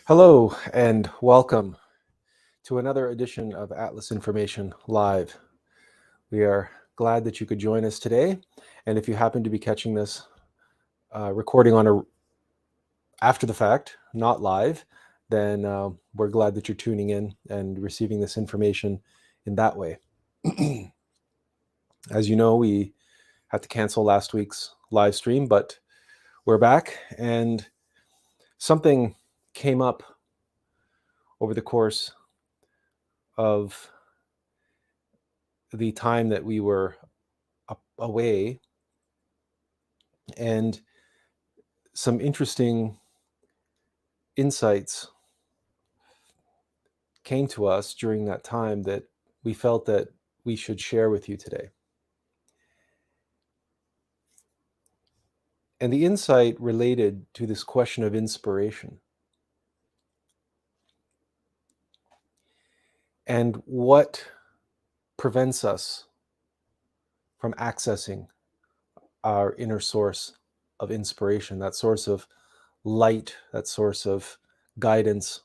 Hello and welcome to another edition of Atlas Information Live. We are glad that you could join us today. And if you happen to be catching this recording on after the fact, not live, then we're glad that you're tuning in and receiving this information in that way. As you know, we had to cancel last week's live stream, but we're back, and something came up over the course of the time that we were away, and some interesting insights came to us during that time that we felt that we should share with you today. And the insight related to this question of inspiration and what prevents us from accessing our inner source of inspiration, that source of light, that source of guidance,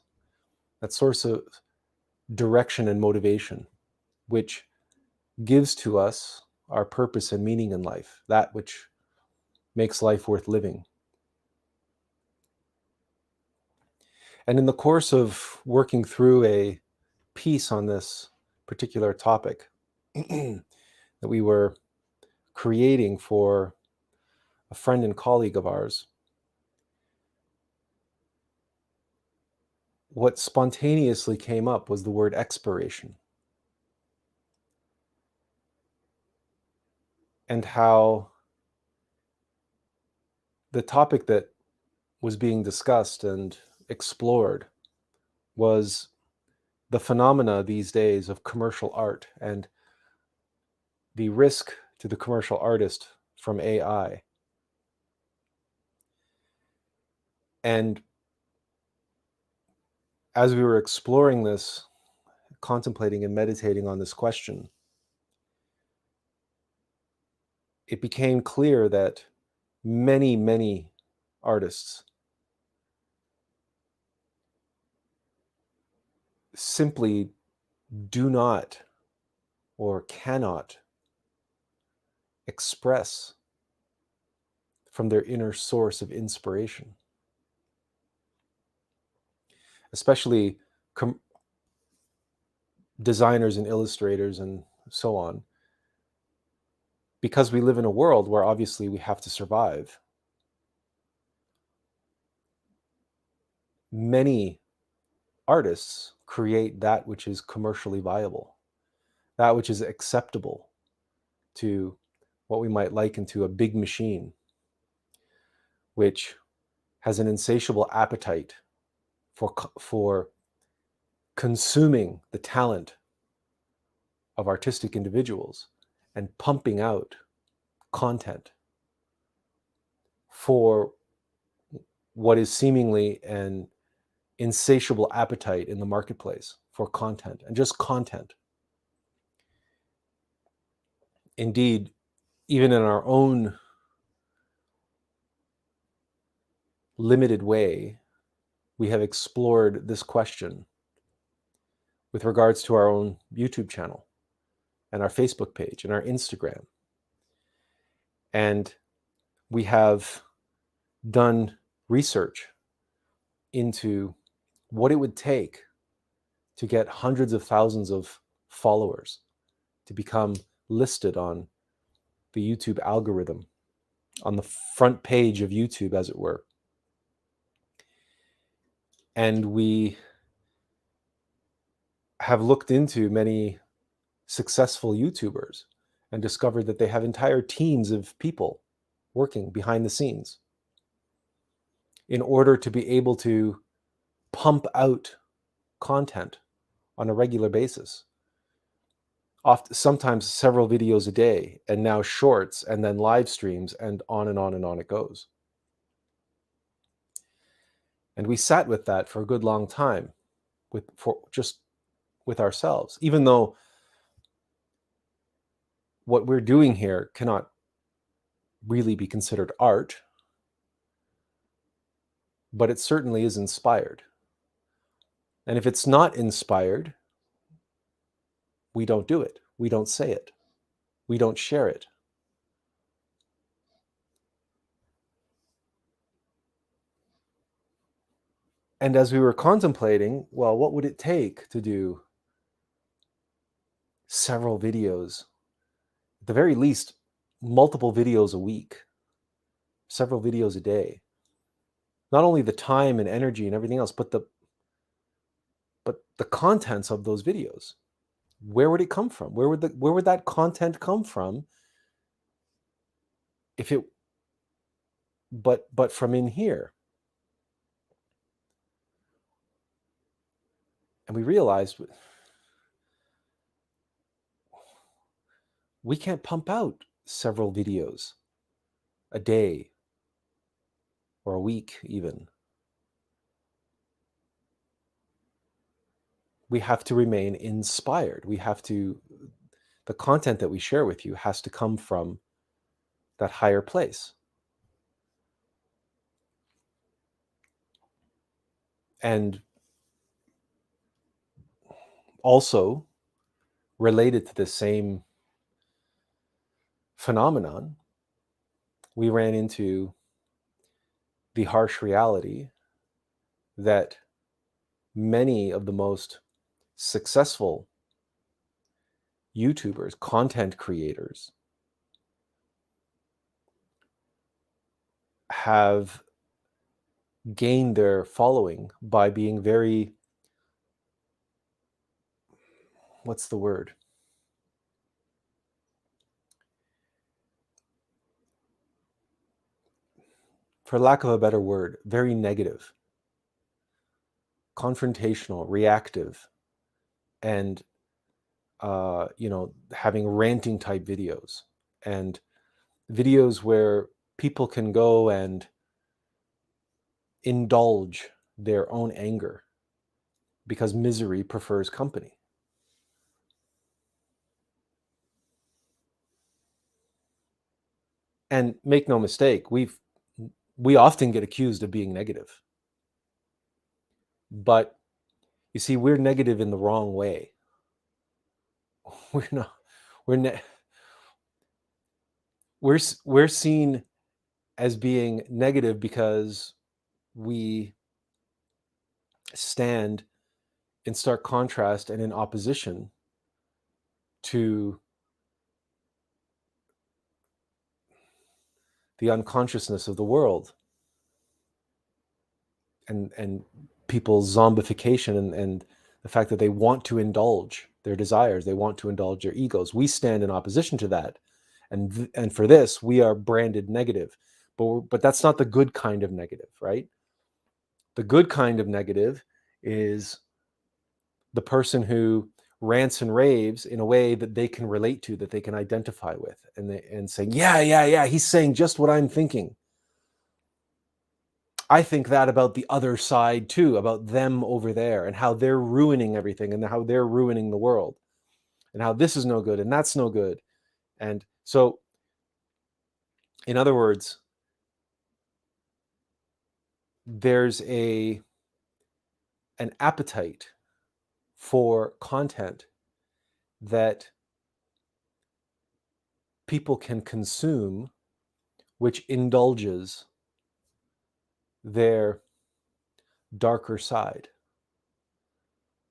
that source of direction and motivation, which gives to us our purpose and meaning in life, that which makes life worth living. And in the course of working through a piece on this particular topic that we were creating for a friend and colleague of ours, what spontaneously came up was the word expiration, and how the topic that was being discussed and explored was the phenomena these days of commercial art and the risk to the commercial artist from AI. And as we were exploring this, contemplating and meditating on this question, it became clear that many artists simply do not or cannot express from their inner source of inspiration, especially designers and illustrators and so on, because we live in a world where obviously we have to survive. Many artists create that which is commercially viable, that which is acceptable to what we might liken to a big machine, which has an insatiable appetite for consuming the talent of artistic individuals and pumping out content for what is seemingly an insatiable appetite in the marketplace for content, and just content. Indeed, even in our own limited way, we have explored this question with regards to our own YouTube channel and our Facebook page and our Instagram. And we have done research into what it would take to get hundreds of thousands of followers to become listed on the YouTube algorithm, on the front page of YouTube, as it were. And we have looked into many successful YouTubers and discovered that they have entire teams of people working behind the scenes in order to be able to pump out content on a regular basis. Sometimes several videos a day, and now shorts, and then live streams, and on and on and on it goes. And we sat with that for a good long time with ourselves, even though what we're doing here cannot really be considered art, but it certainly is inspired. And if it's not inspired, we don't do it. We don't say it. We don't share it. And as we were contemplating, well, what would it take to do several videos, at the very least, multiple videos a week, several videos a day? Not only the time and energy and everything else, but the contents of those videos. Where would it come from? Where would that content come from if it but from in here? And we realized we can't pump out several videos a day or a week even. We have to remain inspired. The content that we share with you has to come from that higher place. And also related to the same phenomenon, we ran into the harsh reality that many of the most successful YouTubers, content creators, have gained their following by being very, what's the word? For lack of a better word, very negative, confrontational, reactive, and having ranting type videos, and videos where people can go and indulge their own anger because misery prefers company. And make no mistake, we often get accused of being negative. But you see, we're negative in the wrong way. We're not. We're seen as being negative because we stand in stark contrast and in opposition to the unconsciousness of the world and people's zombification and the fact that they want to indulge their desires, they want to indulge their egos. We stand in opposition to that, and for this we are branded negative. But that's not the good kind of negative, right? The good kind of negative is the person who rants and raves in a way that they can relate to, that they can identify with, and saying, yeah, he's saying just what I'm thinking. I think that about the other side too, about them over there and how they're ruining everything and how they're ruining the world and how this is no good and that's no good. And so, in other words, there's an appetite for content that people can consume, which indulges their darker side,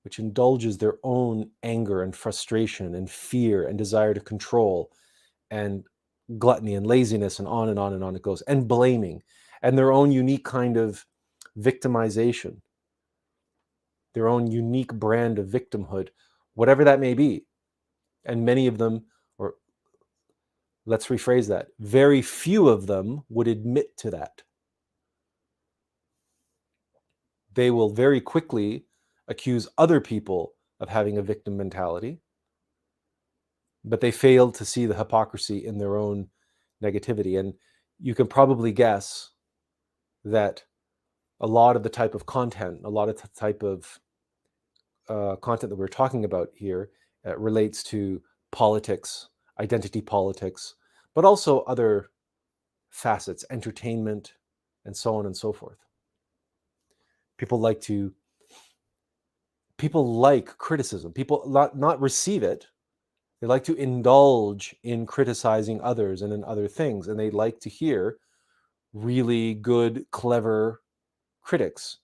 which indulges their own anger and frustration and fear and desire to control and gluttony and laziness and on and on and on it goes, and blaming and their own unique kind of victimization, their own unique brand of victimhood, whatever that may be. And many of them, or let's rephrase that, very few of them would admit to that. They will very quickly accuse other people of having a victim mentality, but they fail to see the hypocrisy in their own negativity. And you can probably guess that a lot of the type of content, a lot of the type of content that we're talking about here relates to politics, identity politics, but also other facets, entertainment, and so on and so forth. People like to People like criticism. People not receive it. They like to indulge in criticizing others and in other things. And they like to hear really good, clever critics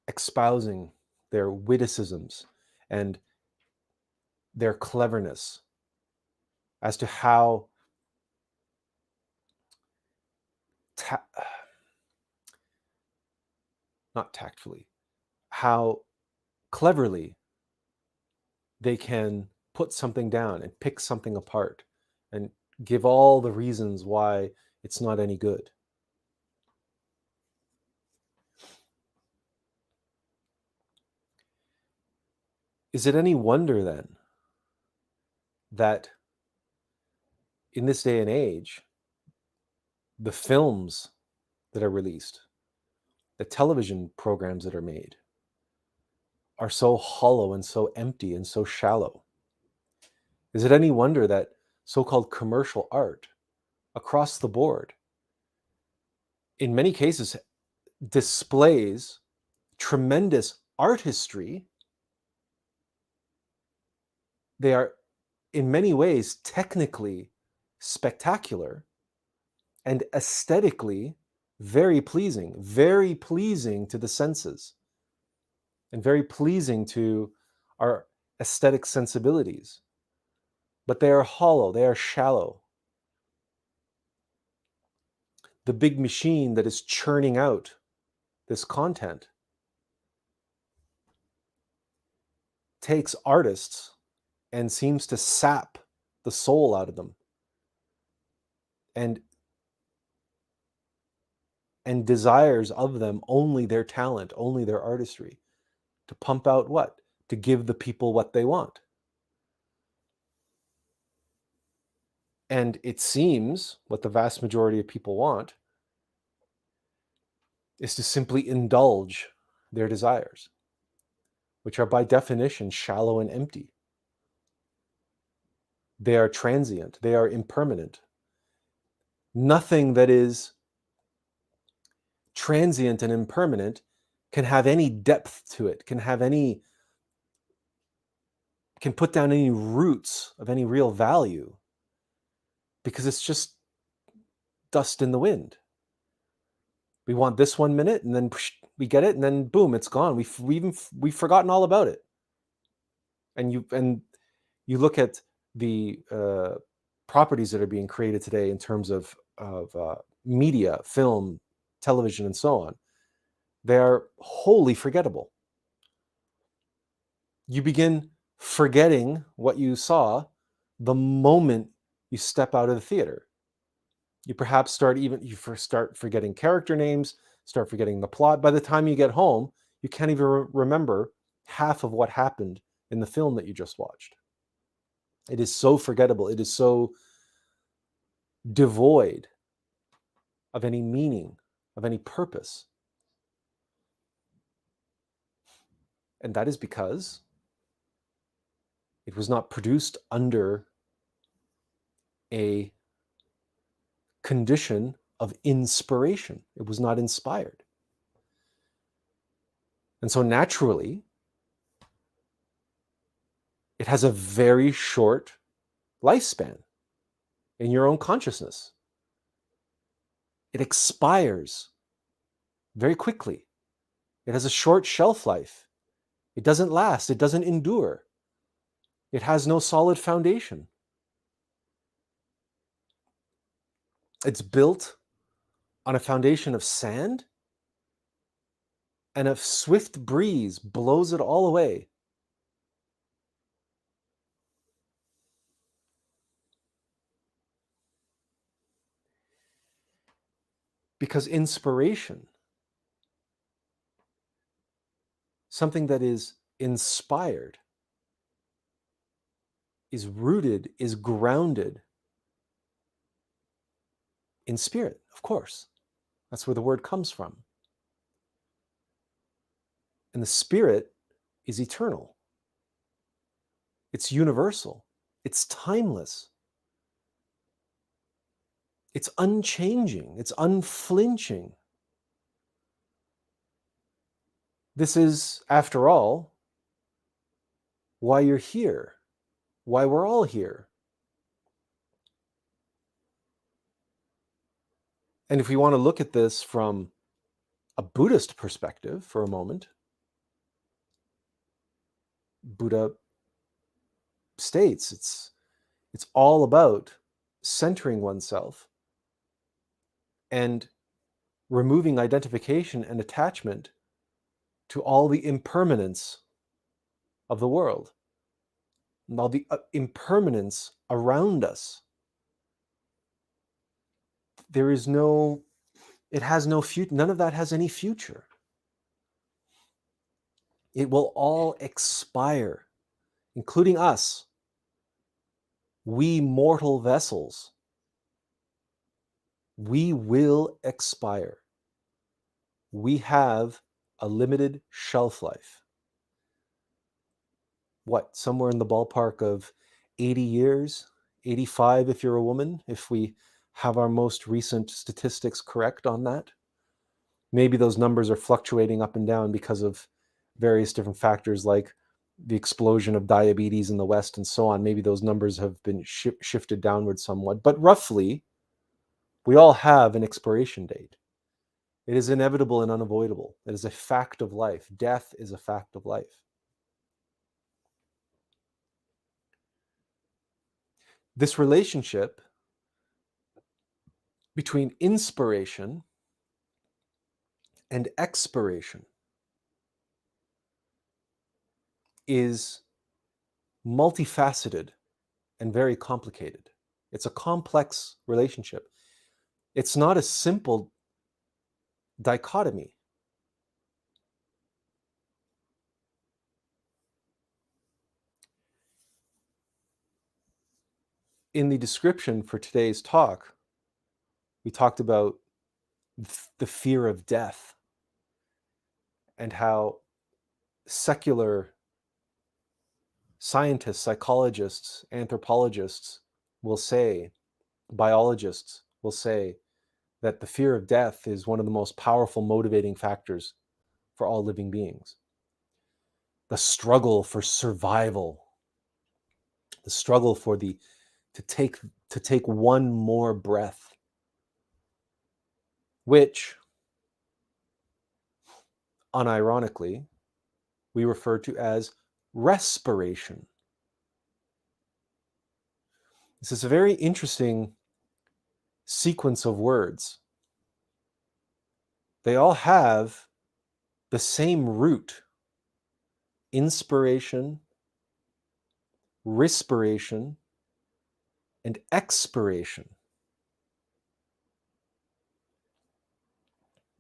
espousing their witticisms and their cleverness as to how not tactfully, how cleverly they can put something down and pick something apart and give all the reasons why it's not any good. Is it any wonder then that in this day and age, the films that are released, the television programs that are made, are so hollow and so empty and so shallow? Is it any wonder that so-called commercial art across the board, in many cases, displays tremendous artistry? They are, in many ways, technically spectacular and aesthetically very pleasing to the senses, and very pleasing to our aesthetic sensibilities. But they are hollow, they are shallow. The big machine that is churning out this content takes artists and seems to sap the soul out of them and desires of them only their talent, only their artistry, to pump out what? To give the people what they want. And it seems what the vast majority of people want is to simply indulge their desires, which are by definition shallow and empty. They are transient, they are impermanent. Nothing that is transient and impermanent can have any depth to it, can put down any roots of any real value, because it's just dust in the wind. We want this 1 minute, and then we get it, and then boom, it's gone. We've forgotten all about it. And you look at the properties that are being created today in terms of media, film, television, and so on. They are wholly forgettable. You begin forgetting what you saw the moment you step out of the theater. You perhaps start forgetting character names, start forgetting the plot. By the time you get home, you can't even remember half of what happened in the film that you just watched. It is so forgettable. It is so devoid of any meaning, of any purpose. And that is because it was not produced under a condition of inspiration. It was not inspired. And so naturally, it has a very short lifespan in your own consciousness. It expires very quickly. It has a short shelf life. It doesn't last. It doesn't endure. It has no solid foundation. It's built on a foundation of sand, and a swift breeze blows it all away. Because inspiration, something that is inspired, is rooted, is grounded in spirit, of course. That's where the word comes from. And the spirit is eternal. It's universal. It's timeless. It's unchanging. It's unflinching. This is, after all, why you're here, why we're all here. And if we want to look at this from a Buddhist perspective for a moment, Buddha states it's all about centering oneself and removing identification and attachment to all the impermanence of the world and all the impermanence around us. There is no, it has no future, none of that has any future. It will all expire, including us, we mortal vessels. We will expire. We have a limited shelf life. What, somewhere in the ballpark of 80 years, 85 if you're a woman, if we have our most recent statistics correct on that. Maybe those numbers are fluctuating up and down because of various different factors like the explosion of diabetes in the West and so on. Maybe those numbers have been shifted downward somewhat. But roughly, we all have an expiration date. It is inevitable and unavoidable. It is a fact of life. Death is a fact of life. This relationship between inspiration and expiration is multifaceted and very complicated. It's a complex relationship. It's not a simple dichotomy. In the description for today's talk, we talked about the fear of death and how secular scientists, psychologists, anthropologists will say, biologists will say, that the fear of death is one of the most powerful motivating factors for all living beings. The struggle for survival, the struggle for to take one more breath, which, unironically, we refer to as respiration. This is a very interesting sequence of words. They all have the same root: inspiration, respiration, and expiration.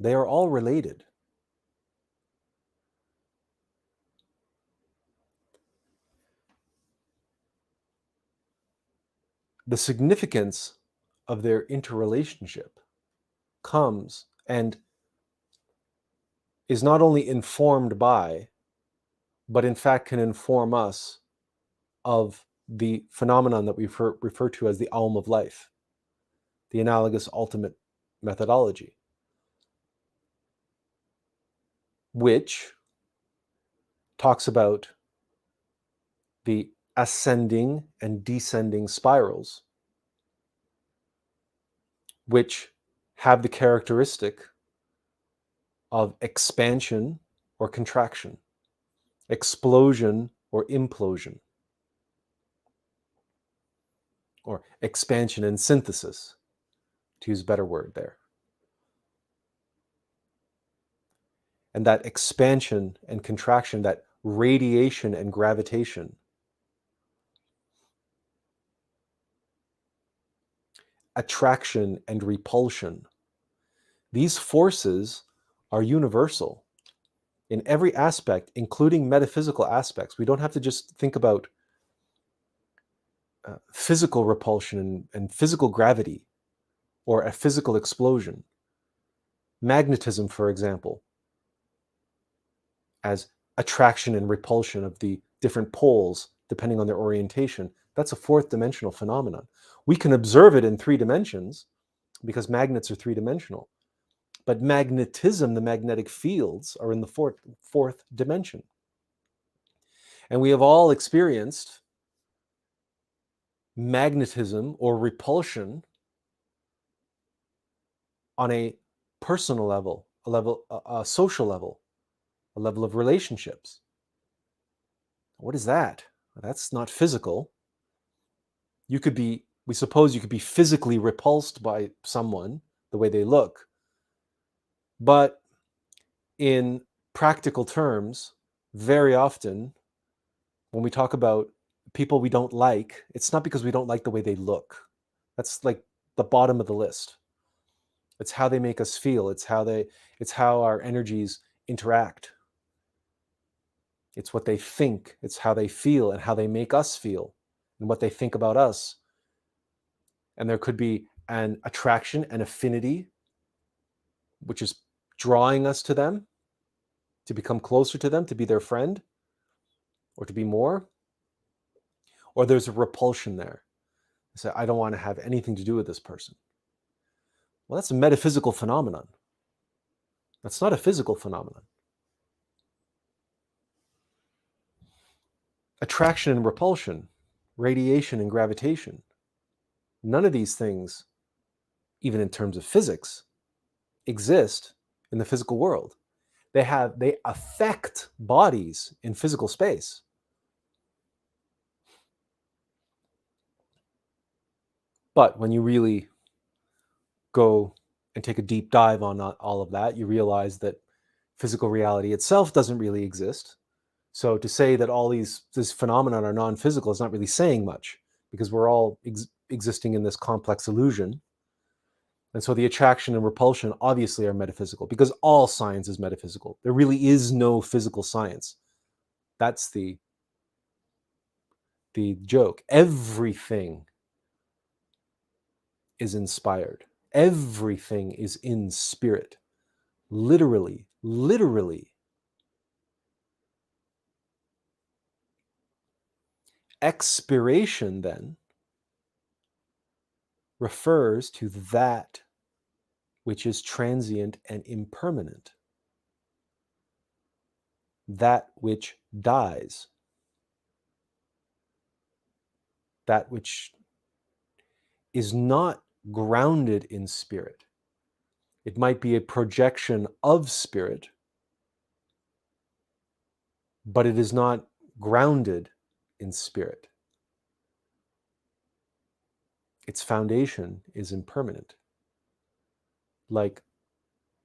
They are all related. The significance of their interrelationship comes and is not only informed by, but in fact can inform us of the phenomenon that we refer to as the Aum of life, the analogous ultimate methodology, which talks about the ascending and descending spirals, which have the characteristic of expansion or contraction, explosion or implosion, or expansion and synthesis, to use a better word there. And that expansion and contraction, that radiation and gravitation, attraction and repulsion, these forces are universal in every aspect, including metaphysical aspects. We don't have to just think about physical repulsion and physical gravity or a physical explosion. Magnetism, for example, as attraction and repulsion of the different poles depending on their orientation, that's a fourth dimensional phenomenon. We can observe it in 3 dimensions because magnets are 3-dimensional, But magnetism, the magnetic fields, are in the fourth dimension. And we have all experienced magnetism or repulsion on a personal level, a social level, a level of relationships. What is that? That's not physical. We suppose you could be physically repulsed by someone, the way they look. But in practical terms, very often, when we talk about people we don't like, it's not because we don't like the way they look. That's like the bottom of the list. It's how they make us feel. It's how our energies interact. It's what they think. It's how they feel and how they make us feel and what they think about us. And there could be an attraction, an affinity, which is drawing us to them, to become closer to them, to be their friend, or to be more. Or there's a repulsion there. Say, I don't want to have anything to do with this person. Well, that's a metaphysical phenomenon. That's not a physical phenomenon. Attraction and repulsion, radiation and gravitation, none of these things, even in terms of physics, exist in the physical world. They affect bodies in physical space. But when you really go and take a deep dive on all of that, you realize that physical reality itself doesn't really exist. So to say that all these phenomena are non-physical is not really saying much, because we're all existing in this complex illusion. And so the attraction and repulsion obviously are metaphysical, because all science is metaphysical. There really is no physical science. That's the joke. Everything is inspired. Everything is in spirit. Literally. Expiration, then, refers to that which is transient and impermanent, that which dies, that which is not grounded in spirit. It might be a projection of spirit, but it is not grounded in spirit. Its foundation is impermanent, like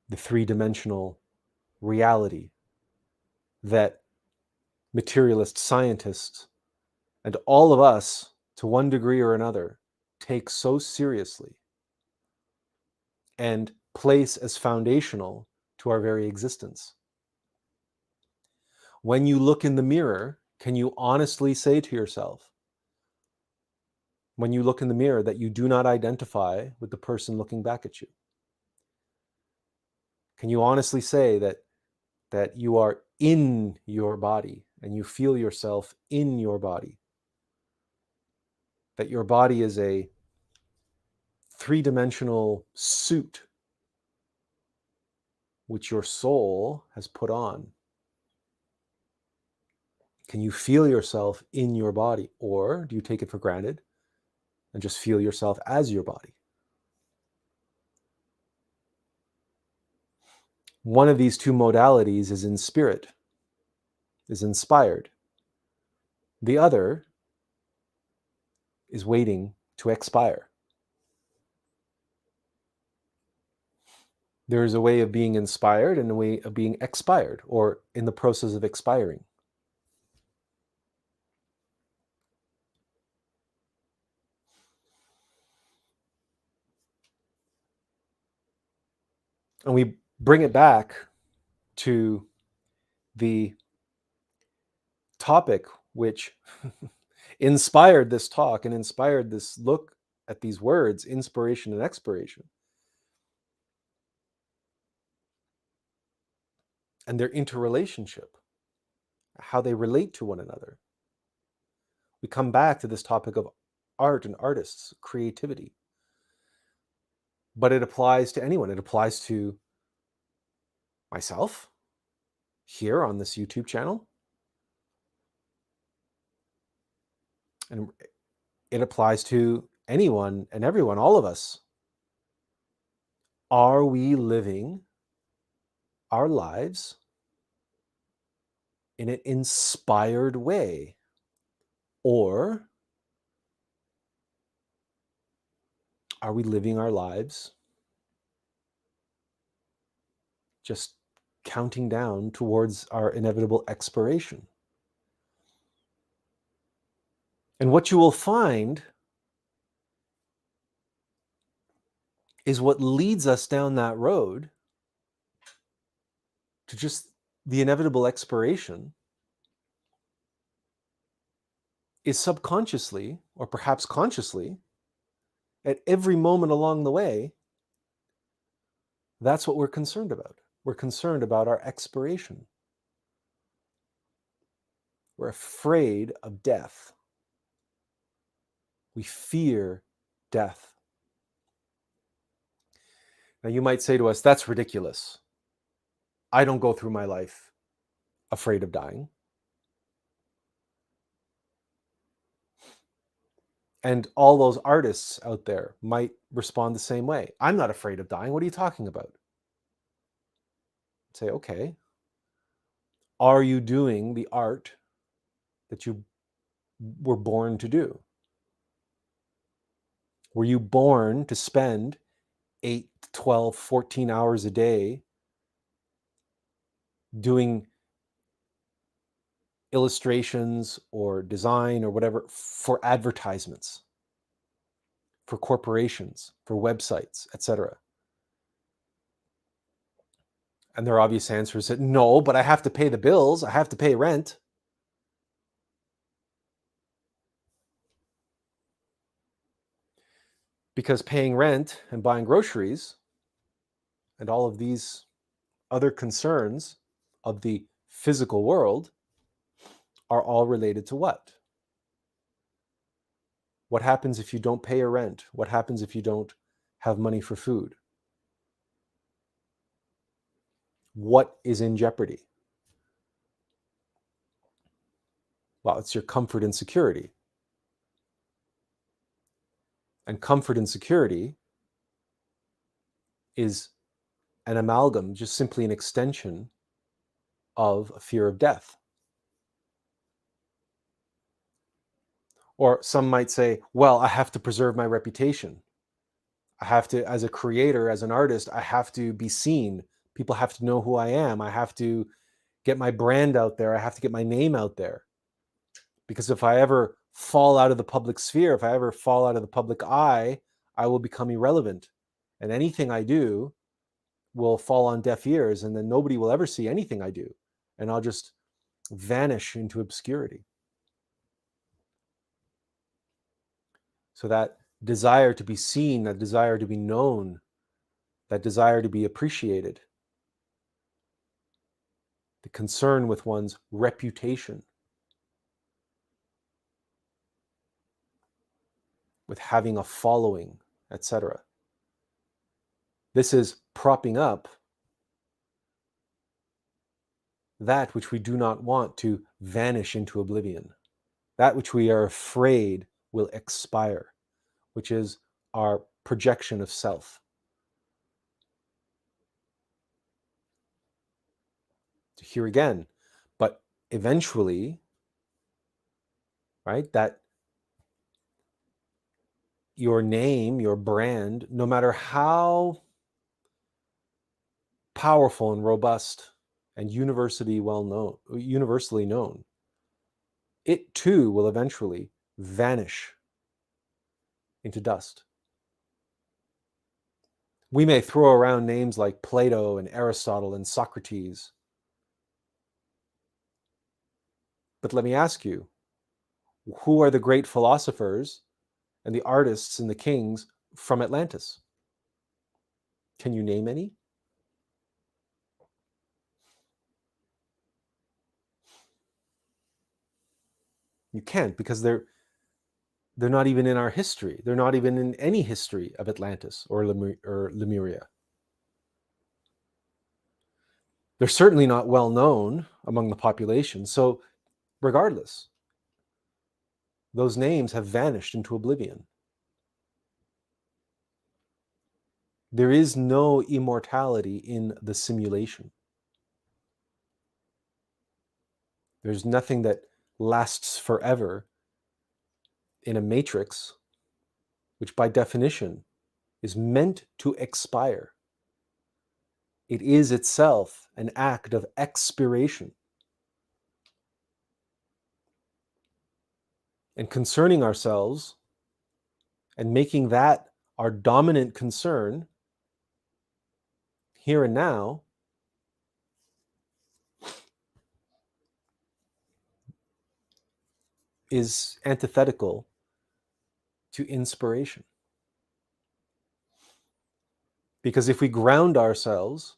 the three-dimensional reality that materialist scientists and all of us, to one degree or another, take so seriously and place as foundational to our very existence. When you look in the mirror, can you honestly say to yourself, when you look in the mirror, that you do not identify with the person looking back at you? Can you honestly say that you are in your body and you feel yourself in your body? That your body is a three-dimensional suit which your soul has put on? Can you feel yourself in your body, or do you take it for granted and just feel yourself as your body? One of these two modalities is in spirit, is inspired. The other is waiting to expire. There is a way of being inspired and a way of being expired, or in the process of expiring. And we bring it back to the topic which inspired this talk and inspired this look at these words, inspiration and expiration, and their interrelationship, how they relate to one another. We come back to this topic of art and artists, creativity. But it applies to anyone. It applies to myself here on this YouTube channel. And it applies to anyone and everyone, all of us. Are we living our lives in an inspired way? Or are we living our lives just counting down towards our inevitable expiration? And what you will find is what leads us down that road to just the inevitable expiration is subconsciously, or perhaps consciously, at every moment along the way, that's what we're concerned about. We're concerned about our expiration. We're afraid of death. We fear death. Now, you might say to us, that's ridiculous. I don't go through my life afraid of dying. And all those artists out there might respond the same way. I'm not afraid of dying. What are you talking about? Say, okay, are you doing the art that you were born to do? Were you born to spend 8, 12, 14 hours a day doing illustrations or design or whatever for advertisements, for corporations, for websites, etc.? And their obvious answer is that no, but I have to pay the bills, I have to pay rent. Because paying rent and buying groceries and all of these other concerns of the physical world are all related to what? What happens if you don't pay your rent? What happens if you don't have money for food? What is in jeopardy? Well, it's your comfort and security. And comfort and security is an amalgam, just simply an extension of a fear of death. Or some might say, well, I have to preserve my reputation. I have to, as a creator, as an artist, I have to be seen. People have to know who I am. I have to get my brand out there. I have to get my name out there. Because if I ever fall out of the public sphere, if I ever fall out of the public eye, I will become irrelevant. And anything I do will fall on deaf ears, and then nobody will ever see anything I do. And I'll just vanish into obscurity. So that desire to be seen, that desire to be known, that desire to be appreciated, the concern with one's reputation, with having a following, etc. This is propping up that which we do not want to vanish into oblivion, that which we are afraid will expire, which is our projection of self. Here again, but eventually, right, that your name, your brand, no matter how powerful and robust and universally known, it too will eventually vanish into dust. We may throw around names like Plato and Aristotle and Socrates, but let me ask you, who are the great philosophers and the artists and the kings from Atlantis? Can you name any? You can't, because they're not even in our history. They're not even in any history of Atlantis or Lemuria. They're certainly not well known among the population. So regardless, those names have vanished into oblivion. There is no immortality in the simulation. There's nothing that lasts forever in a matrix, which by definition is meant to expire. It is itself an act of expiration. And concerning ourselves and making that our dominant concern here and now is antithetical to inspiration. Because if we ground ourselves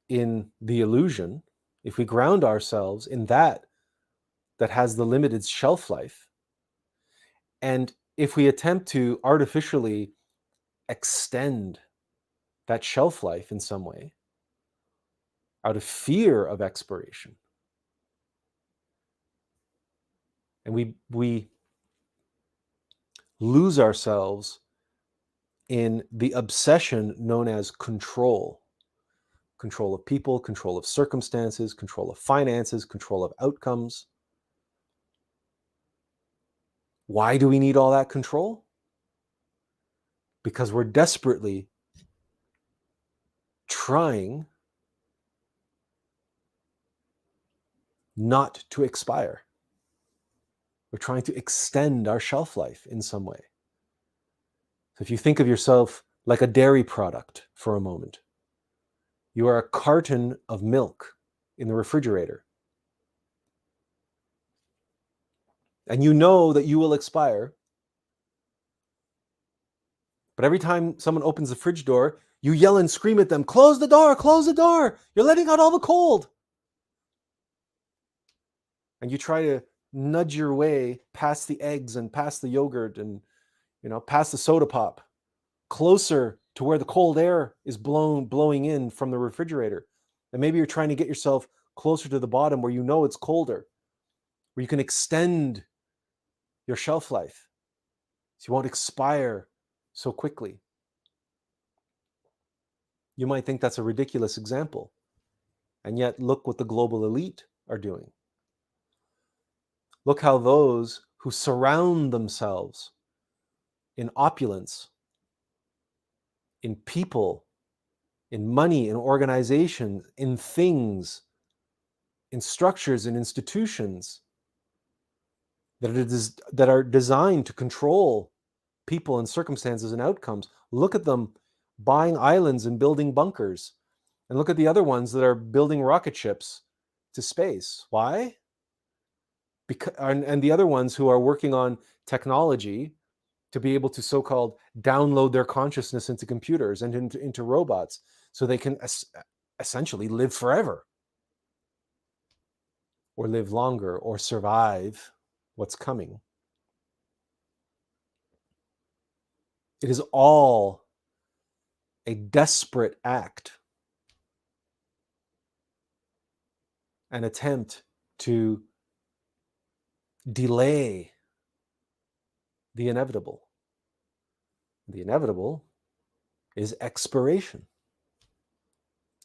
in the illusion, if we ground ourselves in that has the limited shelf life, and if we attempt to artificially extend that shelf life in some way out of fear of expiration, and we lose ourselves in the obsession known as control of people, control of circumstances, control of finances, control of outcomes. Why do we need all that control? Because we're desperately trying not to expire. We're trying to extend our shelf life in some way. So if you think of yourself like a dairy product for a moment, you are a carton of milk in the refrigerator. And you know that you will expire. But every time someone opens the fridge door, you yell and scream at them, close the door, you're letting out all the cold. And you try to nudge your way past the eggs and past the yogurt and past the soda pop, closer to where the cold air is blowing in from the refrigerator. And maybe you're trying to get yourself closer to the bottom where you know it's colder, where you can extend your shelf life so you won't expire so quickly. You might think that's a ridiculous example. And yet look what the global elite are doing. Look how those who surround themselves in opulence, in people, in money, in organizations, in things, in structures and institutions that are designed to control people and circumstances and outcomes. Look at them buying islands and building bunkers. And look at the other ones that are building rocket ships to space. Why? And the other ones who are working on technology to be able to so-called download their consciousness into computers and into robots so they can essentially live forever or live longer or survive what's coming. It is all a desperate act, an attempt to delay the inevitable. The inevitable is expiration.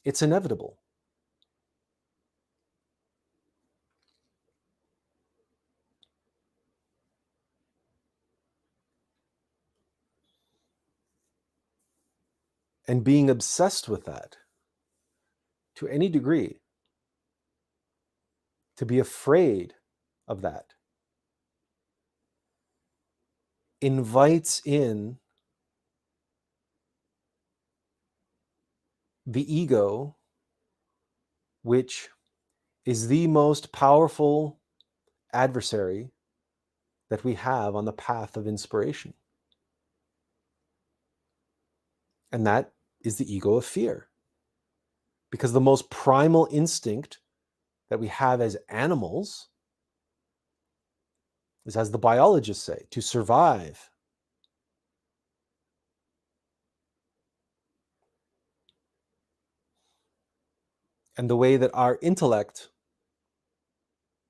It's inevitable. And being obsessed with that to any degree, to be afraid of that, invites in the ego, which is the most powerful adversary that we have on the path of inspiration. And that is the ego of fear. Because the most primal instinct that we have as animals is, as the biologists say, to survive. and the way that our intellect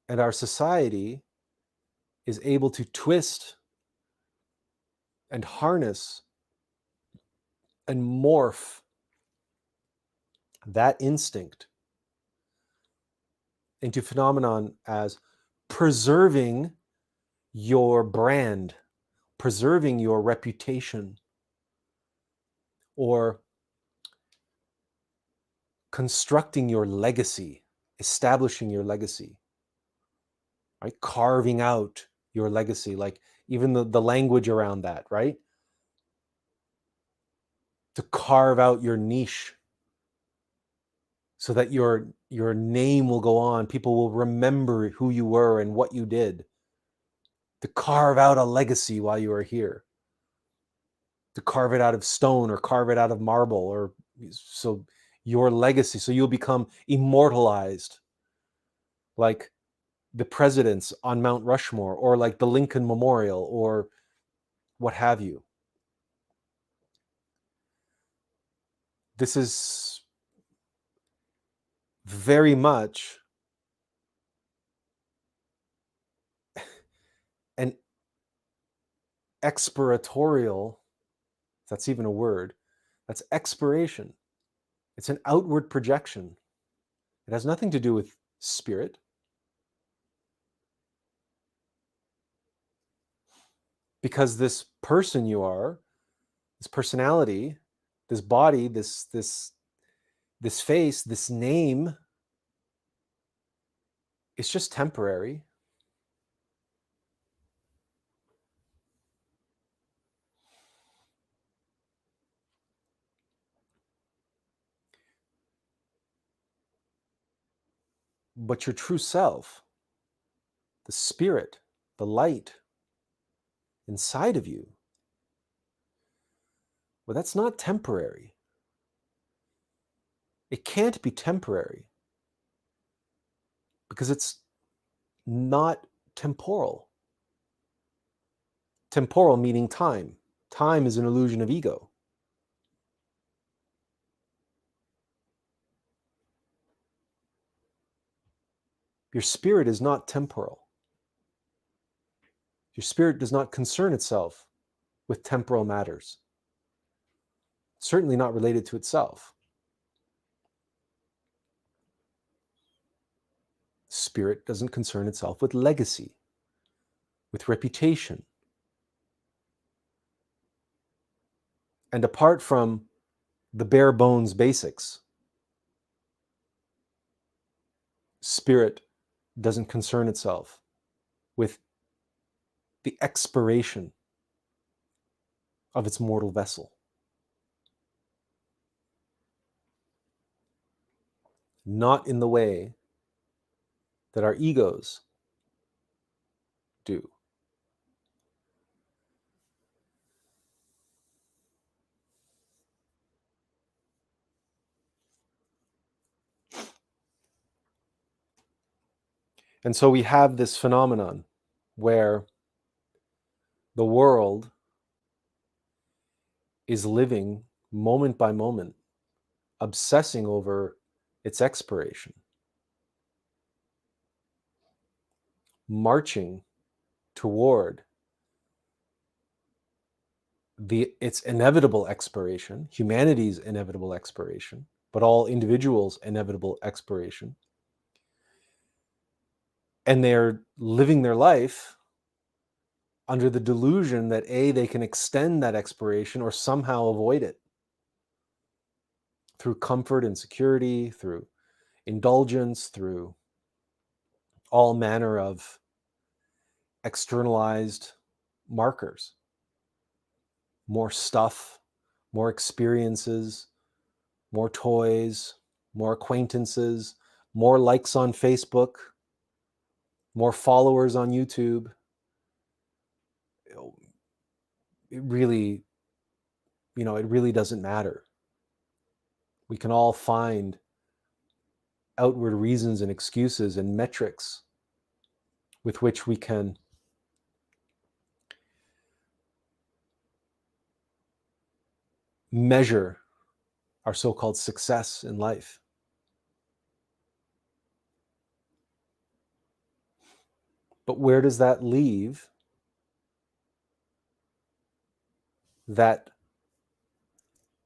and our society is able to twist and harness and morph that instinct into phenomenon as preserving your brand, preserving your reputation, or constructing your legacy, establishing your legacy, right? Carving out your legacy, like even the language around that, right? To carve out your niche so that your name will go on. People will remember who you were and what you did. To carve out a legacy while you are here. To carve it out of stone or carve it out of marble, or so your legacy, so you'll become immortalized like the presidents on Mount Rushmore, or like the Lincoln Memorial, or what have you. This is very much an expiratorial, if that's even a word, that's expiration. It's an outward projection. It has nothing to do with spirit. Because this person you are, this personality, this body, this face, this name, it's just temporary. But your true self, the spirit, the light inside of you, well, that's not temporary. It can't be temporary because it's not temporal. Temporal meaning time. Time is an illusion of ego. Your spirit is not temporal. Your spirit does not concern itself with temporal matters. Certainly not related to itself. Spirit doesn't concern itself with legacy, with reputation. And apart from the bare bones basics, spirit doesn't concern itself with the expiration of its mortal vessel. Not in the way that our egos do. And so we have this phenomenon where the world is living moment by moment, obsessing over its expiration, marching toward its inevitable expiration, humanity's inevitable expiration, but all individuals' inevitable expiration. And they're living their life under the delusion that they can extend that expiration or somehow avoid it through comfort and security, through indulgence, through all manner of externalized markers. More stuff, more experiences, more toys, more acquaintances, more likes on Facebook, more followers on YouTube. It really, it really doesn't matter. We can all find outward reasons and excuses and metrics with which we can measure our so-called success in life. But where does that leave that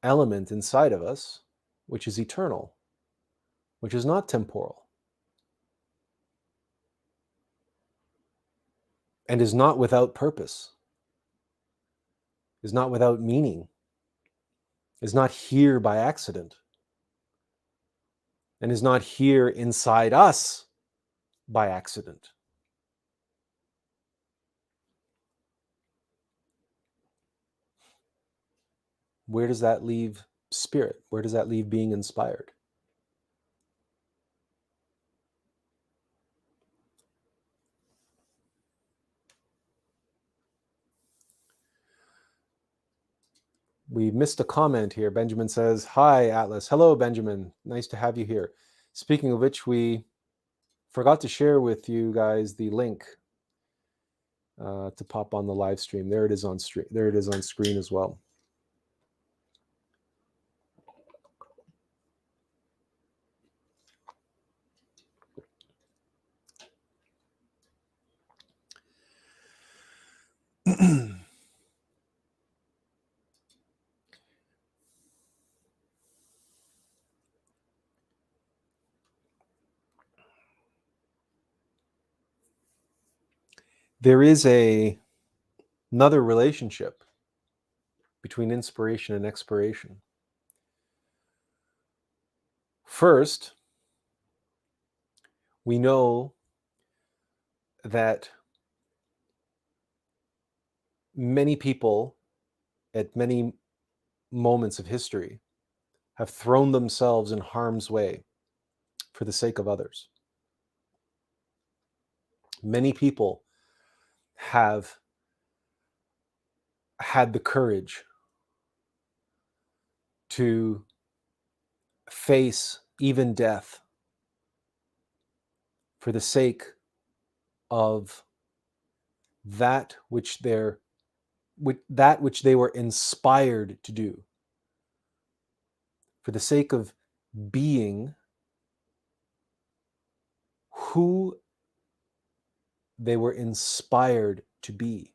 element inside of us, which is eternal, which is not temporal, and is not without purpose, is not without meaning, is not here by accident, and is not here inside us by accident? Where does that leave spirit? Where does that leave being inspired? We missed a comment here. Benjamin says, "Hi, Atlas." Hello, Benjamin. Nice to have you here. Speaking of which, we forgot to share with you guys the link to pop on the live stream. There it is on stream. There it is on screen as well. There is another relationship between inspiration and expiration. First, we know that many people at many moments of history have thrown themselves in harm's way for the sake of others. Many people have had the courage to face even death for the sake of that which they were inspired to do, for the sake of being who they were inspired to be,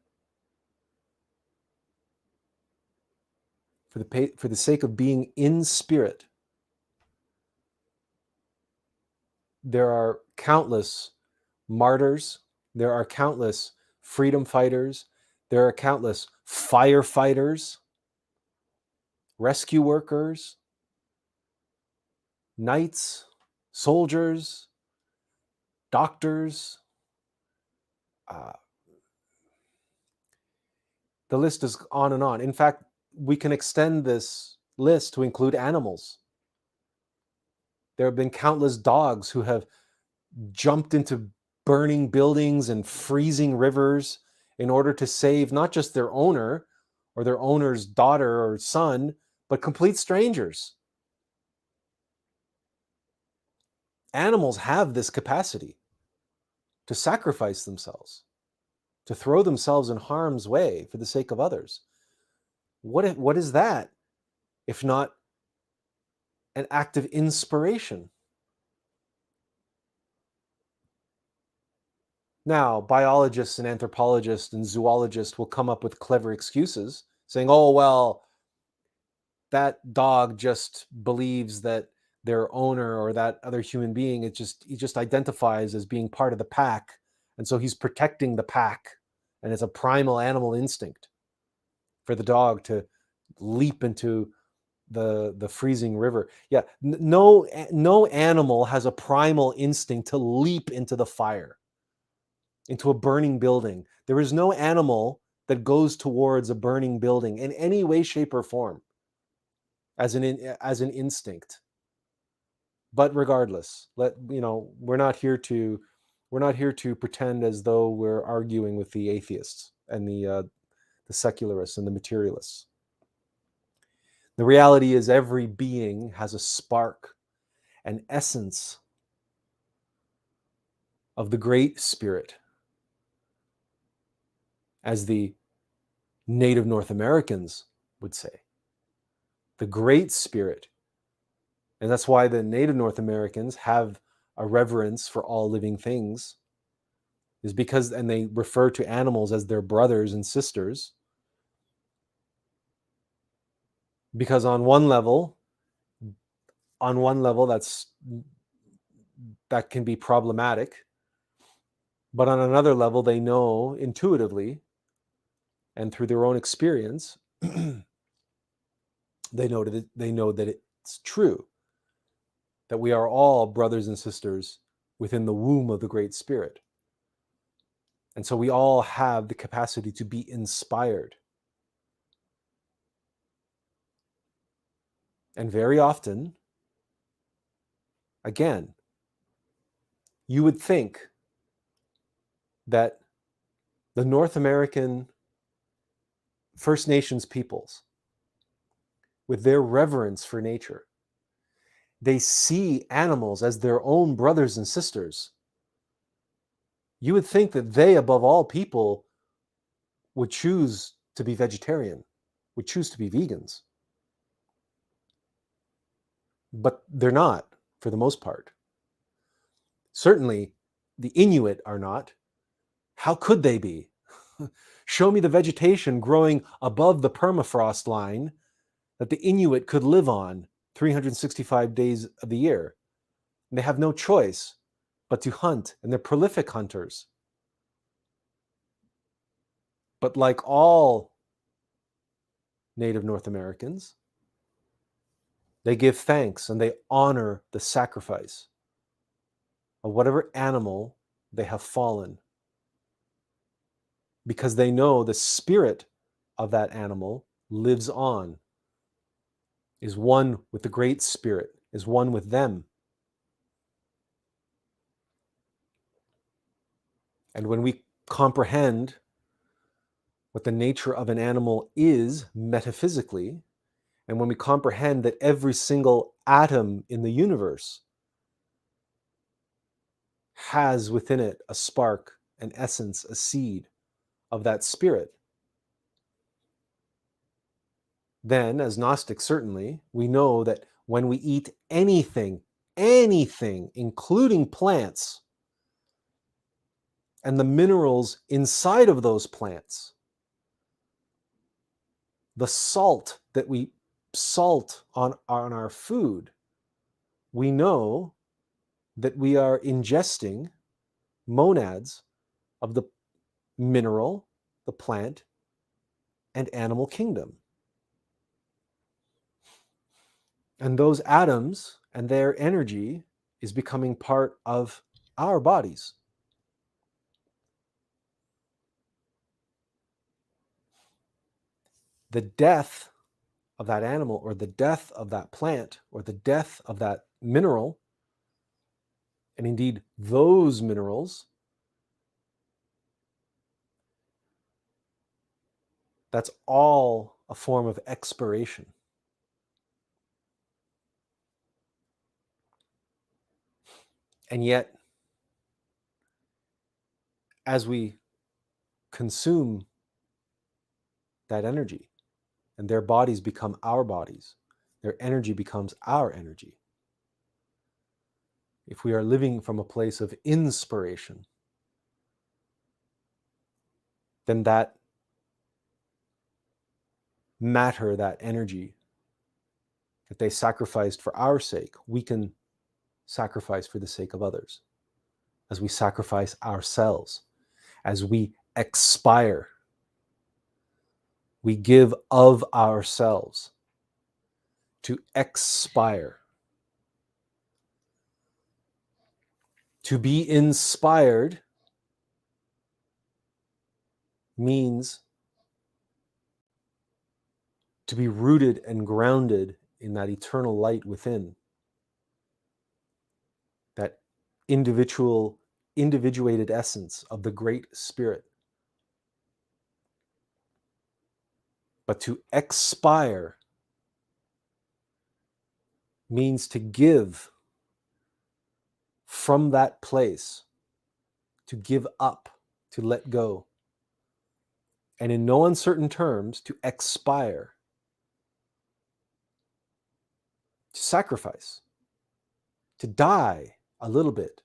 for the sake of being in spirit. There are countless martyrs, there are countless freedom fighters, there are countless firefighters, rescue workers, knights, soldiers, doctors. The list is on and on. In fact, we can extend this list to include animals. There have been countless dogs who have jumped into burning buildings and freezing rivers in order to save not just their owner or their owner's daughter or son, but complete strangers. Animals have this capacity to sacrifice themselves, to throw themselves in harm's way for the sake of others. What is that if not an act of inspiration? Now, biologists and anthropologists and zoologists will come up with clever excuses saying, oh, well, that dog just believes that their owner or that other human being, he just identifies as being part of the pack. And so he's protecting the pack. And it's a primal animal instinct for the dog to leap into the freezing river. Yeah, no animal has a primal instinct to leap into the fire, into a burning building. There is no animal that goes towards a burning building in any way, shape, or form as an instinct. But regardless, we're not here to pretend as though we're arguing with the atheists and the secularists and the materialists. The reality is every being has a spark, an essence of the Great Spirit, as the native North Americans would say. The Great Spirit. And that's why the native North Americans have a reverence for all living things. is because, and they refer to animals as their brothers and sisters, because on one level that can be problematic, but on another level they know intuitively and through their own experience they know that it's true, that we are all brothers and sisters within the womb of the Great Spirit. And so we all have the capacity to be inspired. And very often, again, you would think that the North American First Nations peoples, with their reverence for nature, they see animals as their own brothers and sisters. You would think that they, above all people, would choose to be vegetarian, would choose to be vegans. But they're not, for the most part. Certainly, the Inuit are not. How could they be? Show me the vegetation growing above the permafrost line that the Inuit could live on 365 days of the year. And they have no choice but to hunt, and they're prolific hunters. But like all Native North Americans, they give thanks and they honor the sacrifice of whatever animal they have fallen, because they know the spirit of that animal lives on, is one with the Great Spirit, is one with them. And when we comprehend what the nature of an animal is metaphysically, and when we comprehend that every single atom in the universe has within it a spark, an essence, a seed of that spirit, then, as Gnostics certainly, we know that when we eat anything, including plants, and the minerals inside of those plants, the salt that we salt on our food, we know that we are ingesting monads of the mineral, the plant, and animal kingdom. And those atoms and their energy is becoming part of our bodies. The death of that animal, or the death of that plant, or the death of that mineral, and indeed those minerals, that's all a form of expiration. And yet, as we consume that energy, and their bodies become our bodies, their energy becomes our energy. If we are living from a place of inspiration, then that matter, that energy that they sacrificed for our sake, we can sacrifice for the sake of others, as we sacrifice ourselves, as we expire. We give of ourselves to expire. To be inspired means to be rooted and grounded in that eternal light within, that individuated essence of the Great Spirit. But to expire means to give from that place, to give up, to let go. And in no uncertain terms, to expire, to sacrifice, to die a little bit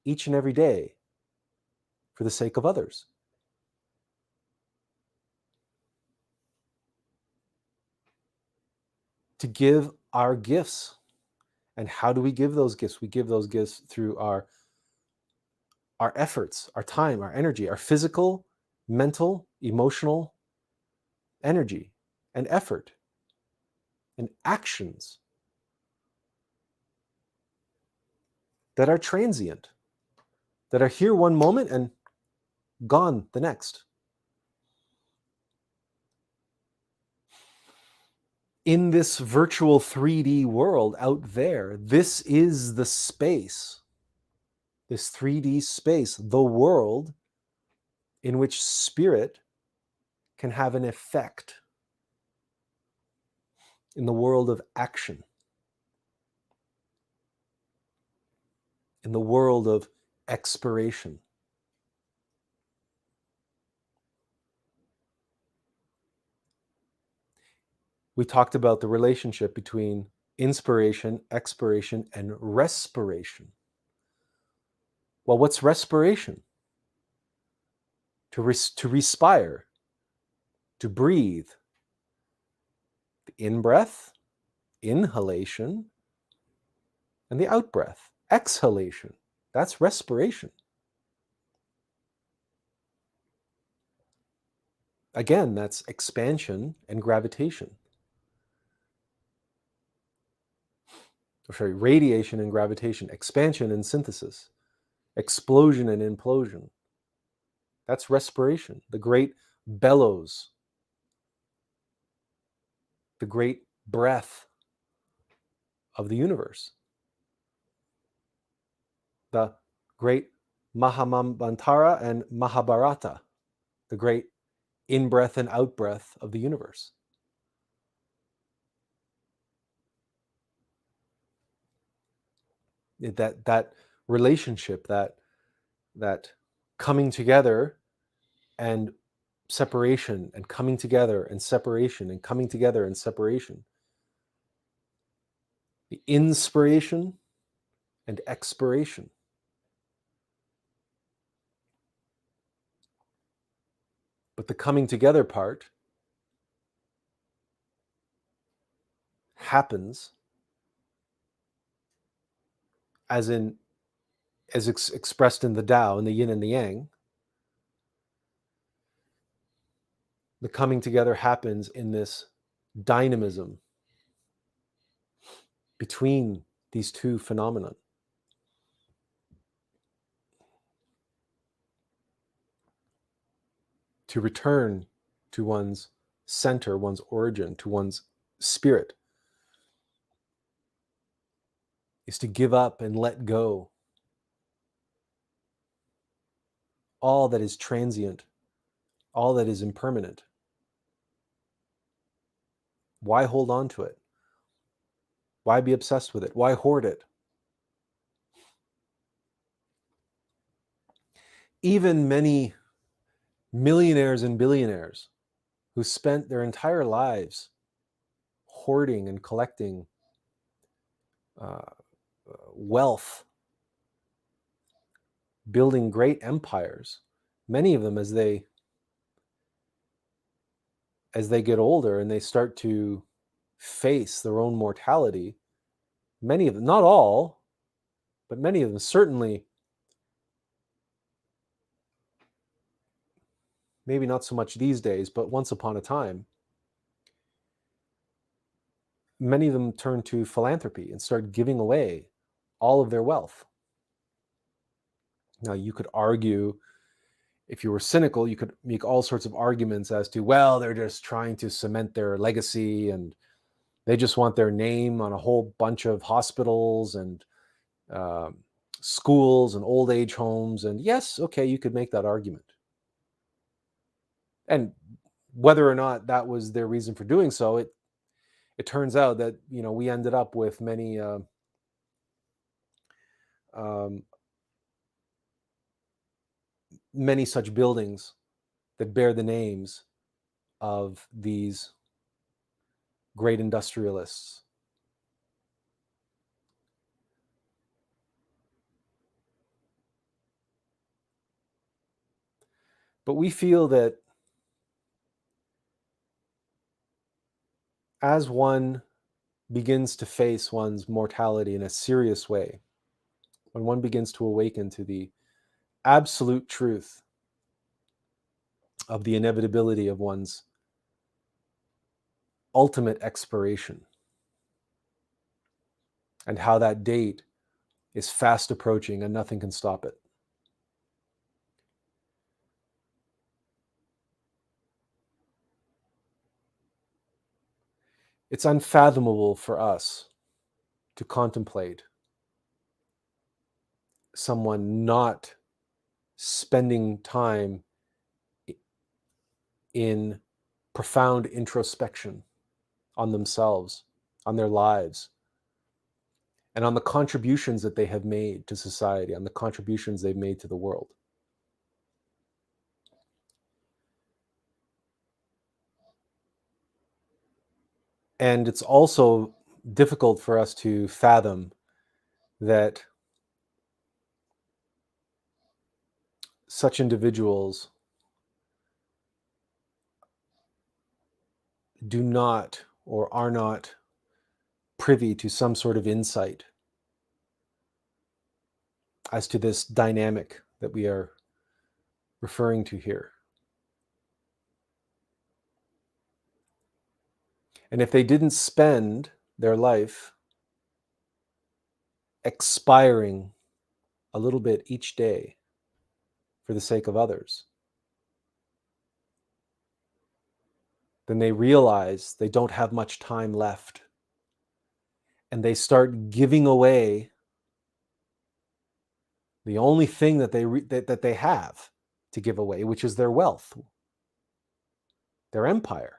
each and every day, for the sake of others. To give our gifts. And how do we give those gifts? We give those gifts through our efforts, our time, our energy, our physical, mental, emotional energy and effort and actions that are transient, that are here one moment and gone the next. In this virtual 3D world out there, this is the space, this 3D space, the world in which spirit can have an effect, in the world of action, in the world of expiration. We talked about the relationship between inspiration, expiration, and respiration. Well, what's respiration? To respire, to breathe. The in-breath, inhalation, and the out-breath, exhalation. That's respiration. Again, that's expansion and gravitation. Radiation and gravitation, expansion and synthesis, explosion and implosion. That's respiration, the great bellows, the great breath of the universe, the great Mahamantara and Mahabharata, the great in-breath and out-breath of the universe. That relationship, that coming together and separation, and coming together and separation, and coming together and separation. The inspiration and expiration. But the coming together part happens as expressed in the Tao, in the yin and the yang. The coming together happens in this dynamism between these two phenomena. To return to one's center, one's origin, to one's spirit, is to give up and let go all that is transient, all that is impermanent. Why hold on to it? Why be obsessed with it? Why hoard it? Even many millionaires and billionaires who spent their entire lives hoarding and collecting wealth, building great empires, many of them as they get older and they start to face their own mortality, many of them, not all, but many of them, certainly, maybe not so much these days, but once upon a time, many of them turn to philanthropy and start giving away all of their wealth. Now, you could argue, if you were cynical, you could make all sorts of arguments as to, well, they're just trying to cement their legacy and they just want their name on a whole bunch of hospitals and schools and old age homes. And yes, okay, you could make that argument. And whether or not that was their reason for doing so, it turns out that, we ended up with many many such buildings that bear the names of these great industrialists. But we feel that as one begins to face one's mortality in a serious way, when one begins to awaken to the absolute truth of the inevitability of one's ultimate expiration, and how that date is fast approaching and nothing can stop it. It's unfathomable for us to contemplate someone not spending time in profound introspection on themselves, on their lives, and on the contributions that they have made to society, on the contributions they've made to the world. And it's also difficult for us to fathom that such individuals do not or are not privy to some sort of insight as to this dynamic that we are referring to here. And if they didn't spend their life expiring a little bit each day for the sake of others, then they realize they don't have much time left. And they start giving away the only thing that they have to give away, which is their wealth, their empire.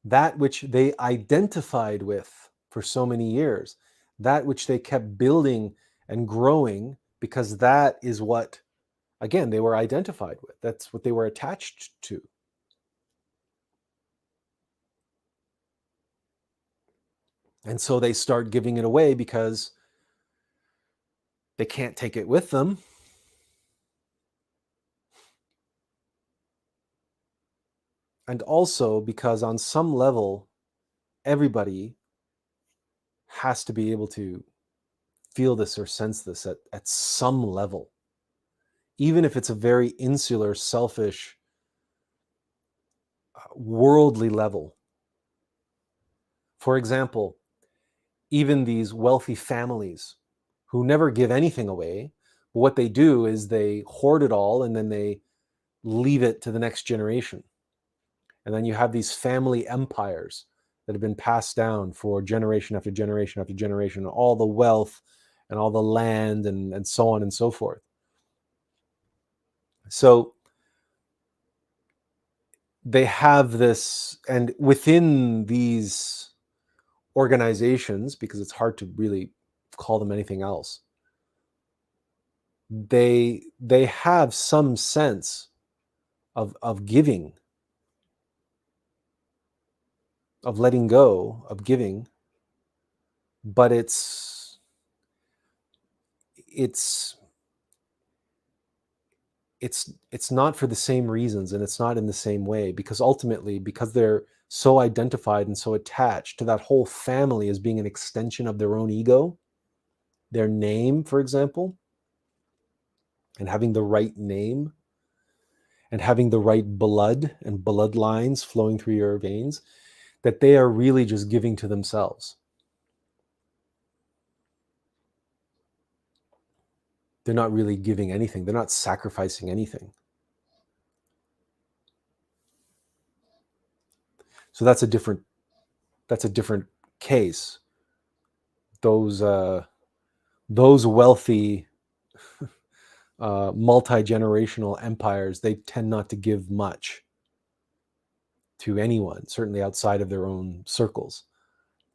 That which they identified with for so many years, that which they kept building and growing, because that is what, again, they were identified with. That's what they were attached to. And so they start giving it away because they can't take it with them. And also because on some level, everybody has to be able to feel this or sense this at some level. Even if it's a very insular, selfish, worldly level. For example, even these wealthy families who never give anything away, what they do is they hoard it all and then they leave it to the next generation. And then you have these family empires that have been passed down for generation after generation after generation, all the wealth and all the land and so on and so forth. So they have this, and within these organizations, because it's hard to really call them anything else, they have some sense of giving, of letting go, of giving, but it's not for the same reasons, and it's not in the same way, because ultimately, because they're so identified and so attached to that whole family as being an extension of their own ego, their name, for example, and having the right name and having the right blood and bloodlines flowing through your veins, that they are really just giving to themselves. They're not really giving anything. They're not sacrificing anything. So that's a different case. Those wealthy multi-generational empires, they tend not to give much to anyone, certainly outside of their own circles,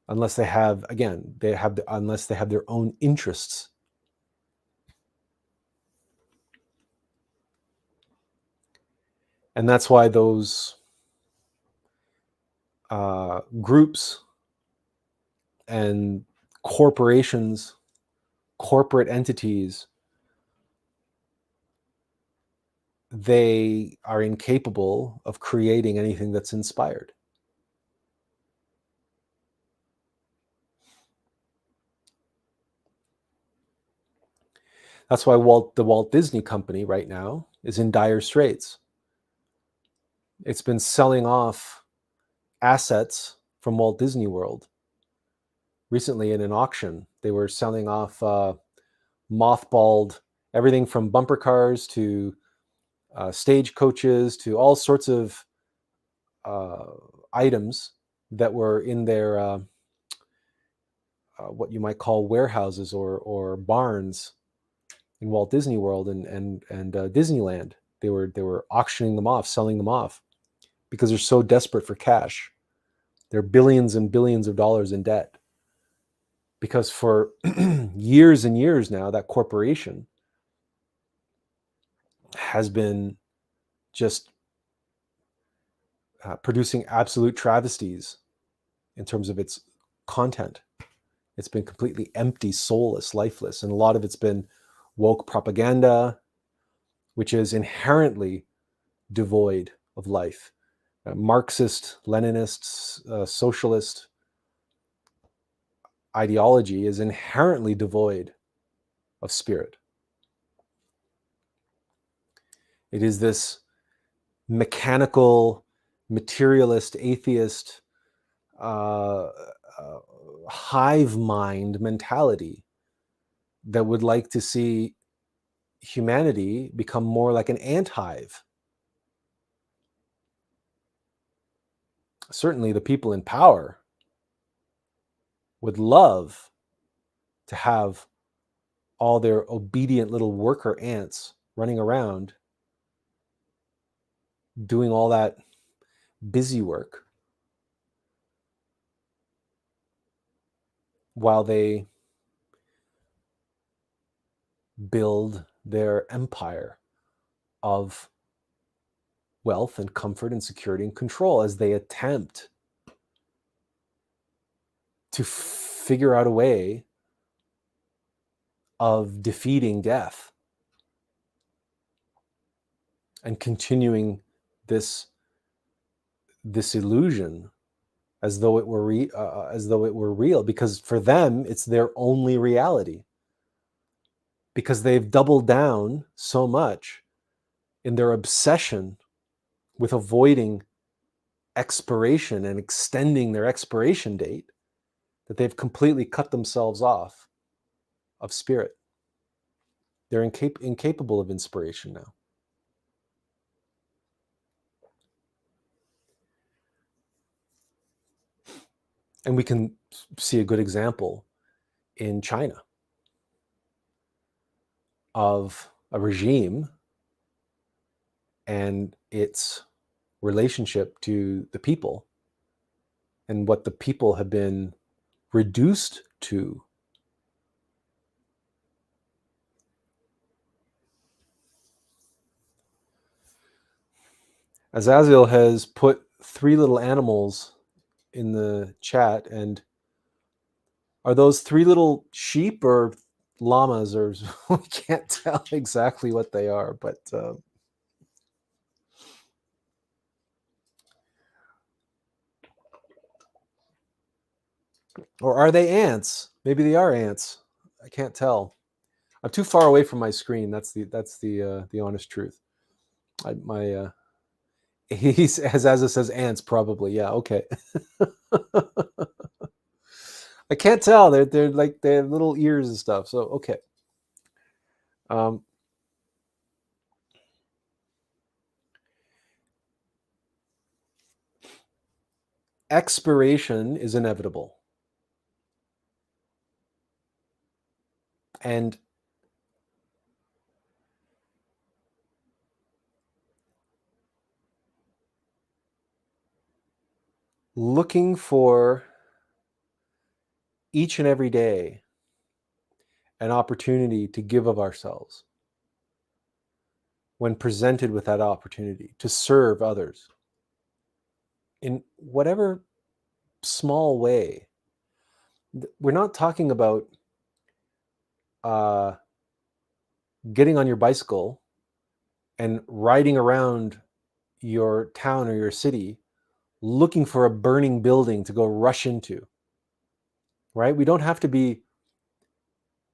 unless they have, again, unless they have their own interests. And that's why those groups and corporations, corporate entities, they are incapable of creating anything that's inspired. That's why the Walt Disney Company right now is in dire straits. It's been selling off assets from Walt Disney World. Recently in an auction, they were selling off mothballed everything from bumper cars to stage coaches to all sorts of items that were in their what you might call warehouses or barns in Walt Disney World and Disneyland. They were auctioning them off, selling them off, because they're so desperate for cash. They're billions and billions of dollars in debt. Because for years and years now, that corporation has been just producing absolute travesties in terms of its content. It's been completely empty, soulless, lifeless. And a lot of it's been woke propaganda, which is inherently devoid of life. Marxist, Leninist, socialist ideology is inherently devoid of spirit. It is this mechanical, materialist, atheist, hive mind mentality that would like to see humanity become more like an ant hive. Certainly the people in power would love to have all their obedient little worker ants running around doing all that busy work while they build their empire of wealth and comfort and security and control as they attempt to figure out a way of defeating death and continuing this illusion as though it were real, because for them it's their only reality, because they've doubled down so much in their obsession with avoiding expiration and extending their expiration date that they've completely cut themselves off of spirit. They're incapable of inspiration now. And we can see a good example in China of a regime and its relationship to the people and what the people have been reduced to. Azazel has put 3 little animals in the chat, and are those 3 little sheep or llamas, or we can't tell exactly what they are, but or are they ants? Maybe they are ants. I can't tell. I'm too far away from my screen. That's the honest truth. He's, as it says, ants probably. Yeah, okay. I can't tell. They're like, they have little ears and stuff. So okay. Expiration is inevitable, and looking for each and every day an opportunity to give of ourselves when presented with that opportunity to serve others in whatever small way. We're not talking about getting on your bicycle and riding around your town or your city looking for a burning building to go rush into, right? We don't have to be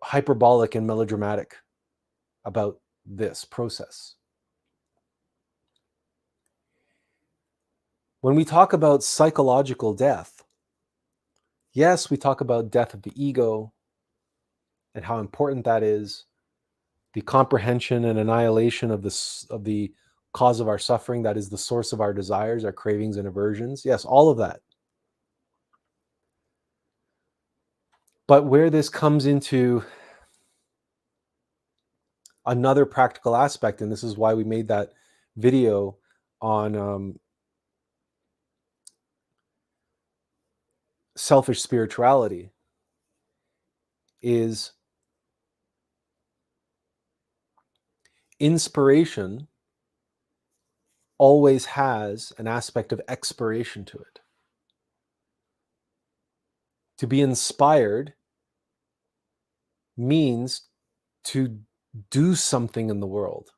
hyperbolic and melodramatic about this process. When we talk about psychological death, yes, we talk about death of the ego and how important that is, the comprehension and annihilation of the cause of our suffering, that is the source of our desires, our cravings and aversions. Yes, all of that. But where this comes into another practical aspect, and this is why we made that video on selfish spirituality, is inspiration always has an aspect of expiration to it. To be inspired means to do something in the world,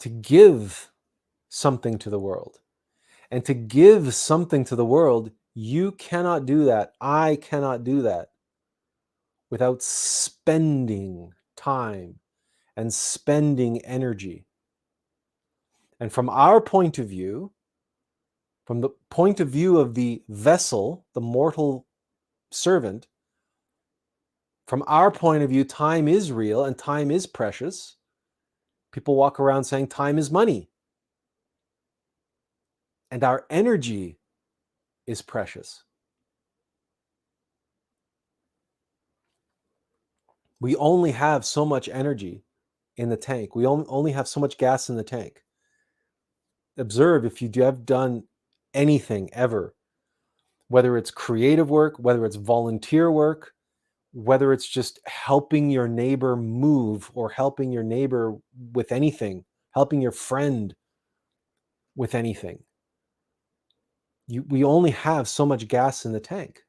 to give something to the world. And to give something to the world, you cannot do that. I cannot do that without spending time and spending energy. And from our point of view, from the point of view of the vessel, the mortal servant, from our point of view, time is real and time is precious. People walk around saying time is money. And our energy is precious. We only have so much energy in the tank. We only have so much gas in the tank. Observe if you have done anything ever, whether it's creative work, whether it's volunteer work, whether it's just helping your neighbor move or helping your neighbor with anything, helping your friend with anything. We only have so much gas in the tank.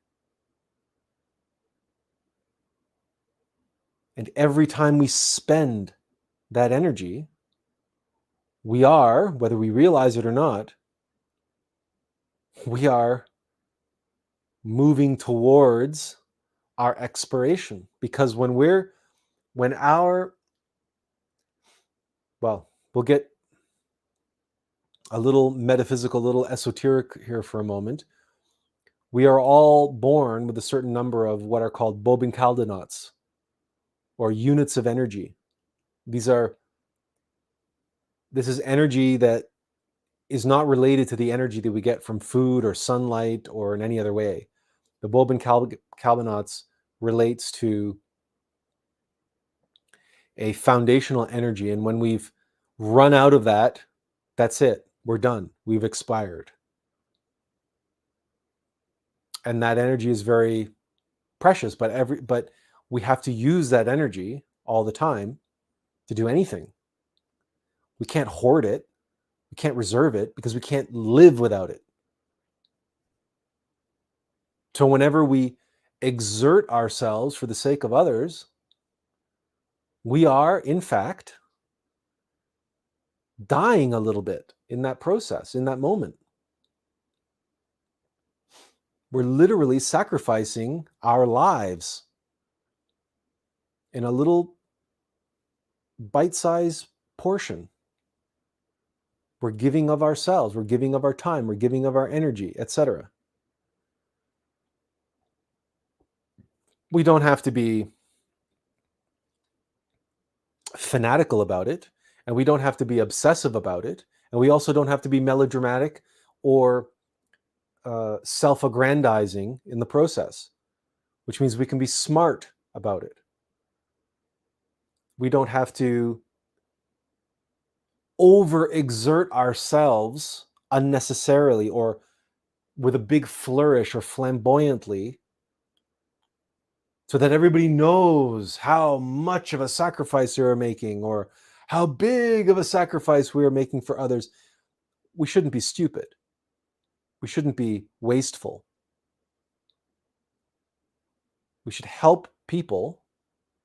And every time we spend that energy, we are, whether we realize it or not, we are moving towards our expiration. Because we'll get a little metaphysical, a little esoteric here for a moment. We are all born with a certain number of what are called bobinkaldanots, or units of energy. This is energy that is not related to the energy that we get from food or sunlight or in any other way. The bobinkaldanots relates to a foundational energy, and when we've run out of that, that's it. We're done. We've expired. And that energy is very precious, but we have to use that energy all the time to do anything. We can't hoard it. We can't reserve it because we can't live without it. So whenever we exert ourselves for the sake of others, we are, in fact, dying a little bit in that process, in that moment. We're literally sacrificing our lives in a little bite-sized portion. We're giving of ourselves, we're giving of our time, we're giving of our energy, etc. We don't have to be fanatical about it, and we don't have to be obsessive about it, and we also don't have to be melodramatic or self-aggrandizing in the process, which means we can be smart about it. We don't have to overexert ourselves unnecessarily or with a big flourish or flamboyantly so that everybody knows how much of a sacrifice we are making or how big of a sacrifice we are making for others. We shouldn't be stupid. We shouldn't be wasteful. We should help people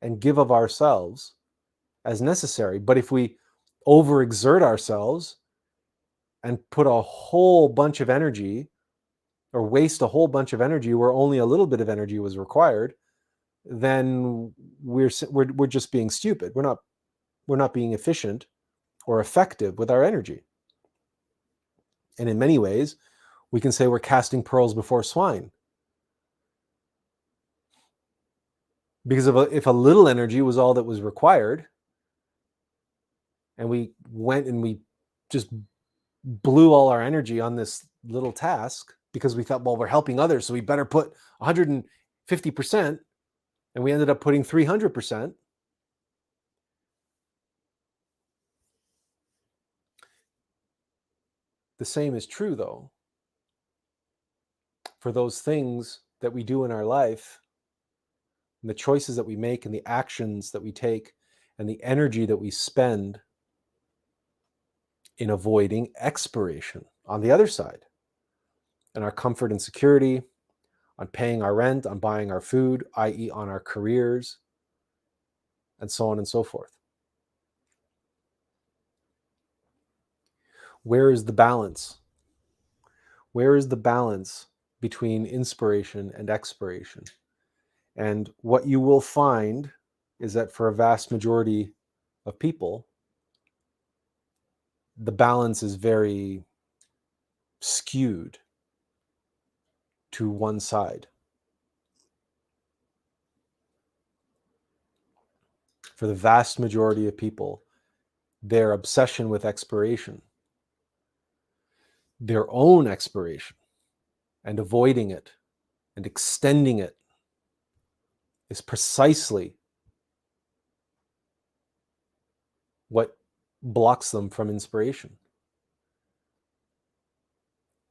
and give of ourselves as necessary. But if we overexert ourselves and put a whole bunch of energy or waste a whole bunch of energy where only a little bit of energy was required, then we're just being stupid. We're not being efficient or effective with our energy. And in many ways, we can say we're casting pearls before swine. Because if a little energy was all that was required, and we went and we just blew all our energy on this little task because we thought, well, we're helping others, so we better put 150%, and we ended up putting 300%. The same is true, though, for those things that we do in our life, and the choices that we make, and the actions that we take, and the energy that we spend in avoiding expiration on the other side, and our comfort and security, on paying our rent, on buying our food, i.e. on our careers, and so on and so forth. Where is the balance? Where is the balance between inspiration and expiration? And what you will find is that for a vast majority of people, the balance is very skewed to one side. For the vast majority of people, their obsession with expiration, their own expiration, and avoiding it and extending it is precisely what blocks them from inspiration.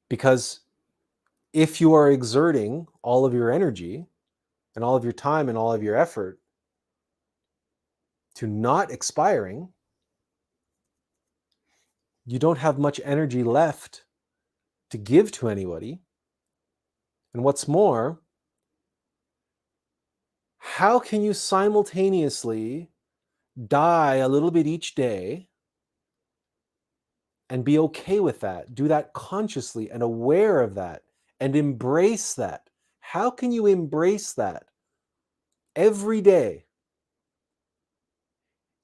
Because if you are exerting all of your energy and all of your time and all of your effort to not expiring, you don't have much energy left to give to anybody. And what's more, how can you simultaneously die a little bit each day and be okay with that? Do that consciously and aware of that and embrace that. How can you embrace that every day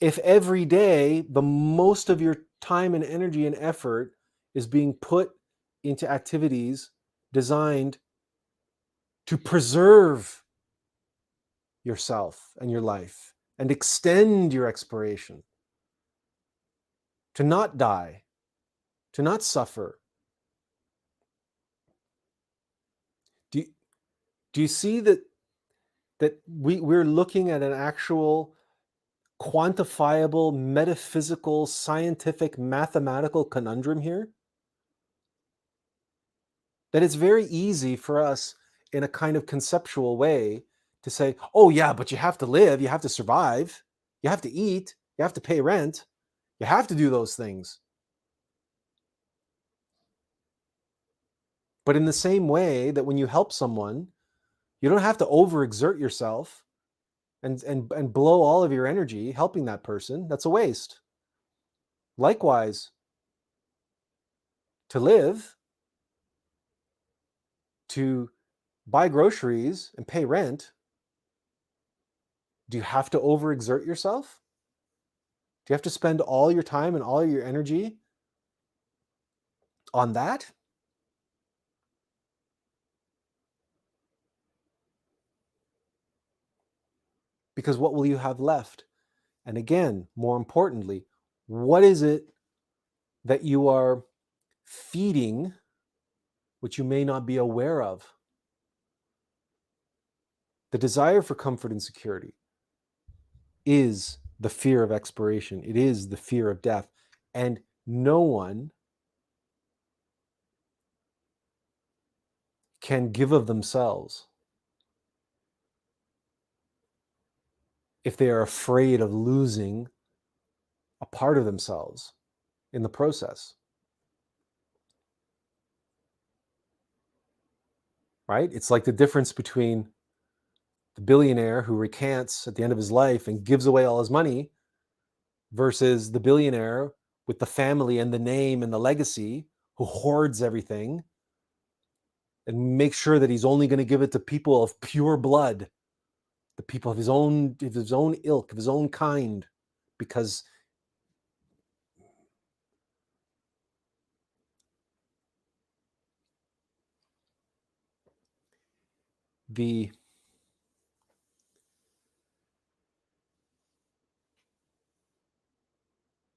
if every day the most of your time and energy and effort is being put into activities designed to preserve yourself and your life and extend your expiration, to not die, to not suffer? Do you see that we're looking at an actual quantifiable, metaphysical, scientific, mathematical conundrum here? That it's very easy for us in a kind of conceptual way to say, oh yeah, but you have to live, you have to survive, you have to eat, you have to pay rent, you have to do those things. But in the same way that when you help someone, you don't have to overexert yourself and blow all of your energy helping that person. That's a waste. Likewise, to live, to buy groceries and pay rent, do you have to overexert yourself? Do you have to spend all your time and all your energy on that? Because what will you have left? And again, more importantly, what is it that you are feeding which you may not be aware of? The desire for comfort and security is the fear of expiration. It is the fear of death. And no one can give of themselves if they are afraid of losing a part of themselves in the process. Right? It's like the difference between the billionaire who recants at the end of his life and gives away all his money versus the billionaire with the family and the name and the legacy who hoards everything and makes sure that he's only going to give it to people of pure blood, the people of his own ilk, of his own kind, because the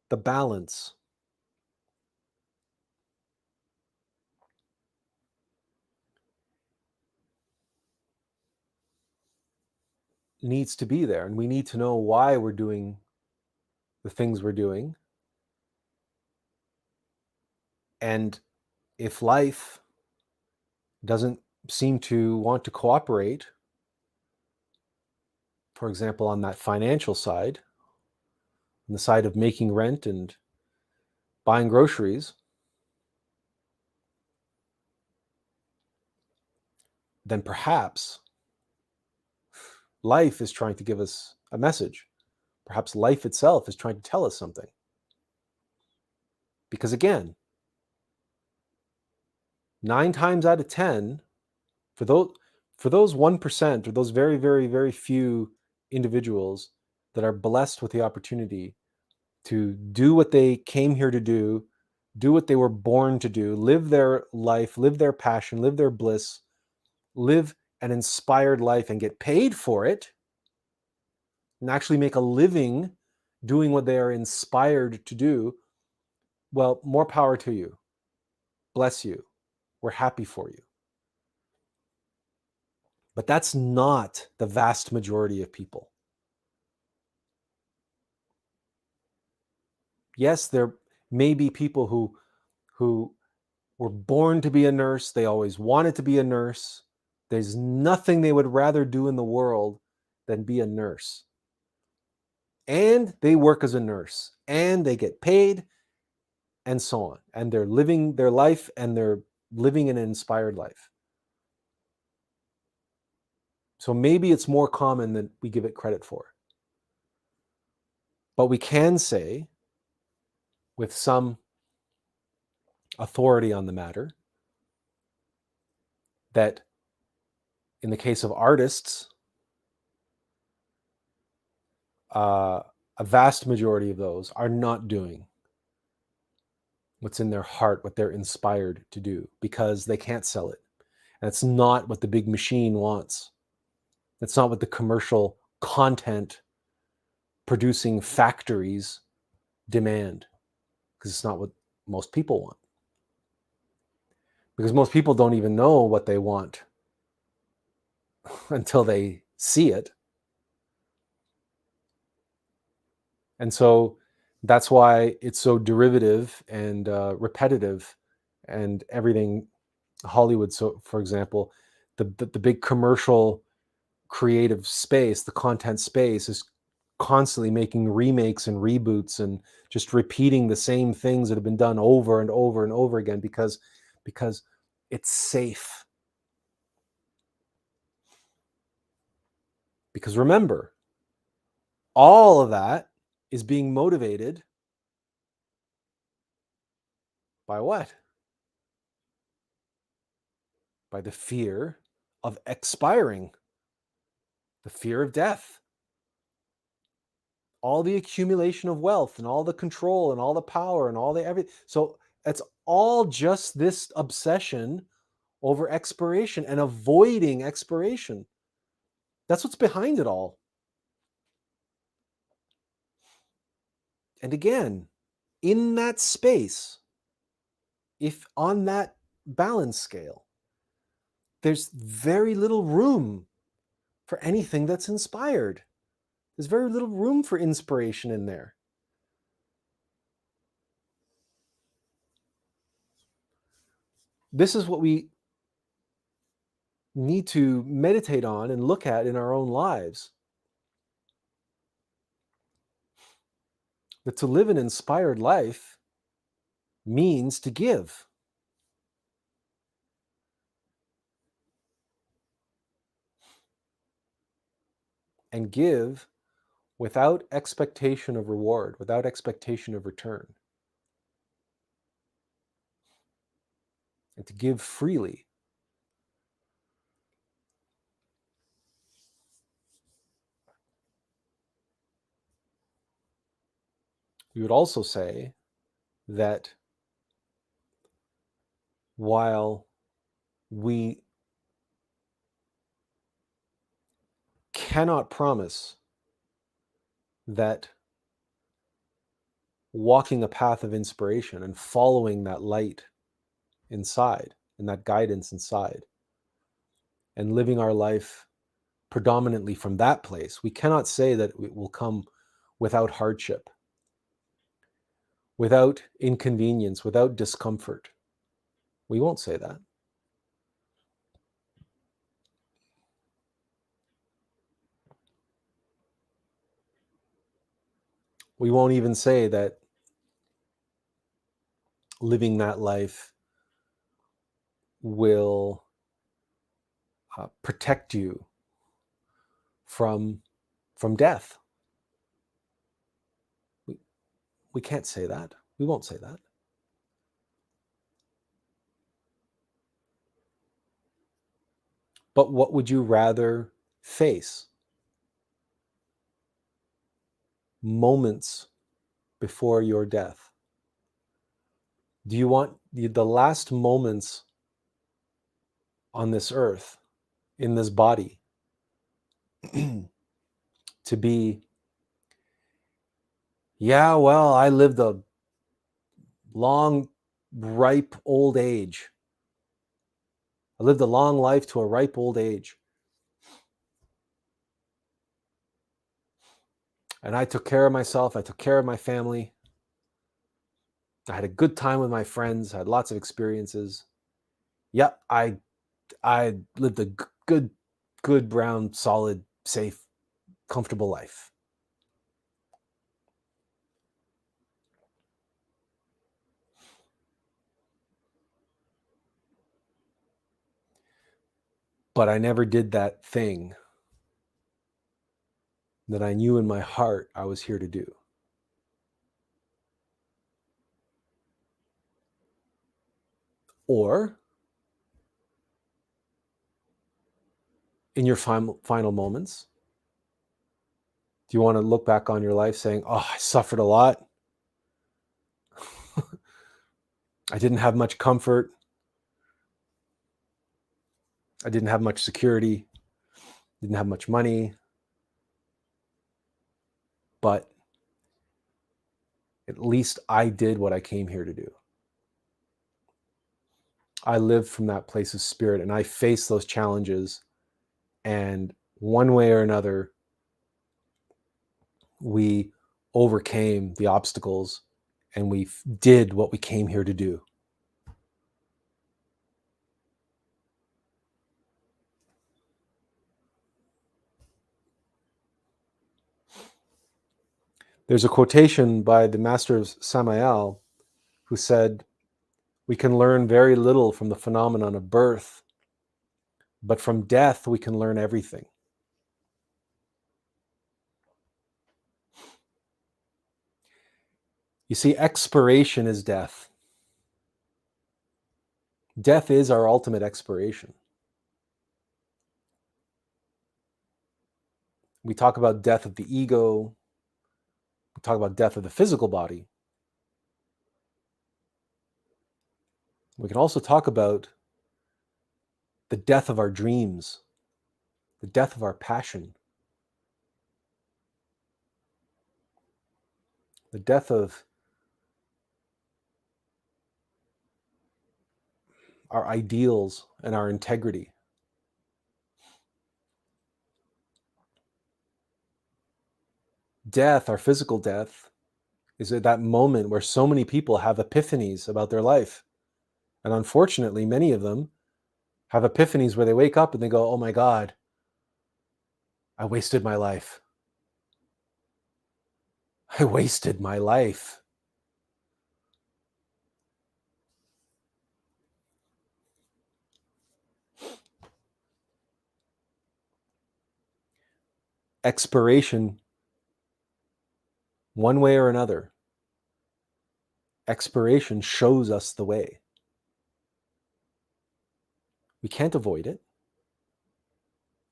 balance needs to be there, and we need to know why we're doing the things we're doing. And if life doesn't seem to want to cooperate, for example, on that financial side, on the side of making rent and buying groceries, then perhaps life is trying to give us a message. Perhaps life itself is trying to tell us something. Because again, 9 times out of 10, for those 1%, or those very, very, very few individuals that are blessed with the opportunity to do what they came here to do what they were born to do, live their life, live their passion, live their bliss, live an inspired life and get paid for it, and actually make a living doing what they are inspired to do, well, more power to you. Bless you. We're happy for you. But that's not the vast majority of people. Yes, there may be people who were born to be a nurse. They always wanted to be a nurse. There's nothing they would rather do in the world than be a nurse. And they work as a nurse, and they get paid, and so on. And they're living their life, and they're living an inspired life. So maybe it's more common than we give it credit for. But we can say, with some authority on the matter, that in the case of artists, a vast majority of those are not doing what's in their heart, what they're inspired to do, because they can't sell it. And it's not what the big machine wants. It's not what the commercial content producing factories demand, because it's not what most people want. Because most people don't even know what they want until they see it. And so that's why it's so derivative and repetitive, and everything Hollywood. So, for example, the big commercial creative space, the content space, is constantly making remakes and reboots and just repeating the same things that have been done over and over and over again, because it's safe. Because remember, all of that is being motivated by what? By the fear of expiring, the fear of death, all the accumulation of wealth and all the control and all the power and all the everything. So it's all just this obsession over expiration and avoiding expiration. That's what's behind it all. And again, in that space, if on that balance scale, there's very little room for anything that's inspired. There's very little room for inspiration in there. This is what we need to meditate on and look at in our own lives. That to live an inspired life means to give. And give without expectation of reward, without expectation of return, and to give freely. We would also say that while we cannot promise that walking a path of inspiration and following that light inside and that guidance inside and living our life predominantly from that place, we cannot say that it will come without hardship, without inconvenience, without discomfort. We won't say that. We won't even say that living that life will protect you from death. We can't say that. We won't say that. But what would you rather face? Moments before your death? Do you want the last moments on this earth, in this body, to be, yeah, well, I lived a long, ripe old age. I lived a long life to a ripe old age. And I took care of myself. I took care of my family. I had a good time with my friends. I had lots of experiences. Yep, I lived a good, brown, solid, safe, comfortable life. But I never did that thing that I knew in my heart I was here to do. Or in your final moments, do you want to look back on your life saying, oh, I suffered a lot. I didn't have much comfort. I didn't have much security. Didn't have much money. But at least I did what I came here to do. I lived from that place of spirit and I faced those challenges. And one way or another, we overcame the obstacles and we did what we came here to do. There's a quotation by the master of Samael who said, we can learn very little from the phenomenon of birth, but from death we can learn everything. You see, expiration is death. Death is our ultimate expiration. We talk about death of the ego. We talk about death of the physical body. We can also talk about the death of our dreams, the death of our passion, the death of our ideals and our integrity. Death, our physical death, is at that moment where so many people have epiphanies about their life. And unfortunately, many of them have epiphanies where they wake up and they go, oh my God, I wasted my life. I wasted my life. Expiration one way or another, expiration shows us the way. We can't avoid it.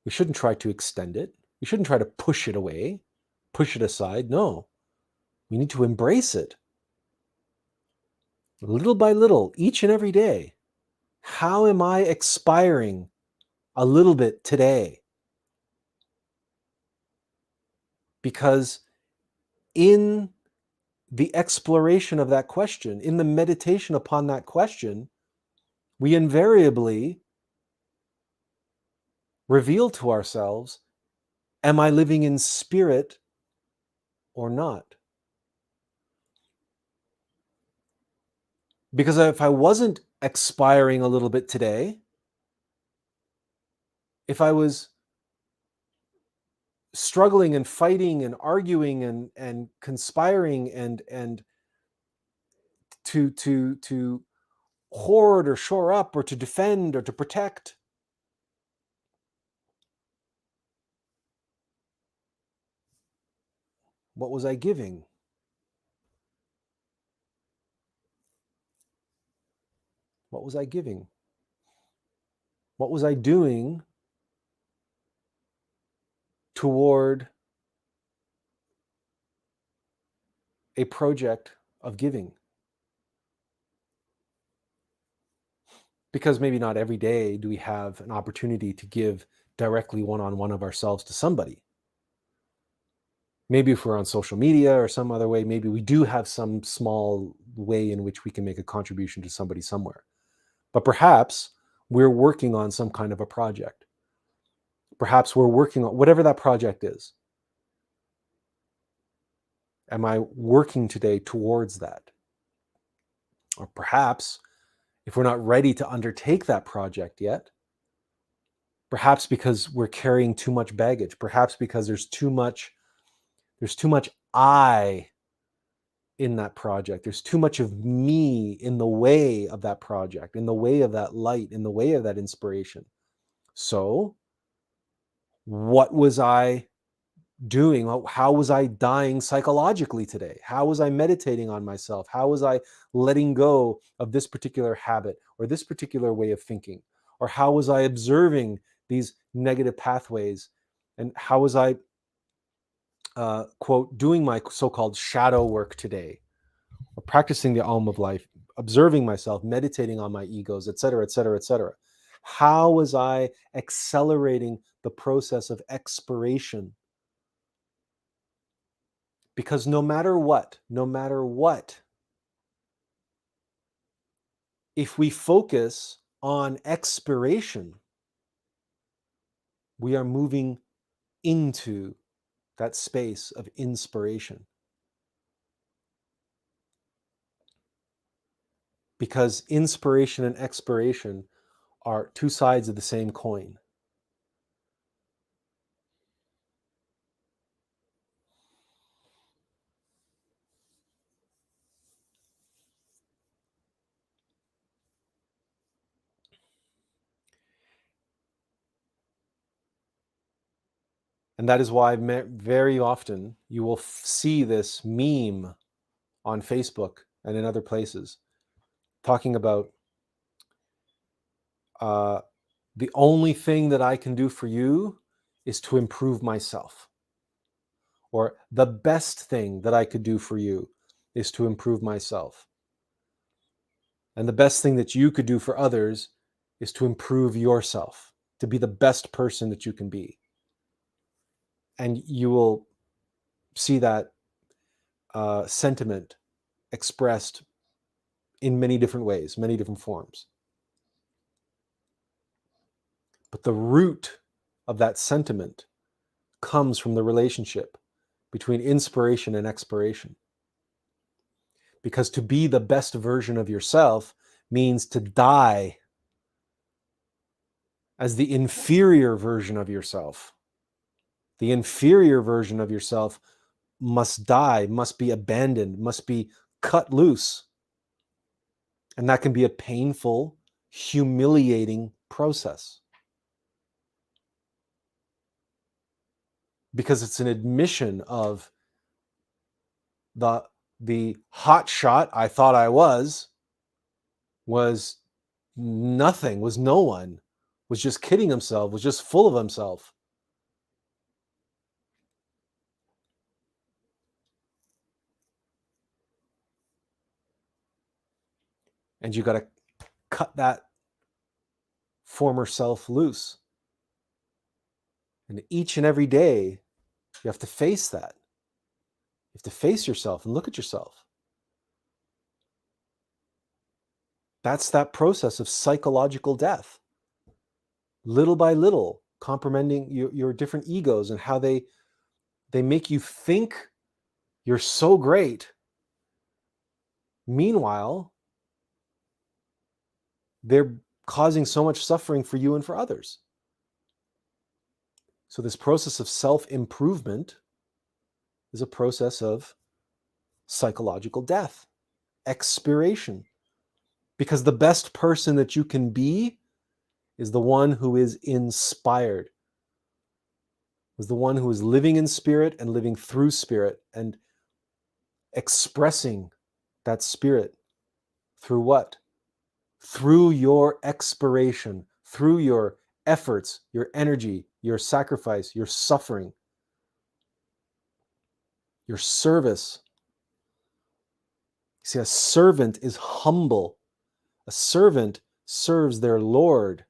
We shouldn't try to extend it. We shouldn't try to push it away, push it aside. No, we need to embrace it. Little by little, each and every day. How am I expiring a little bit today? Because in the exploration of that question, in the meditation upon that question, we invariably reveal to ourselves, am I living in spirit or not? Because if I wasn't expiring a little bit today, if I was struggling and fighting and arguing and conspiring and to hoard or shore up or to defend or to protect, what was I giving? What was I giving? What was I doing toward a project of giving? Because maybe not every day do we have an opportunity to give directly one-on-one of ourselves to somebody. Maybe if we're on social media or some other way, maybe we do have some small way in which we can make a contribution to somebody somewhere. But perhaps we're working on some kind of a project. Perhaps we're working on whatever that project is. Am I working today towards that? Or perhaps, if we're not ready to undertake that project yet, perhaps because we're carrying too much baggage, perhaps because there's too much I in that project. There's too much of me in the way of that project, in the way of that light, in the way of that inspiration. So, what was I doing? How was I dying psychologically today? How was I meditating on myself? How was I letting go of this particular habit or this particular way of thinking? Or how was I observing these negative pathways? And how was I, quote, doing my so-called shadow work today? Or practicing the Om of life, observing myself, meditating on my egos, etc., etc., etc. How was I accelerating the process of expiration? Because no matter what, if we focus on expiration, we are moving into that space of inspiration. Because inspiration and expiration are two sides of the same coin. And that is why very often you will see this meme on Facebook and in other places talking about the only thing that I can do for you is to improve myself. Or the best thing that I could do for you is to improve myself. And the best thing that you could do for others is to improve yourself, to be the best person that you can be. And you will see that sentiment expressed in many different ways, many different forms. But the root of that sentiment comes from the relationship between inspiration and expiration. Because to be the best version of yourself means to die as the inferior version of yourself. The inferior version of yourself must die, must be abandoned, must be cut loose. And that can be a painful, humiliating process. Because it's an admission of the hot shot I thought I was nothing, was no one, was just kidding himself, was just full of himself. And you got to cut that former self loose. And each and every day, you have to face that. You have to face yourself and look at yourself. That's that process of psychological death. Little by little, comprehending your different egos and how they make you think you're so great. Meanwhile, they're causing so much suffering for you and for others. So this process of self-improvement is a process of psychological death, expiration. Because the best person that you can be is the one who is inspired, is the one who is living in spirit and living through spirit and expressing that spirit through what? Through your expiration, through your efforts, your energy, your sacrifice, your suffering, your service. See, a servant is humble. A servant serves their Lord.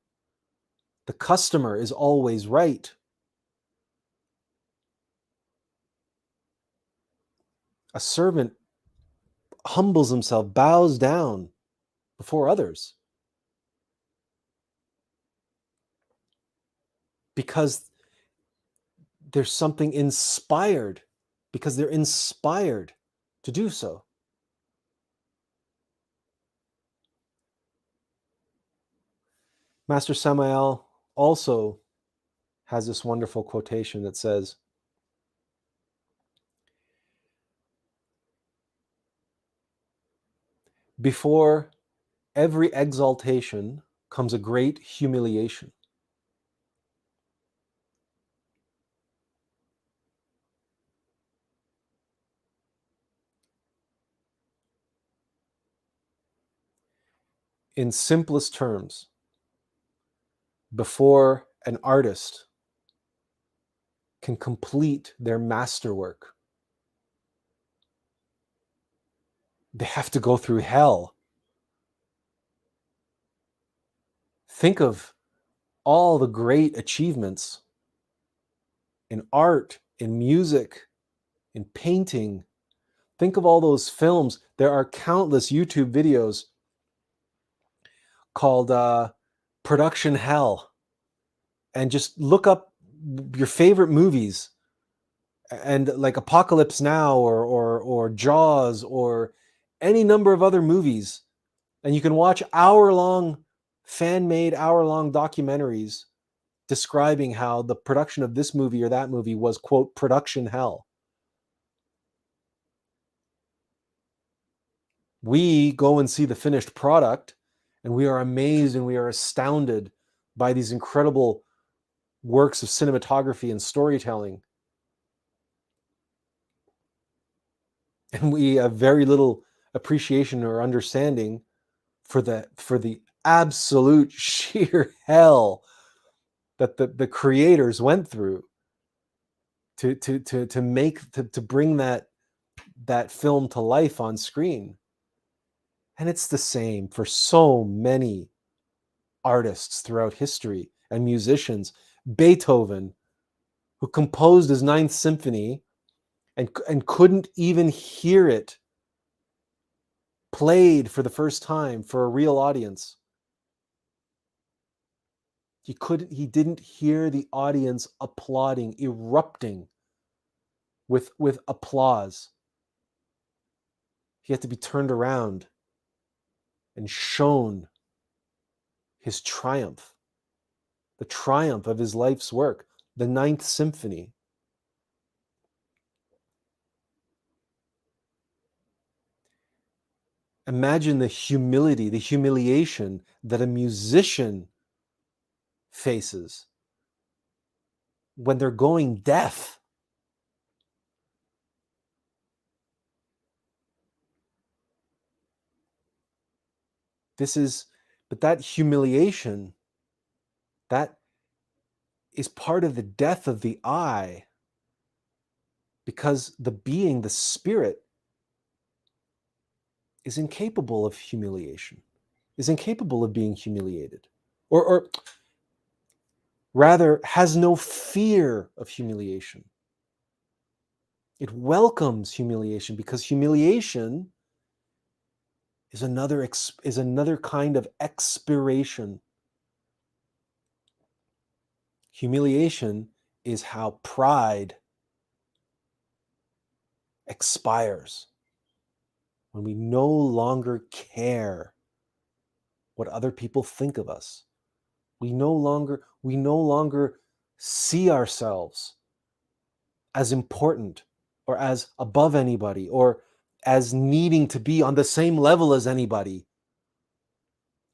The customer is always right. A servant humbles himself, bows down before others. Because there's something inspired, because they're inspired to do so. Master Samael also has this wonderful quotation that says, before every exaltation comes a great humiliation. In simplest terms, before an artist can complete their masterwork, they have to go through hell. Think of all the great achievements in art, in music, in painting. Think of all those films. There are countless YouTube videos called Production Hell. And just look up your favorite movies, and like Apocalypse Now or Jaws or any number of other movies. And you can watch fan-made hour-long documentaries describing how the production of this movie or that movie was, quote, production hell. We go and see the finished product, and we are amazed and we are astounded by these incredible works of cinematography and storytelling. And we have very little appreciation or understanding for the absolute sheer hell that the creators went through to bring that film to life on screen. And it's the same for so many artists throughout history and musicians. Beethoven, who composed his Ninth Symphony and couldn't even hear it played for the first time for a real audience. He didn't hear the audience applauding, erupting with applause. He had to be turned around and shown his triumph, the triumph of his life's work, the Ninth Symphony. Imagine the humility, the humiliation that a musician faces when they're going deaf. But that humiliation, that is part of the death of the I, because the being, the spirit, is incapable of humiliation, is incapable of being humiliated, or rather has no fear of humiliation. It welcomes humiliation because humiliation is another kind of expiration. Humiliation is how pride expires, when we no longer care what other people think of us. We no longer see ourselves as important or as above anybody or as needing to be on the same level as anybody.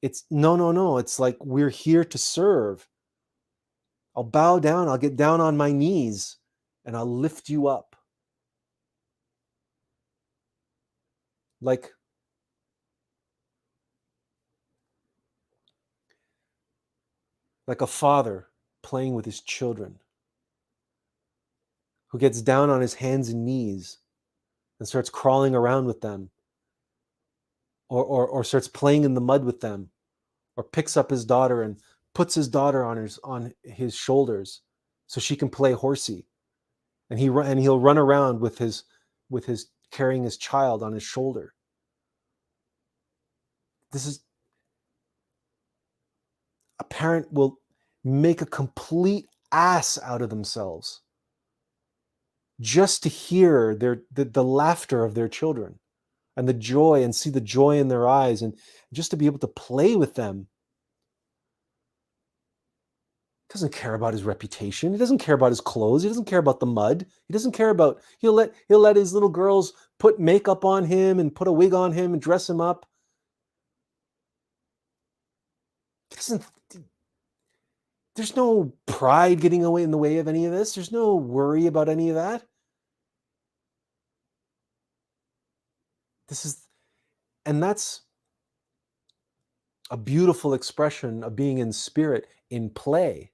It's no. It's like, we're here to serve. I'll bow down, I'll get down on my knees, and I'll lift you up. Like a father playing with his children, who gets down on his hands and knees and starts crawling around with them, or starts playing in the mud with them, or picks up his daughter and puts his daughter on his shoulders so she can play horsey, and he'll run around with his carrying his child on his shoulder. A parent will make a complete ass out of themselves just to hear the laughter of their children, and the joy, and see the joy in their eyes, and just to be able to play with them. He doesn't care about his reputation. He doesn't care about his clothes. He doesn't care about the mud. He doesn't care about, he'll let his little girls put makeup on him and put a wig on him and dress him up. There's no pride getting away in the way of any of this. There's no worry about any of that. And that's a beautiful expression of being in spirit, in play.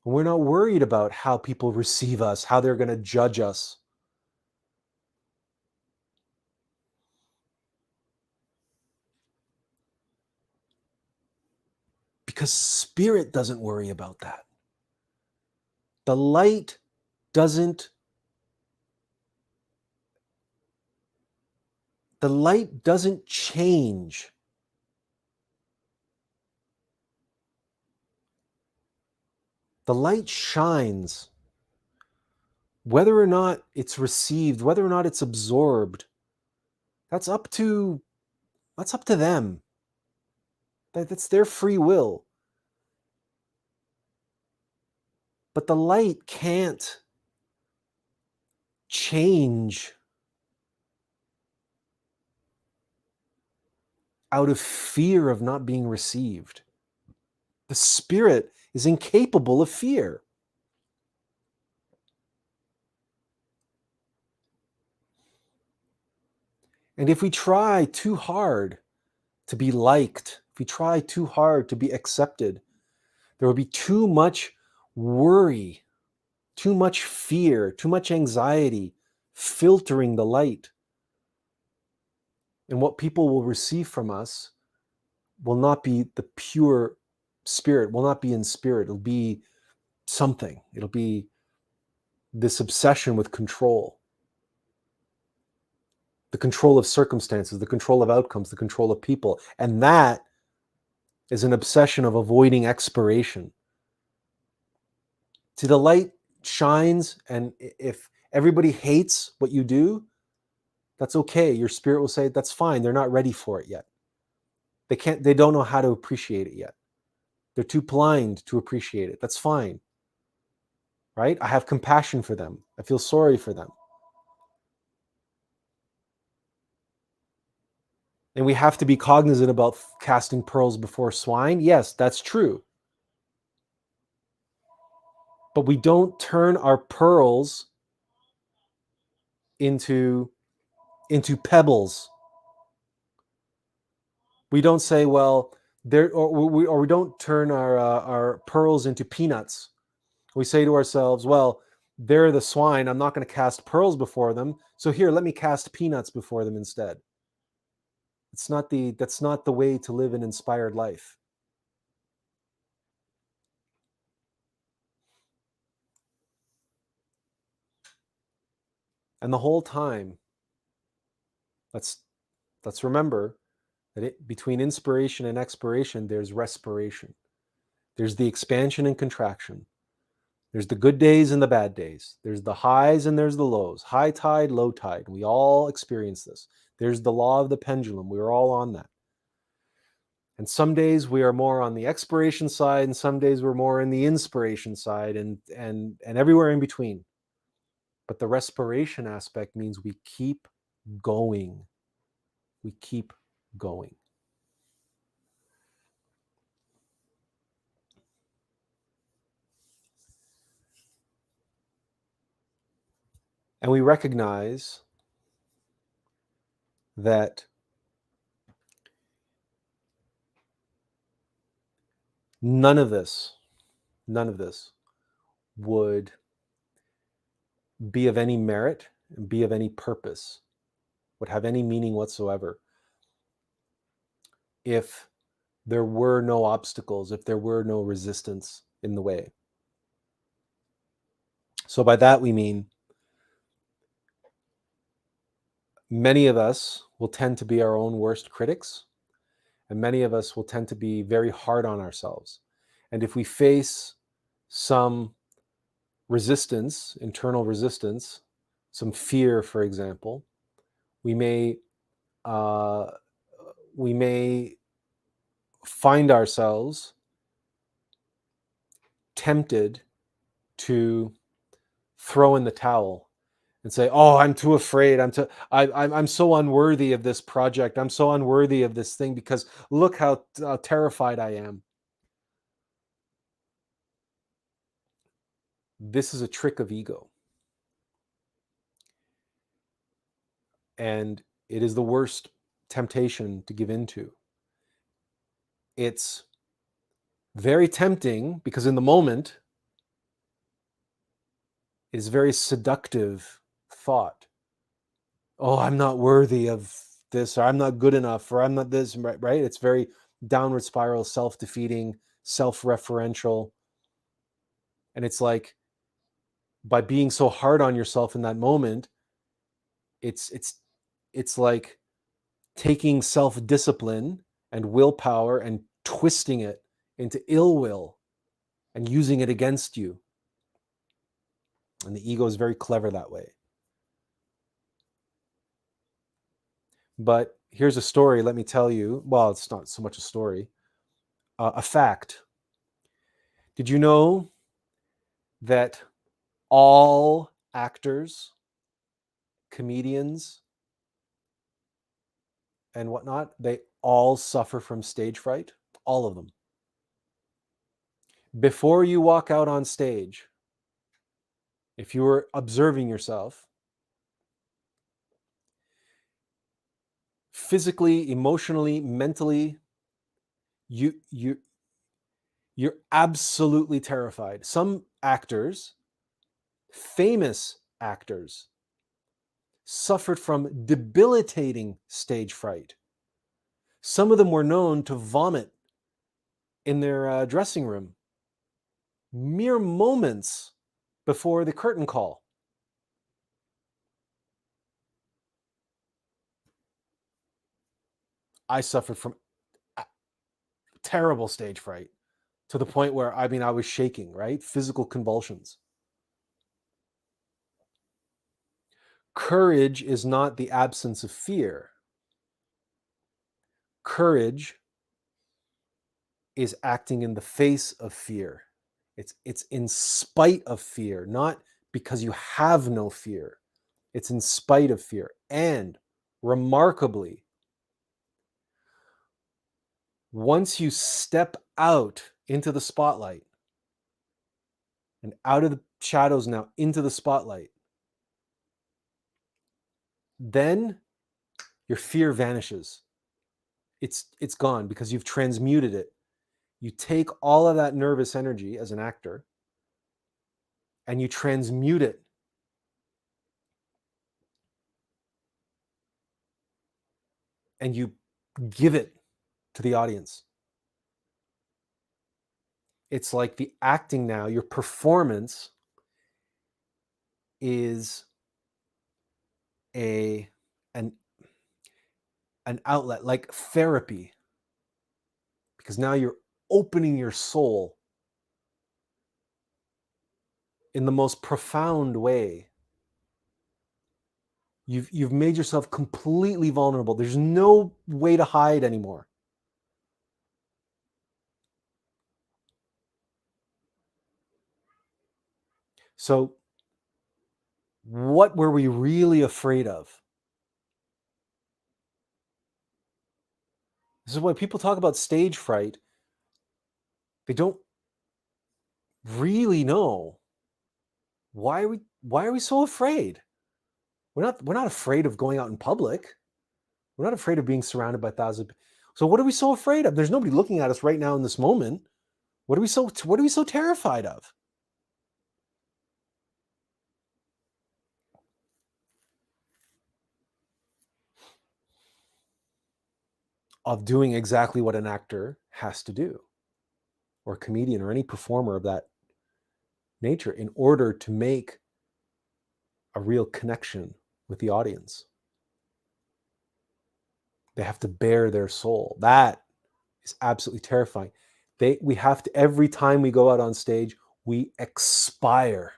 We're not worried about how people receive us, how they're going to judge us. Because spirit doesn't worry about that. The light doesn't change. The light shines. Whether or not it's received, whether or not it's absorbed, that's up to them. That's their free will. But the light can't change out of fear of not being received. The spirit is incapable of fear. And if we try too hard to be liked, if we try too hard to be accepted, there will be too much worry, too much fear, too much anxiety filtering the light. And what people will receive from us will not be the pure spirit, will not be in spirit. It'll be something. It'll be this obsession with control. The control of circumstances, the control of outcomes, the control of people. And that is an obsession of avoiding expiration. See, the light shines, and if everybody hates what you do, that's okay. Your spirit will say, that's fine. They're not ready for it yet. They don't know how to appreciate it yet. They're too blind to appreciate it. That's fine. Right? I have compassion for them. I feel sorry for them. And we have to be cognizant about casting pearls before swine. Yes, that's true. But we don't turn our pearls into pebbles. We don't say, well, or we don't turn our pearls into peanuts. We say to ourselves, well, they're the swine. I'm not going to cast pearls before them. So here, let me cast peanuts before them instead. That's not the way to live an inspired life. And the whole time, let's remember that between inspiration and expiration, there's respiration. There's the expansion and contraction. There's the good days and the bad days. There's the highs and there's the lows. High tide, low tide. We all experience this. There's the law of the pendulum. We're all on that. And some days we are more on the expiration side, and some days we're more in the inspiration side, and everywhere in between. But the respiration aspect means we keep going. We keep going. And we recognize that none of this would be of any merit and be of any purpose, would have any meaning whatsoever, if there were no obstacles, if there were no resistance in the way. So by that we mean many of us will tend to be our own worst critics, and many of us will tend to be very hard on ourselves. And if we face some resistance, internal resistance, some fear, for example, we may find ourselves tempted to throw in the towel and say, "Oh, I'm too afraid. I'm so unworthy of this project. I'm so unworthy of this thing because look how terrified I am." This is a trick of ego, and it is the worst temptation to give into. It's very tempting because in the moment, it is very seductive thought. Oh, I'm not worthy of this, or I'm not good enough, or I'm not this, right? It's very downward spiral, self-defeating, self-referential. And it's like, by being so hard on yourself in that moment, it's like taking self-discipline and willpower and twisting it into ill will and using it against you. And the ego is very clever that way. But here's a story, let me tell you. Well, it's not so much a story, a fact. Did you know that all actors, comedians, and whatnot, they all suffer from stage fright? All of them. Before you walk out on stage, if you were observing yourself, physically, emotionally, mentally, you're absolutely terrified. Some actors, famous actors, suffered from debilitating stage fright. Some of them were known to vomit in their dressing room mere moments before the curtain call. I suffered from terrible stage fright to the point where, I was shaking, right? Physical convulsions. Courage is not the absence of fear. Courage is acting in the face of fear. It's in spite of fear, not because you have no fear. It's in spite of fear. And remarkably, once you step out into the spotlight and out of the shadows now into the spotlight, then your fear vanishes. it's gone because you've transmuted it. You take all of that nervous energy as an actor and you transmute it and you give it to the audience. It's like the acting now, your performance is an outlet, like therapy, because now you're opening your soul in the most profound way. You've made yourself completely vulnerable. There's no way to hide anymore. So what were we really afraid of? This is why people talk about stage fright. They don't really know why are we so afraid? We're not afraid of going out in public. We're not afraid of being surrounded by thousands. So what are we so afraid of? There's nobody looking at us right now in this moment. What are we so terrified of? Of doing exactly what an actor has to do, or a comedian, or any performer of that nature, in order to make a real connection with the audience. They have to bare their soul. That is absolutely terrifying. We have to, every time we go out on stage, we expire.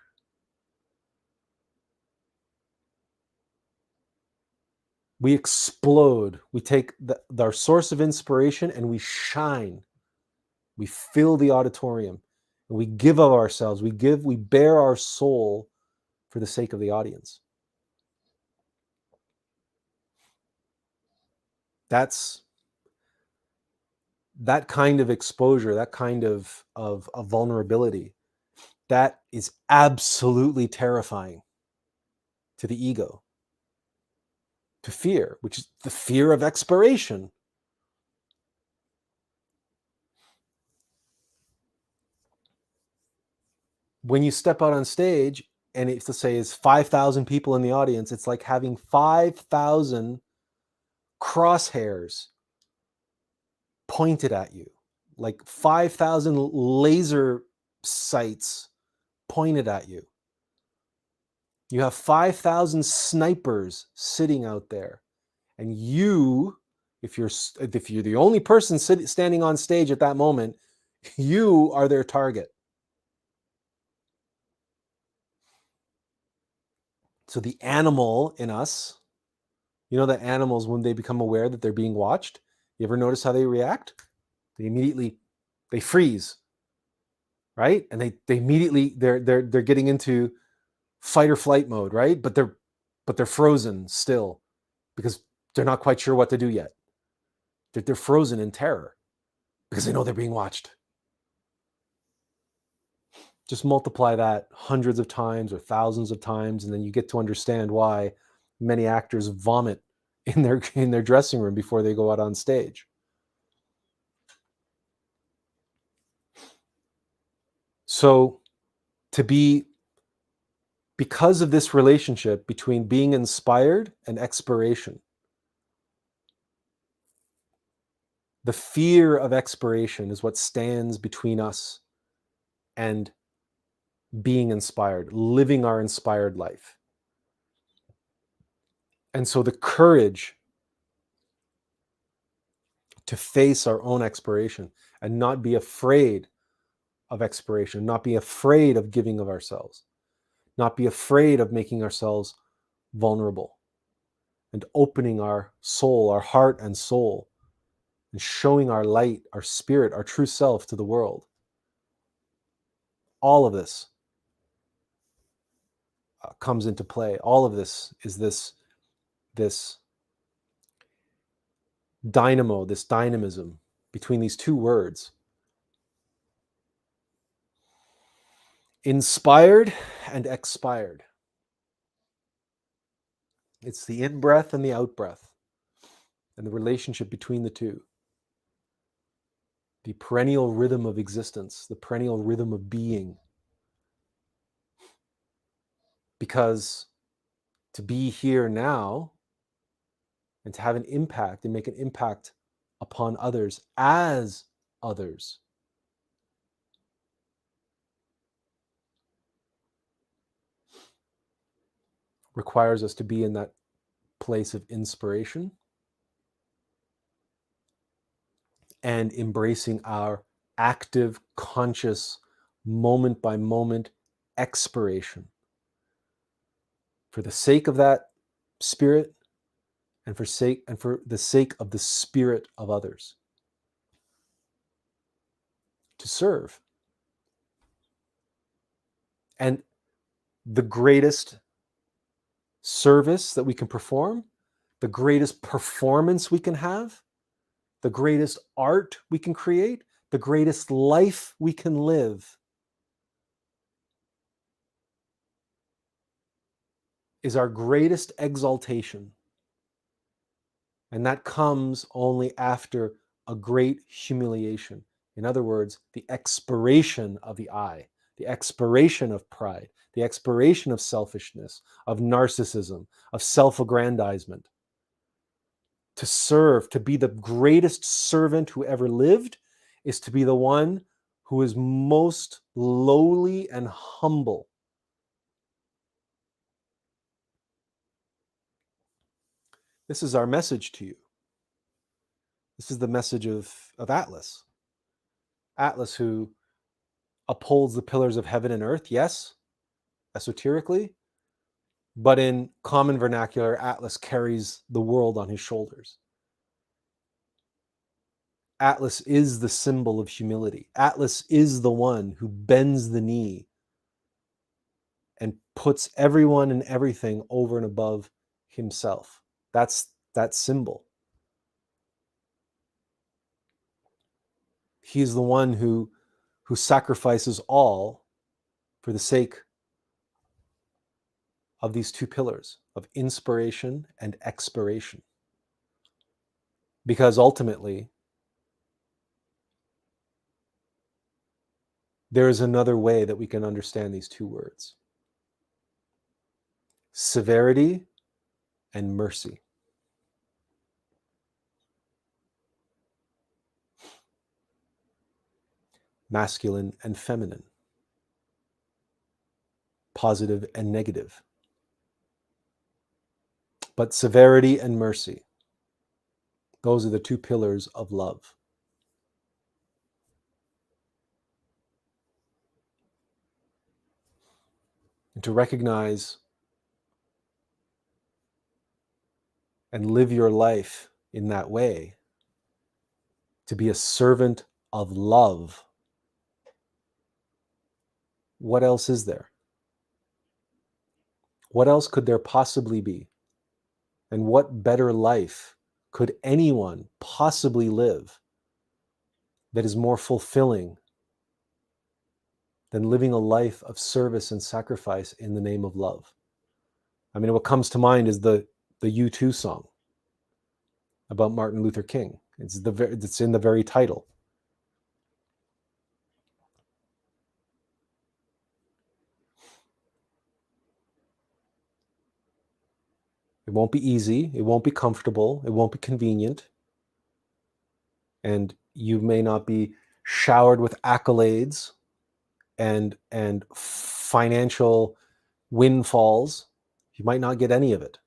We explode. We take our source of inspiration and we shine. We fill the auditorium and we give of ourselves. We bare our soul for the sake of the audience. That's that kind of exposure, that kind of vulnerability, that is absolutely terrifying to the ego, to fear, which is the fear of expiration. When you step out on stage and it's, let's say, is 5,000 people in the audience, it's like having 5,000 crosshairs pointed at you, like 5,000 laser sights pointed at you. You have 5,000 snipers sitting out there, and if you're the only person standing on stage at that moment, you are their target. So the animal in us, you know that animals, when they become aware that they're being watched, you ever notice how they react? They freeze, right? And they immediately they're getting into fight or flight mode, right? But they're frozen still because they're not quite sure what to do yet. They're frozen in terror because they know they're being watched. Just multiply that hundreds of times or thousands of times, and then you get to understand why many actors vomit in their dressing room before they go out on stage. So because of this relationship between being inspired and expiration, the fear of expiration is what stands between us and being inspired, living our inspired life. And so the courage to face our own expiration and not be afraid of expiration, not be afraid of giving of ourselves, not be afraid of making ourselves vulnerable and opening our soul, our heart and soul, and showing our light, our spirit, our true self to the world. All of this comes into play. All of this is this dynamo, this dynamism between these two words. Inspired and expired. It's the in-breath and the out-breath. and the relationship between the two, the perennial rhythm of existence, the perennial rhythm of being. Because to be here now and to have an impact and make an impact upon others as others requires us to be in that place of inspiration and embracing our active, conscious, moment by moment expiration for the sake of that spirit and for the sake of the spirit of others, to serve. And the greatest service that we can perform, the greatest performance we can have, the greatest art we can create, the greatest life we can live is our greatest exaltation. And that comes only after a great humiliation. In other words, the expiration of the I, the expiration of pride, the expiration of selfishness, of narcissism, of self-aggrandizement. To serve, to be the greatest servant who ever lived, is to be the one who is most lowly and humble. This is our message to you. This is the message of Attlas. Attlas, who upholds the pillars of heaven and earth, yes, esoterically, but in common vernacular, Attlas carries the world on his shoulders. Attlas is the symbol of humility. Attlas is the one who bends the knee and puts everyone and everything over and above himself. That's that symbol. He's the one who sacrifices all for the sake of these two pillars of inspiration and expiration. Because ultimately, there is another way that we can understand these two words: severity and mercy. Masculine and feminine. Positive and negative. But severity and mercy, those are the two pillars of love. And to recognize and live your life in that way, to be a servant of love, what else is there? What else could there possibly be? And what better life could anyone possibly live that is more fulfilling than living a life of service and sacrifice in the name of love? I mean, what comes to mind is the U2 song about Martin Luther King. It's in the very title. It won't be easy. It won't be comfortable. It won't be convenient. And you may not be showered with accolades and financial windfalls. You might not get any of it.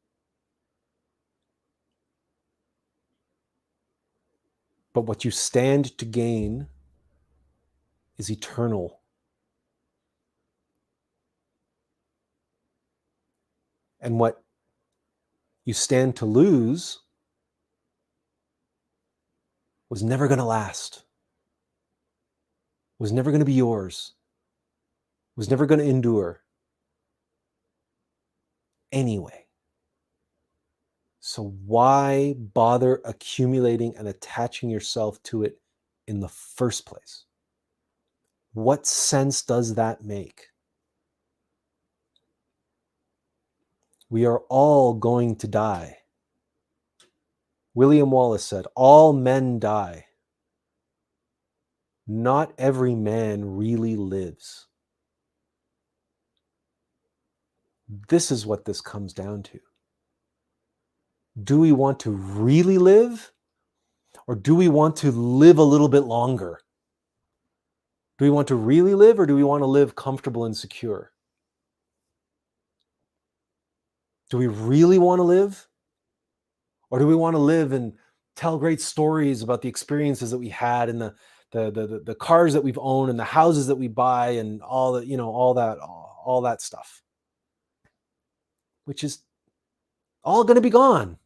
But what you stand to gain is eternal. And what you stand to lose was never going to last, was never going to be yours, was never going to endure anyway. So why bother accumulating and attaching yourself to it in the first place? What sense does that make? We are all going to die. William Wallace said, "All men die. Not every man really lives." This is what this comes down to. Do we want to really live, or do we want to live a little bit longer? Do we want to really live, or do we want to live comfortable and secure? Do we really want to live? Or do we want to live and tell great stories about the experiences that we had, and the cars that we've owned, and the houses that we buy, and all that, all that stuff, which is all going to be gone.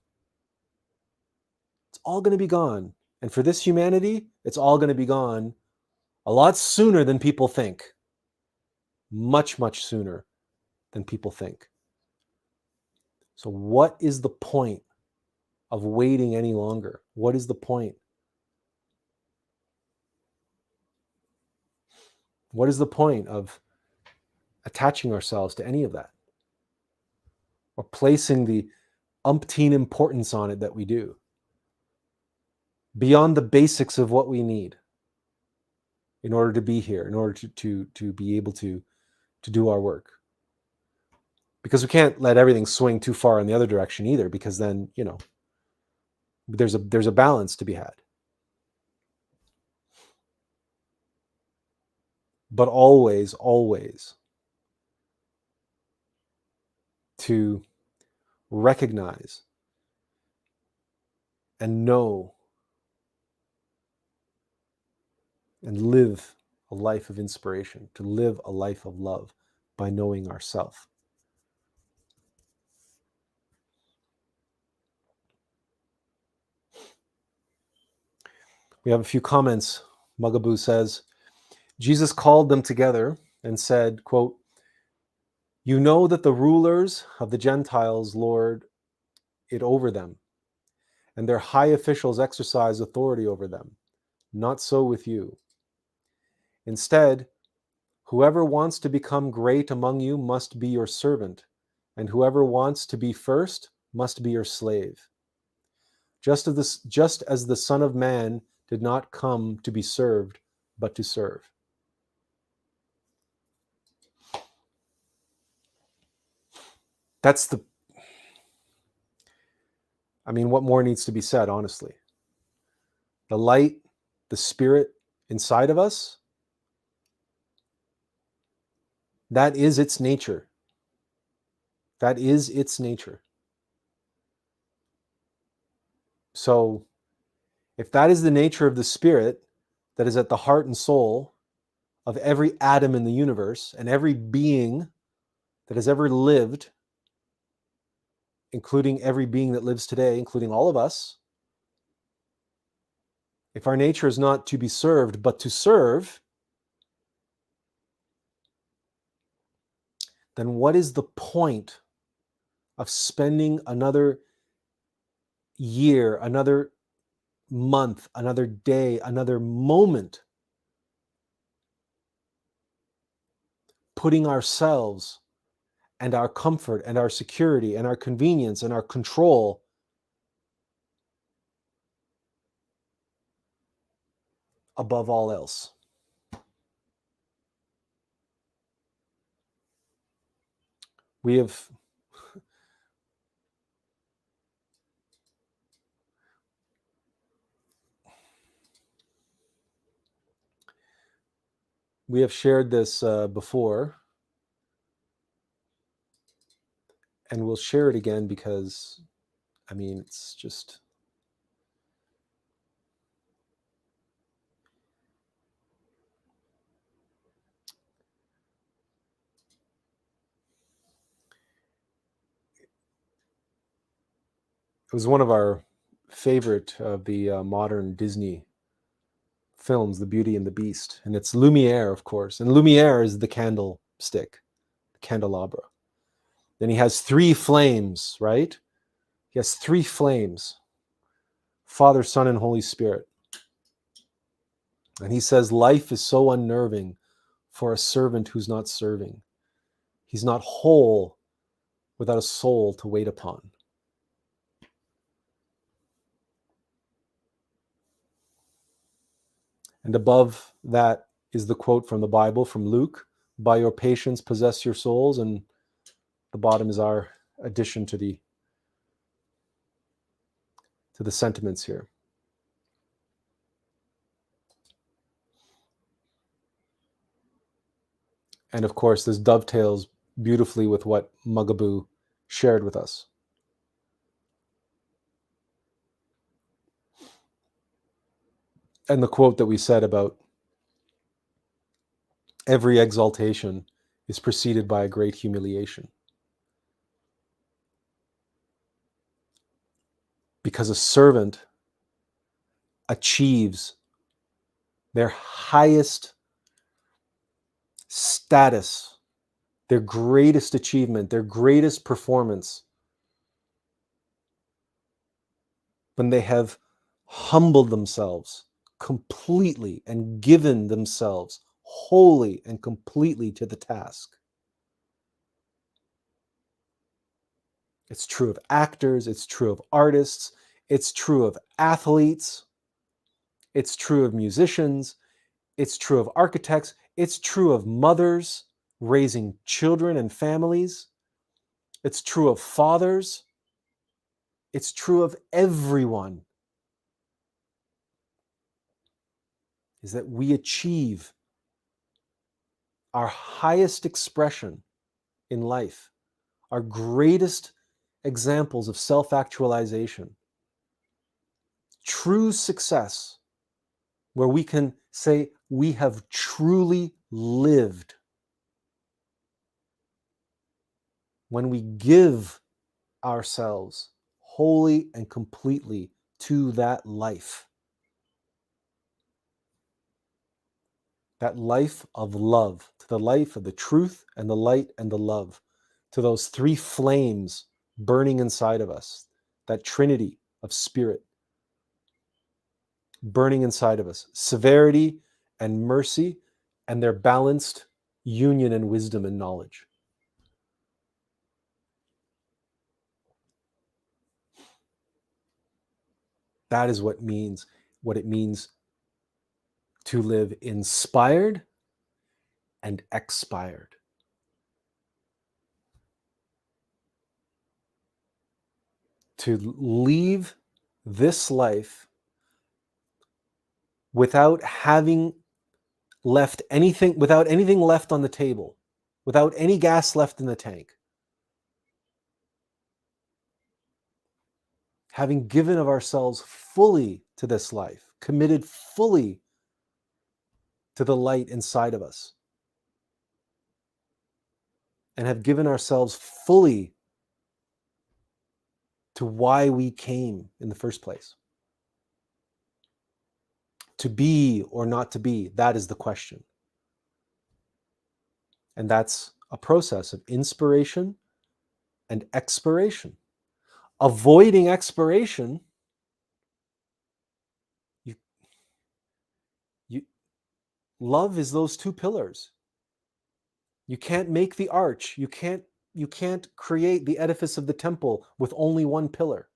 It's all going to be gone. And for this humanity, it's all going to be gone a lot sooner than people think. Much, much sooner than people think. So what is the point of waiting any longer? What is the point? What is the point of attaching ourselves to any of that, or placing the umpteen importance on it that we do, beyond the basics of what we need in order to be here, in order to be able to do our work? Because we can't let everything swing too far in the other direction either, because then, there's a balance to be had. But always, always to recognize and know and live a life of inspiration, to live a life of love by knowing ourself. We have a few comments. Mugaboo says, Jesus called them together and said, quote, "You know that the rulers of the Gentiles lord it over them, and their high officials exercise authority over them. Not so with you. Instead, whoever wants to become great among you must be your servant, and whoever wants to be first must be your slave. Just as the Son of Man did not come to be served, but to serve." What more needs to be said, honestly? The light, the spirit inside of us, that is its nature. That is its nature. So, if that is the nature of the spirit that is at the heart and soul of every atom in the universe and every being that has ever lived, including every being that lives today, including all of us, if our nature is not to be served, but to serve, then what is the point of spending another year, another month, another day, another moment putting ourselves and our comfort and our security and our convenience and our control above all else? We have shared this before, and we'll share it again because, it's just, it was one of our favorite of the modern Disney films, The Beauty and the Beast, and it's Lumiere, of course, and Lumiere is the candlestick, the candelabra. Then he has three flames, right? He has three flames: Father, Son, and Holy Spirit. And he says, life is so unnerving for a servant who's not serving. He's not whole without a soul to wait upon. And above that is the quote from the Bible, from Luke: by your patience possess your souls. And the bottom is our addition to the sentiments here. And of course, this dovetails beautifully with what Magabu shared with us. And the quote that we said about every exaltation is preceded by a great humiliation. Because a servant achieves their highest status, their greatest achievement, their greatest performance, when they have humbled themselves completely and given themselves wholly and completely to the task. It's true of actors, it's true of artists, it's true of athletes, it's true of musicians, it's true of architects, it's true of mothers raising children and families, it's true of fathers, it's true of everyone, is that we achieve our highest expression in life, our greatest examples of self-actualization, true success, where we can say we have truly lived, when we give ourselves wholly and completely to that life of love, to the life of the truth and the light and the love, to those three flames burning inside of us, that trinity of spirit burning inside of us, severity and mercy, and their balanced union and wisdom and knowledge. That is what it means to live inspired and expired. To leave this life without having left anything, without anything left on the table, without any gas left in the tank. Having given of ourselves fully to this life, committed fully to the light inside of us, and have given ourselves fully to why we came in the first place. To be or not to be, that is the question. And that's a process of inspiration and expiration. Avoiding expiration, you love is those two pillars. You can't make the arch. You can't create the edifice of the temple with only one pillar.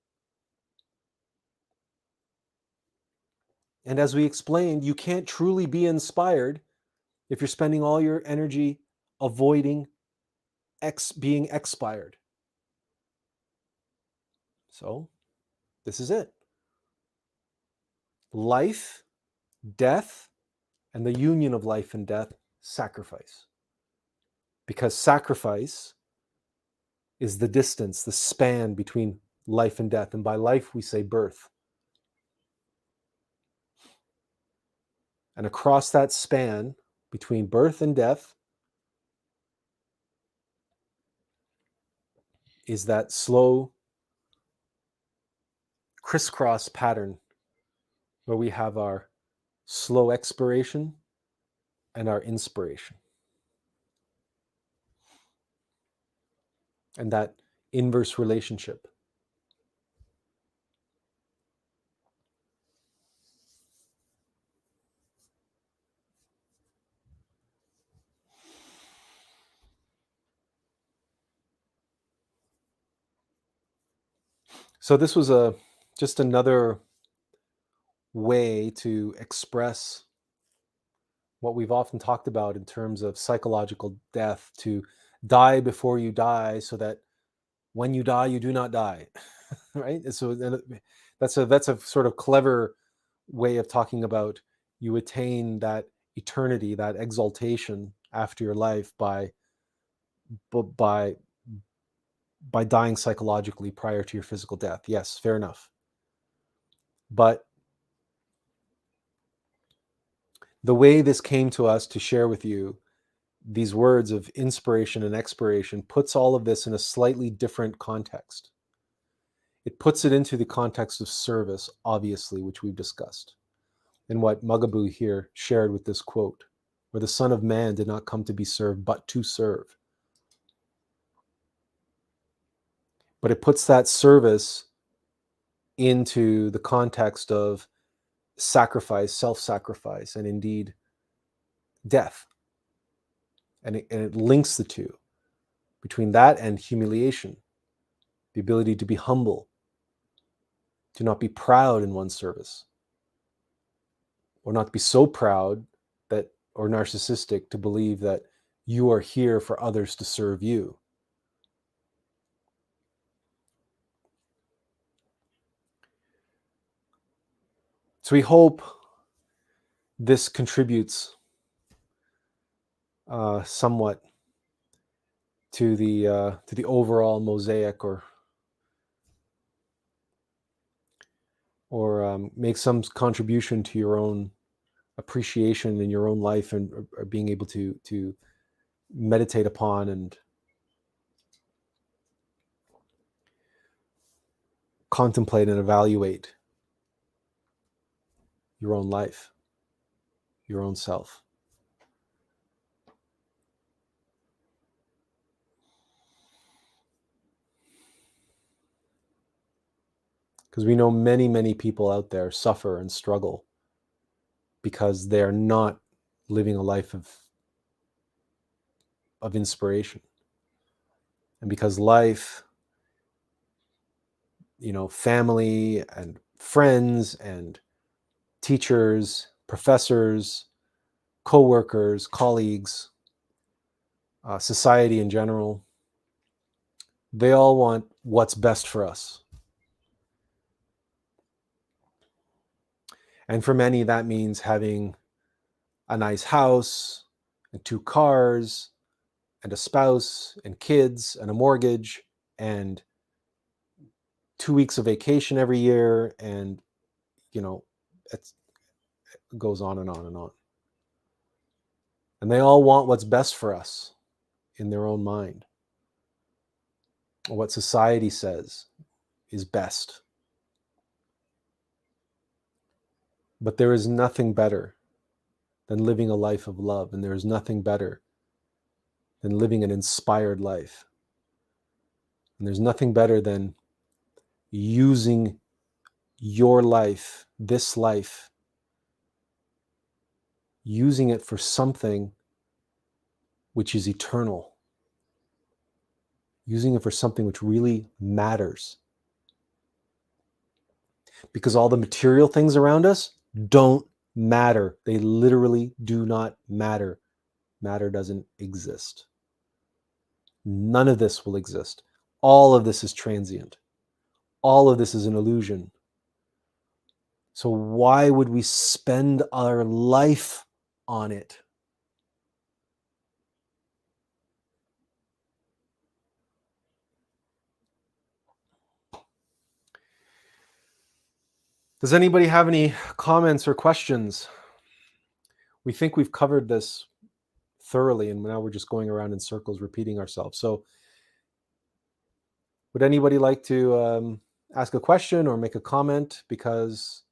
And as we explained, you can't truly be inspired if you're spending all your energy avoiding being expired. So, this is it. Life, death, and the union of life and death, sacrifice. Because sacrifice is the distance, the span between life and death. And by life, we say birth. And across that span between birth and death is that slow crisscross pattern where we have our slow expiration and our inspiration. And that inverse relationship. So this was just another way to express what we've often talked about in terms of psychological death, to die before you die so that when you die, you do not die, right? And so that's a sort of clever way of talking about you attain that eternity, that exaltation after your life by dying psychologically prior to your physical death. Yes, fair enough. But the way this came to us to share with you these words of inspiration and expiration puts all of this in a slightly different context. It puts it into the context of service, obviously, which we've discussed, and what Magabu here shared with this quote, where the Son of Man did not come to be served, but to serve. But it puts that service into the context of sacrifice, self-sacrifice, and indeed death. And it links the two, between that and humiliation, the ability to be humble, to not be proud in one's service, or not be so proud that, or narcissistic, to believe that you are here for others to serve you. So we hope this contributes somewhat to the overall mosaic, or make some contribution to your own appreciation in your own life, and being able to meditate upon and contemplate and evaluate your own life, your own self. Because we know many, many people out there suffer and struggle because they're not living a life of inspiration. And because life, family and friends and teachers, professors, co-workers, colleagues, society in general, they all want what's best for us. And for many, that means having a nice house and 2 cars and a spouse and kids and a mortgage and 2 weeks of vacation every year, and it goes on and on and on. And they all want what's best for us in their own mind, or what society says is best. But there is nothing better than living a life of love, and there is nothing better than living an inspired life. And there's nothing better than using your life, this life, using it for something which is eternal, using it for something which really matters. Because all the material things around us don't matter. They literally do not matter. Matter doesn't exist. None of this will exist. All of this is transient. All of this is an illusion. So why would we spend our life on it? Does anybody have any comments or questions? We think we've covered this thoroughly, and now we're just going around in circles, repeating ourselves. So would anybody like to ask a question or make a comment? Because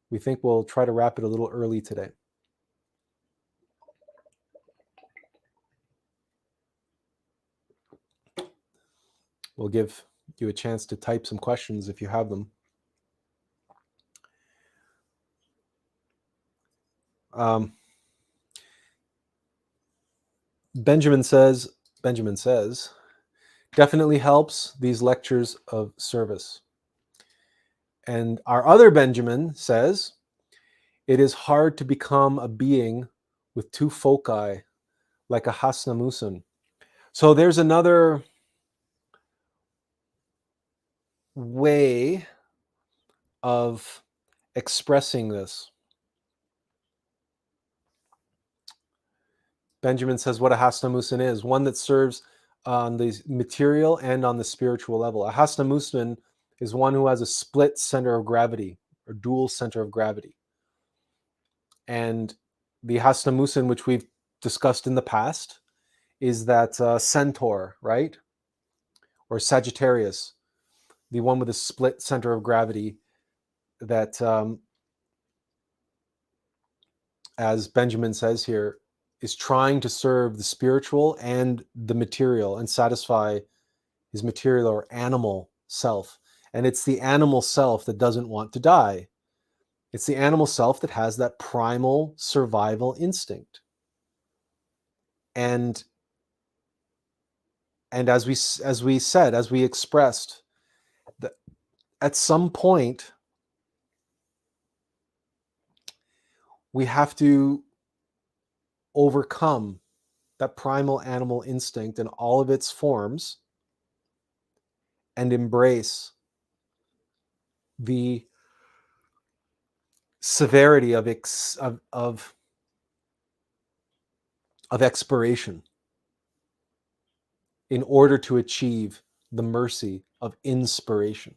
we think we'll try to wrap it a little early today. We'll give you a chance to type some questions if you have them. Benjamin says, definitely helps, these lectures of service. And our other Benjamin says, it is hard to become a being with two foci, like a hasnamusen. So there's another way of expressing this. Benjamin says what a hasnamusen is: one that serves on the material and on the spiritual level. A hasnamusen is one who has a split center of gravity, or dual center of gravity. And the hasnamusen, which we've discussed in the past, is that centaur, right? Or Sagittarius, the one with a split center of gravity that, as Benjamin says here, is trying to serve the spiritual and the material and satisfy his material or animal self. And it's the animal self that doesn't want to die. It's the animal self that has that primal survival instinct. And as we said, as we expressed, that at some point we have to overcome that primal animal instinct in all of its forms and embrace the severity of expiration in order to achieve the mercy of inspiration.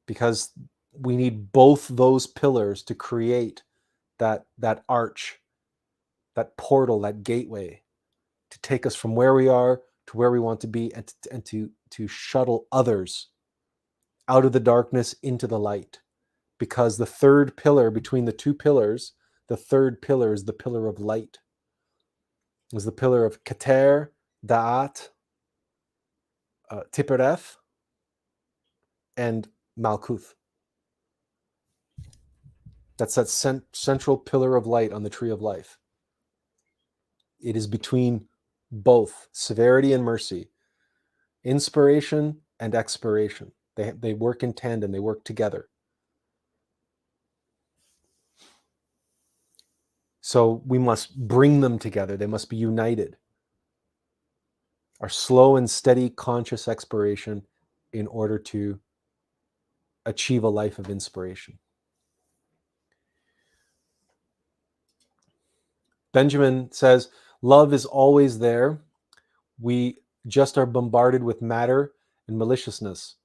Because we need both those pillars to create that arch, that portal, that gateway to take us from where we are to where we want to be, and to shuttle others out of the darkness into the light. Because the third pillar between the two pillars, the third pillar is the pillar of light. Is the pillar of Keter, Da'at, Tipereth, and Malkuth. That's that central pillar of light on the tree of life. It is between both severity and mercy, inspiration and expiration. They work in tandem, they work together. So we must bring them together. They must be united. Our slow and steady conscious expiration in order to achieve a life of inspiration. Benjamin says, love is always there. We just are bombarded with matter and maliciousness.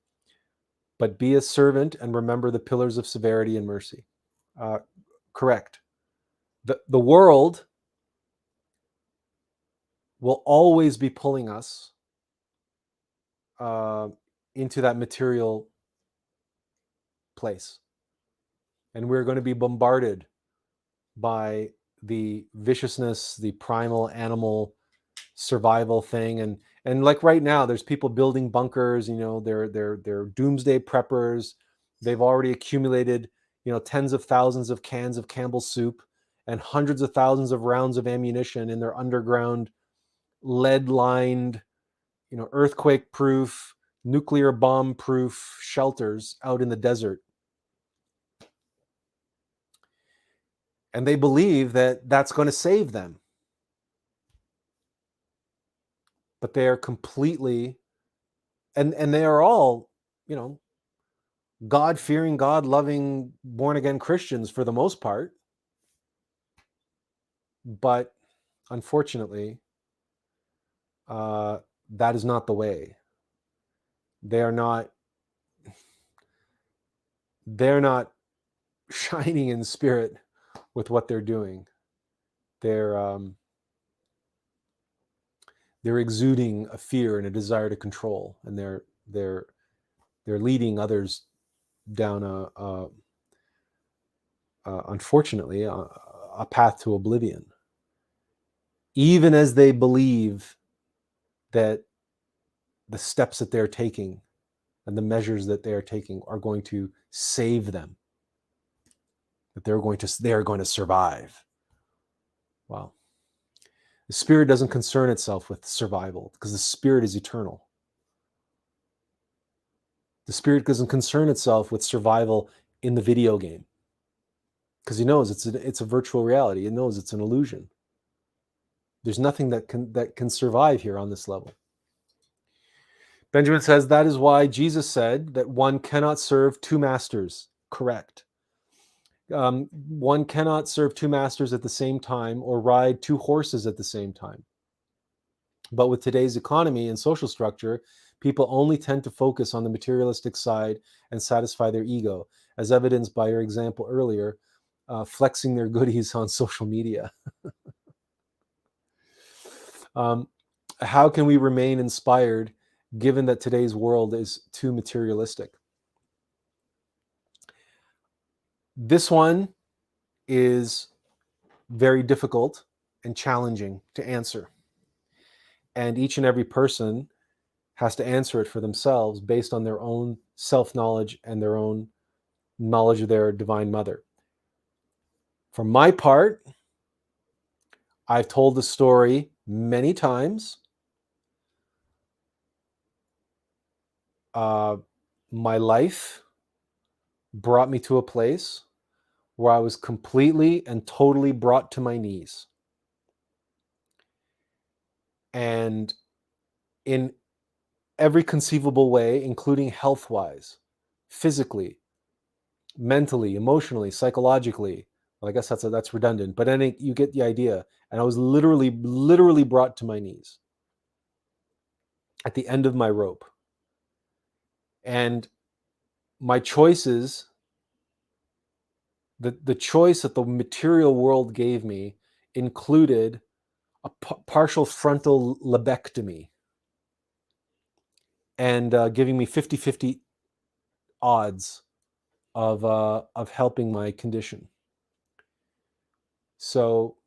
But be a servant and remember the pillars of severity and mercy. Correct. The world will always be pulling us into that material place. And we're going to be bombarded by the viciousness, the primal animal survival thing. And like right now, there's people building bunkers, they're doomsday preppers. They've already accumulated, tens of thousands of cans of Campbell's soup and hundreds of thousands of rounds of ammunition in their underground, lead-lined, earthquake-proof, nuclear bomb-proof shelters out in the desert. And they believe that that's going to save them. But they are completely, and they are all, God-fearing, God-loving, born-again Christians for the most part. But unfortunately, that is not the way. They're not shining in spirit with what they're doing. They're exuding a fear and a desire to control, and they're leading others down unfortunately a path to oblivion, even as they believe that the steps that they're taking and the measures that they are taking are going to save them, that they are going to survive. Wow. The spirit doesn't concern itself with survival because the spirit is eternal. The spirit doesn't concern itself with survival in the video game. because he knows it's a virtual reality. It knows it's an illusion. There's nothing that can survive here on this level. Benjamin says that is why Jesus said that one cannot serve two masters. Correct. One cannot serve two masters at the same time or ride two horses at the same time. But with today's economy and social structure, people only tend to focus on the materialistic side and satisfy their ego, as evidenced by your example earlier, flexing their goodies on social media. How can we remain inspired given that today's world is too materialistic? This one is very difficult and challenging to answer. And each and every person has to answer it for themselves based on their own self-knowledge and their own knowledge of their divine mother. For my part, I've told the story many times. My life brought me to a place where I was completely and totally brought to my knees. And in every conceivable way, including health-wise, physically, mentally, emotionally, psychologically. Well, I guess that's redundant, but you get the idea. And I was literally brought to my knees at the end of my rope. And my choices, the choice that the material world gave me included a partial frontal lobectomy and giving me 50-50 odds of helping my condition. So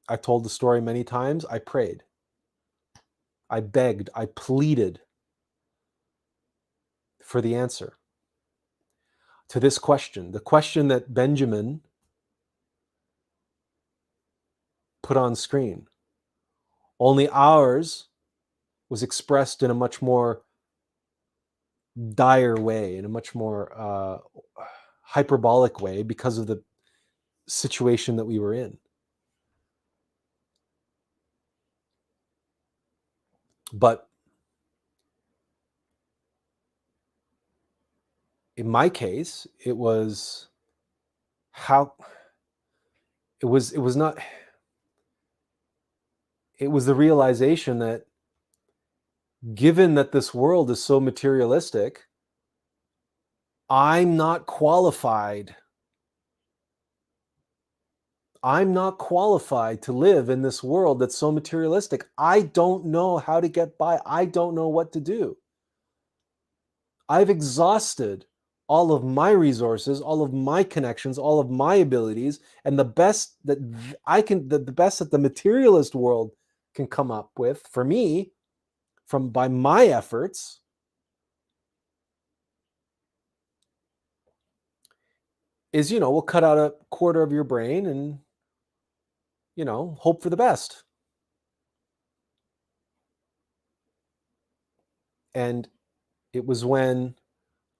I told the story many times. I prayed. I begged. I pleaded for the answer to this question. The question that Benjamin put on screen. Only ours was expressed in a much more dire way, in a much more hyperbolic way because of the situation that we were in. But in my case, it was the realization that given that this world is so materialistic, I'm not qualified. I'm not qualified to live in this world that's so materialistic. I don't know how to get by. I don't know what to do. I've exhausted all of my resources, all of my connections, all of my abilities, and the best that the best that the materialist world can come up with for me by my efforts is, we'll cut out a quarter of your brain and, hope for the best. And it was when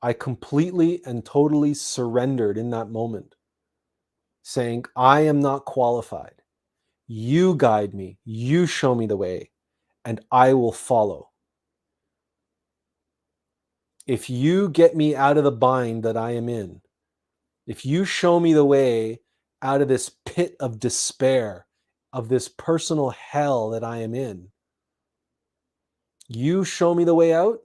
I completely and totally surrendered in that moment, saying, I am not qualified. You guide me, you show me the way, and I will follow. If you get me out of the bind that I am in, if you show me the way out of this pit of despair, of this personal hell that I am in, you show me the way out,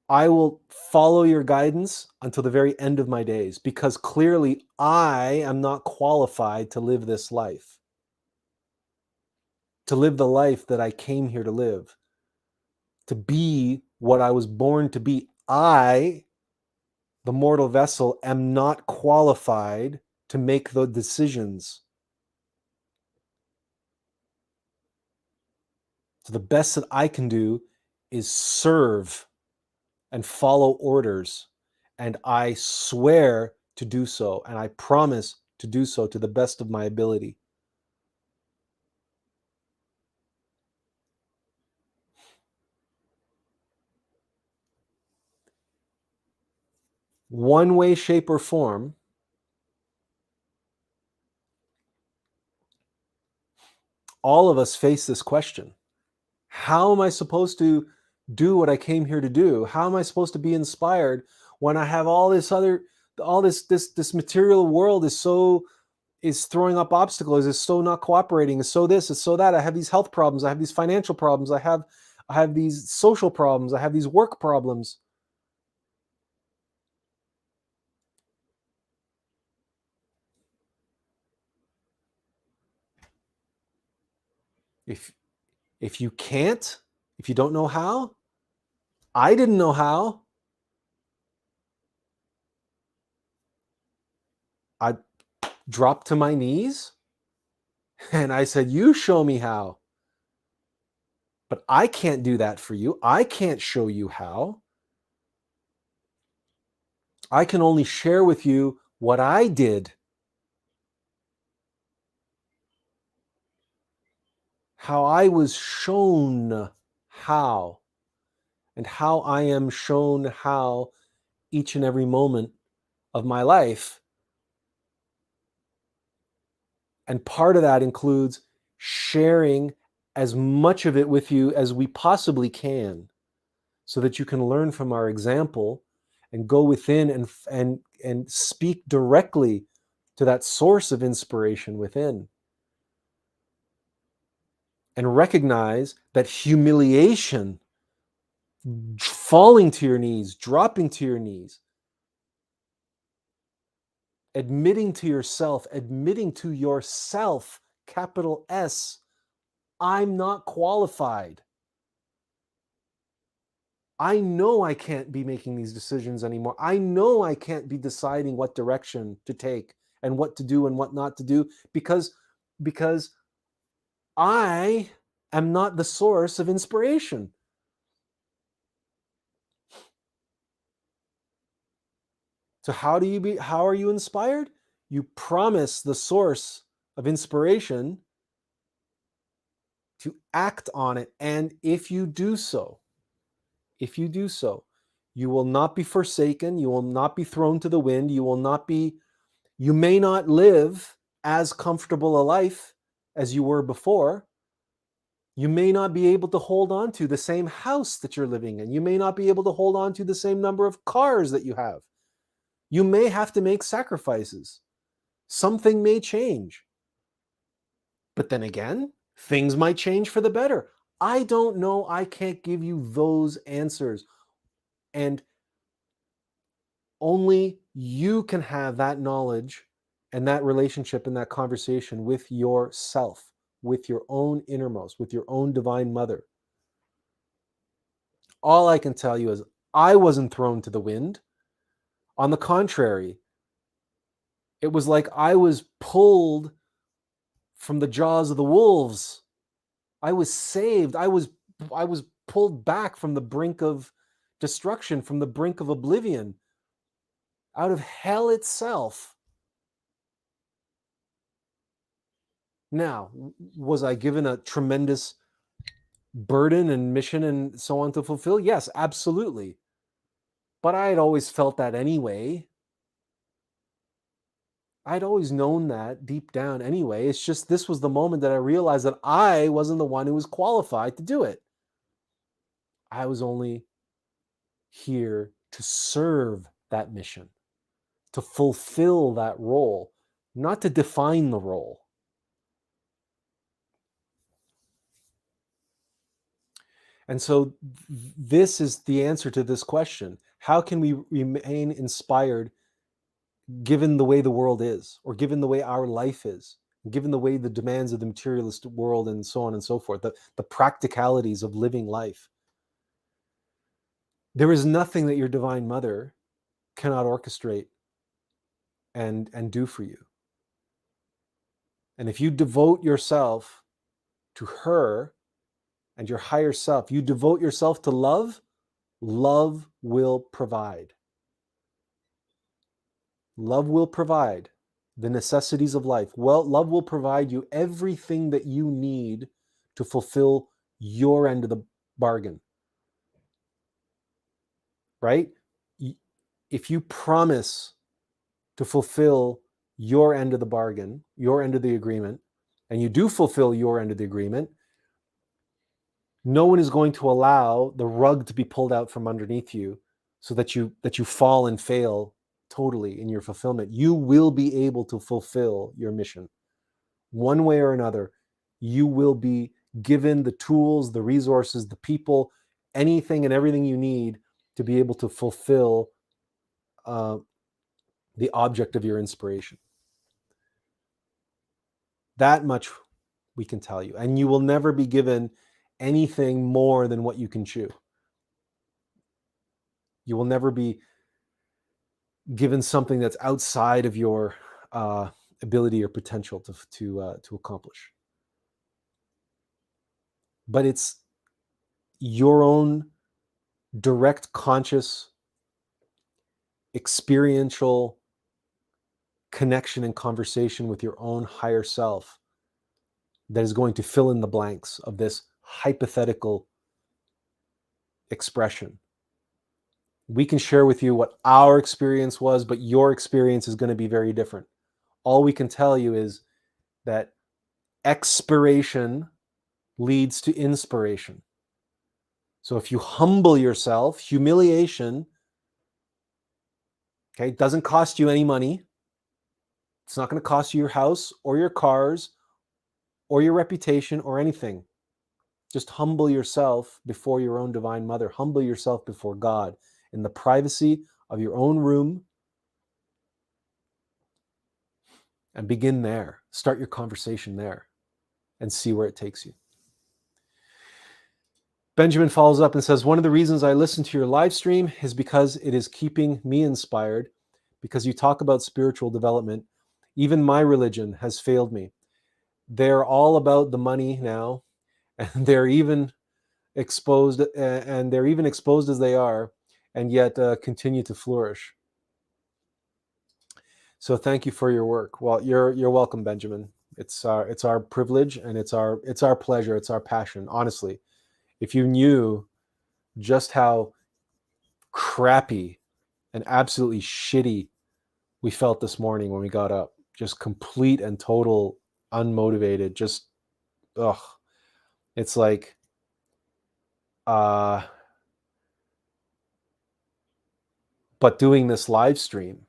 I will follow your guidance until the very end of my days, because clearly I am not qualified to live this life, to live the life that I came here to live, to be what I was born to be. I, the mortal vessel, am not qualified to make the decisions. So the best that I can do is serve and follow orders. And I swear to do so. And I promise to do so to the best of my ability. one way, shape, or form, all of us face this question. How am I supposed to do what I came here to do? How am I supposed to be inspired when I have all this material world is throwing up obstacles, is so not cooperating, is so this, is so that. I have these health problems, I have these financial problems, I have these social problems, I have these work problems. If you can't, if you don't know how, I didn't know how. I dropped to my knees and I said, you show me how. But I can't do that for you. I can't show you how. I can only share with you what I did. How I was shown how. And how I am shown how each and every moment of my life. And part of that includes sharing as much of it with you as we possibly can, so that you can learn from our example and go within and speak directly to that source of inspiration within. And recognize that humiliation, falling to your knees, dropping to your knees, admitting to yourself, capital S, I'm not qualified. I know I can't be making these decisions anymore. I know I can't be deciding what direction to take and what to do and what not to do because I am not the source of inspiration. So how are you inspired? You promise the source of inspiration to act on it. And if you do so, you will not be forsaken. You will not be thrown to the wind. You may not live as comfortable a life as you were before. You may not be able to hold on to the same house that you're living in. You may not be able to hold on to the same number of cars that you have. You may have to make sacrifices. Something may change. But then again, things might change for the better. I don't know. I can't give you those answers. And only you can have that knowledge and that relationship and that conversation with yourself, with your own innermost, with your own divine mother. All I can tell you is I wasn't thrown to the wind. On the contrary, it was like I was pulled from the jaws of the wolves. I was saved. I was pulled back from the brink of destruction, from the brink of oblivion, out of hell itself. Now, was I given a tremendous burden and mission and so on to fulfill? Yes, absolutely. But I had always felt that anyway. I'd always known that deep down anyway. It's just this was the moment that I realized that I wasn't the one who was qualified to do it. I was only here to serve that mission, to fulfill that role, not to define the role. And so this is the answer to this question. How can we remain inspired given the way the world is, or given the way our life is, given the way the demands of the materialist world and so on and so forth, the practicalities of living life? There is nothing that your divine mother cannot orchestrate and do for you. And if you devote yourself to her and your higher self, you devote yourself to love, love will provide. Love will provide the necessities of life. Well, love will provide you everything that you need to fulfill your end of the bargain. Right? if you promise to fulfill your end of the bargain, your end of the agreement, and you do fulfill your end of the agreement, no one is going to allow the rug to be pulled out from underneath you so that you fall and fail totally in your fulfillment. You will be able to fulfill your mission. One way or another, you will be given the tools, the resources, the people, anything and everything you need to be able to fulfill the object of your inspiration. That much we can tell you. And you will never be given anything more than what you can chew. You will never be given something that's outside of your ability or potential to accomplish. But it's your own direct, conscious, experiential connection and conversation with your own higher self that is going to fill in the blanks of this hypothetical expression. We can share with you what our experience was, but your experience is going to be very different. All we can tell you is that expiration leads to inspiration. So if you humble yourself, humiliation, okay, doesn't cost you any money. It's not going to cost you your house or your cars or your reputation or anything. Just humble yourself before your own divine mother. Humble yourself before God in the privacy of your own room and begin there. Start your conversation there and see where it takes you. Benjamin follows up and says, one of the reasons I listen to your live stream is because it is keeping me inspired, because you talk about spiritual development. Even my religion has failed me. They're all about the money now, and they're even exposed as they are, and yet continue to flourish. So thank you for your work. Well, you're welcome, Benjamin. It's our privilege, and it's our pleasure, it's our passion. Honestly, if you knew just how crappy and absolutely shitty we felt this morning when we got up, just complete and total unmotivated, just ugh. It's like but doing this live stream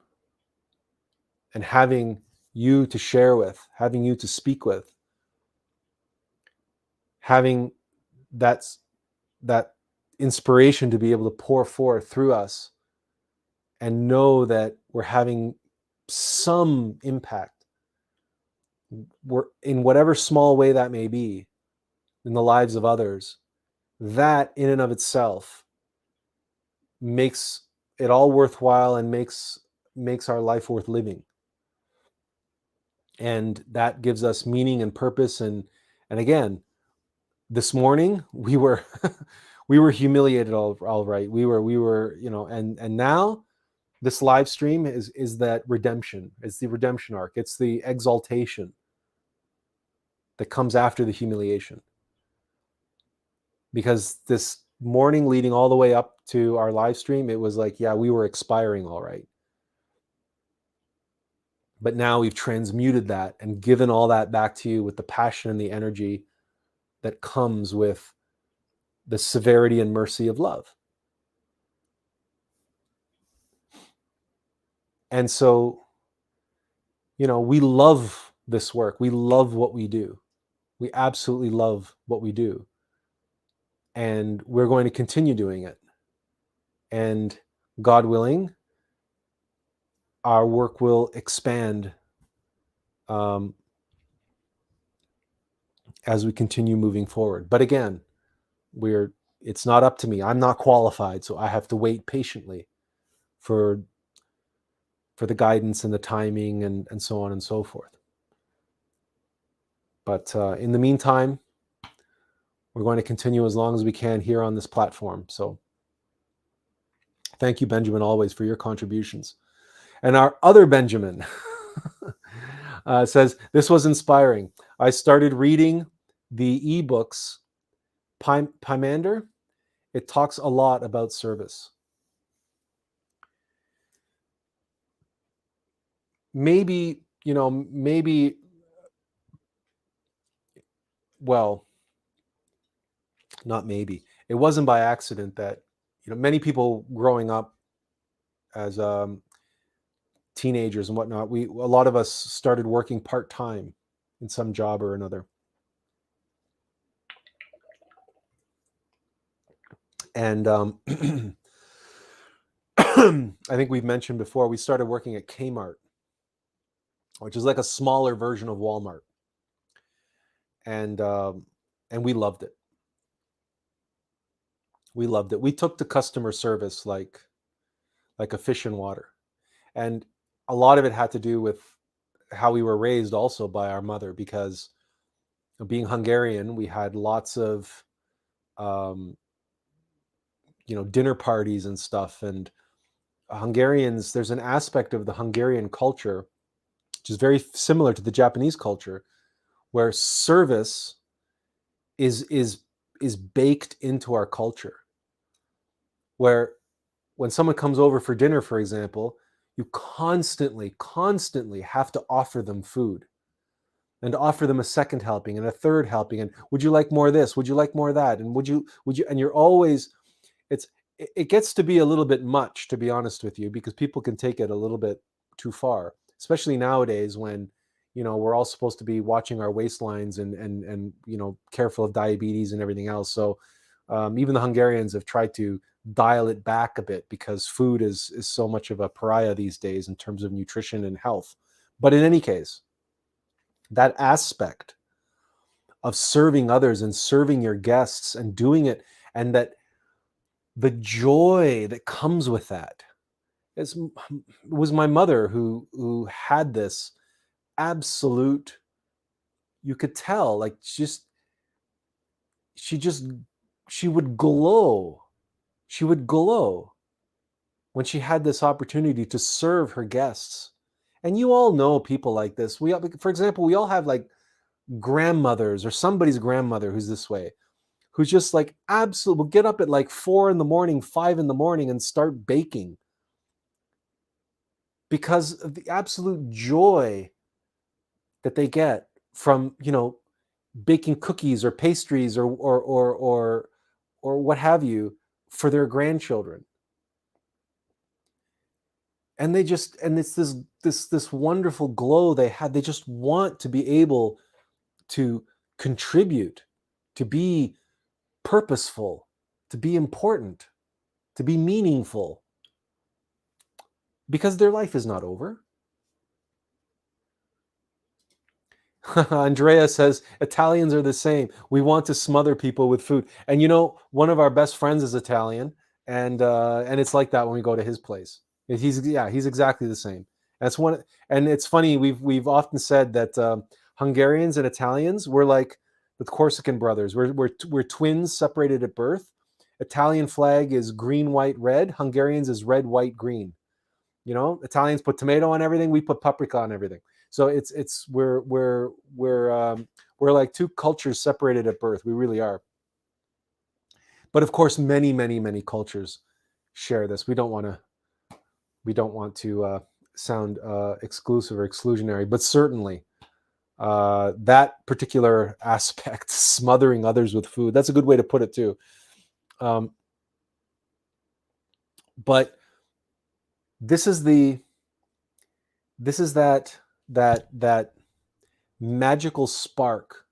and having you to share with, having you to speak with, having that inspiration to be able to pour forth through us and know that we're having some impact, we're in whatever small way that may be, in the lives of others, that in and of itself makes it all worthwhile and makes our life worth living. And that gives us meaning and purpose. And again, this morning we were we were humiliated all right. We were, and now this live stream is that redemption. It's the redemption arc. It's the exaltation that comes after the humiliation. Because this morning leading all the way up to our live stream, it was like, yeah, we were expiring all right. But now we've transmuted that and given all that back to you with the passion and the energy that comes with the severity and mercy of love. And so, we love this work. We love what we do. We absolutely love what we do. And we're going to continue doing it. And God willing, our work will expand as we continue moving forward. But again, it's not up to me. I'm not qualified, so I have to wait patiently for the guidance and the timing and so on and so forth. But in the meantime, we're going to continue as long as we can here on this platform. So thank you, Benjamin, always for your contributions. And our other Benjamin says, this was inspiring. I started reading the ebooks, Pymander. It talks a lot about service. maybe, well, not maybe. It wasn't by accident that, many people growing up as teenagers and whatnot, a lot of us started working part-time in some job or another. And I think we've mentioned before, we started working at Kmart, which is like a smaller version of Walmart. And we loved it. We loved it. We took to customer service like a fish in water. And a lot of it had to do with how we were raised also by our mother, because being Hungarian, we had lots of dinner parties and stuff. And Hungarians, there's an aspect of the Hungarian culture which is very similar to the Japanese culture, where service is baked into our culture. Where when someone comes over for dinner, for example, you constantly have to offer them food, and to offer them a second helping and a third helping, and would you like more of this? Would you like more of that? And would you? And you're always, it gets to be a little bit much, to be honest with you, because people can take it a little bit too far, especially nowadays when, we're all supposed to be watching our waistlines and careful of diabetes and everything else. So even the Hungarians have tried to dial it back a bit, because food is so much of a pariah these days in terms of nutrition and health. But in any case, that aspect of serving others and serving your guests and doing it, and that the joy that comes with that, it was my mother who had this absolute, you could tell, like, she would glow. She would glow when she had this opportunity to serve her guests. And you all know people like this. For example, we all have like grandmothers or somebody's grandmother who's this way, who's just like absolutely will get up at like 4 a.m, 5 a.m, and start baking, because of the absolute joy that they get from, baking cookies or pastries or what have you for their grandchildren. And it's this wonderful glow they had. They just want to be able to contribute, to be purposeful, to be important, to be meaningful, because their life is not over. Andrea says, Italians are the same. We want to smother people with food. And one of our best friends is Italian, and it's like that when we go to his place. He's exactly the same. And it's funny, we've often said that Hungarians and Italians, we're like the Corsican brothers. We're twins separated at birth. Italian flag is green, white, red. Hungarians is red, white, green. Italians put tomato on everything. We put paprika on everything. So we're like two cultures separated at birth. We really are. But of course, many cultures share this. We don't want to sound exclusive or exclusionary, but certainly that particular aspect, smothering others with food, that's a good way to put it too. But this is that magical spark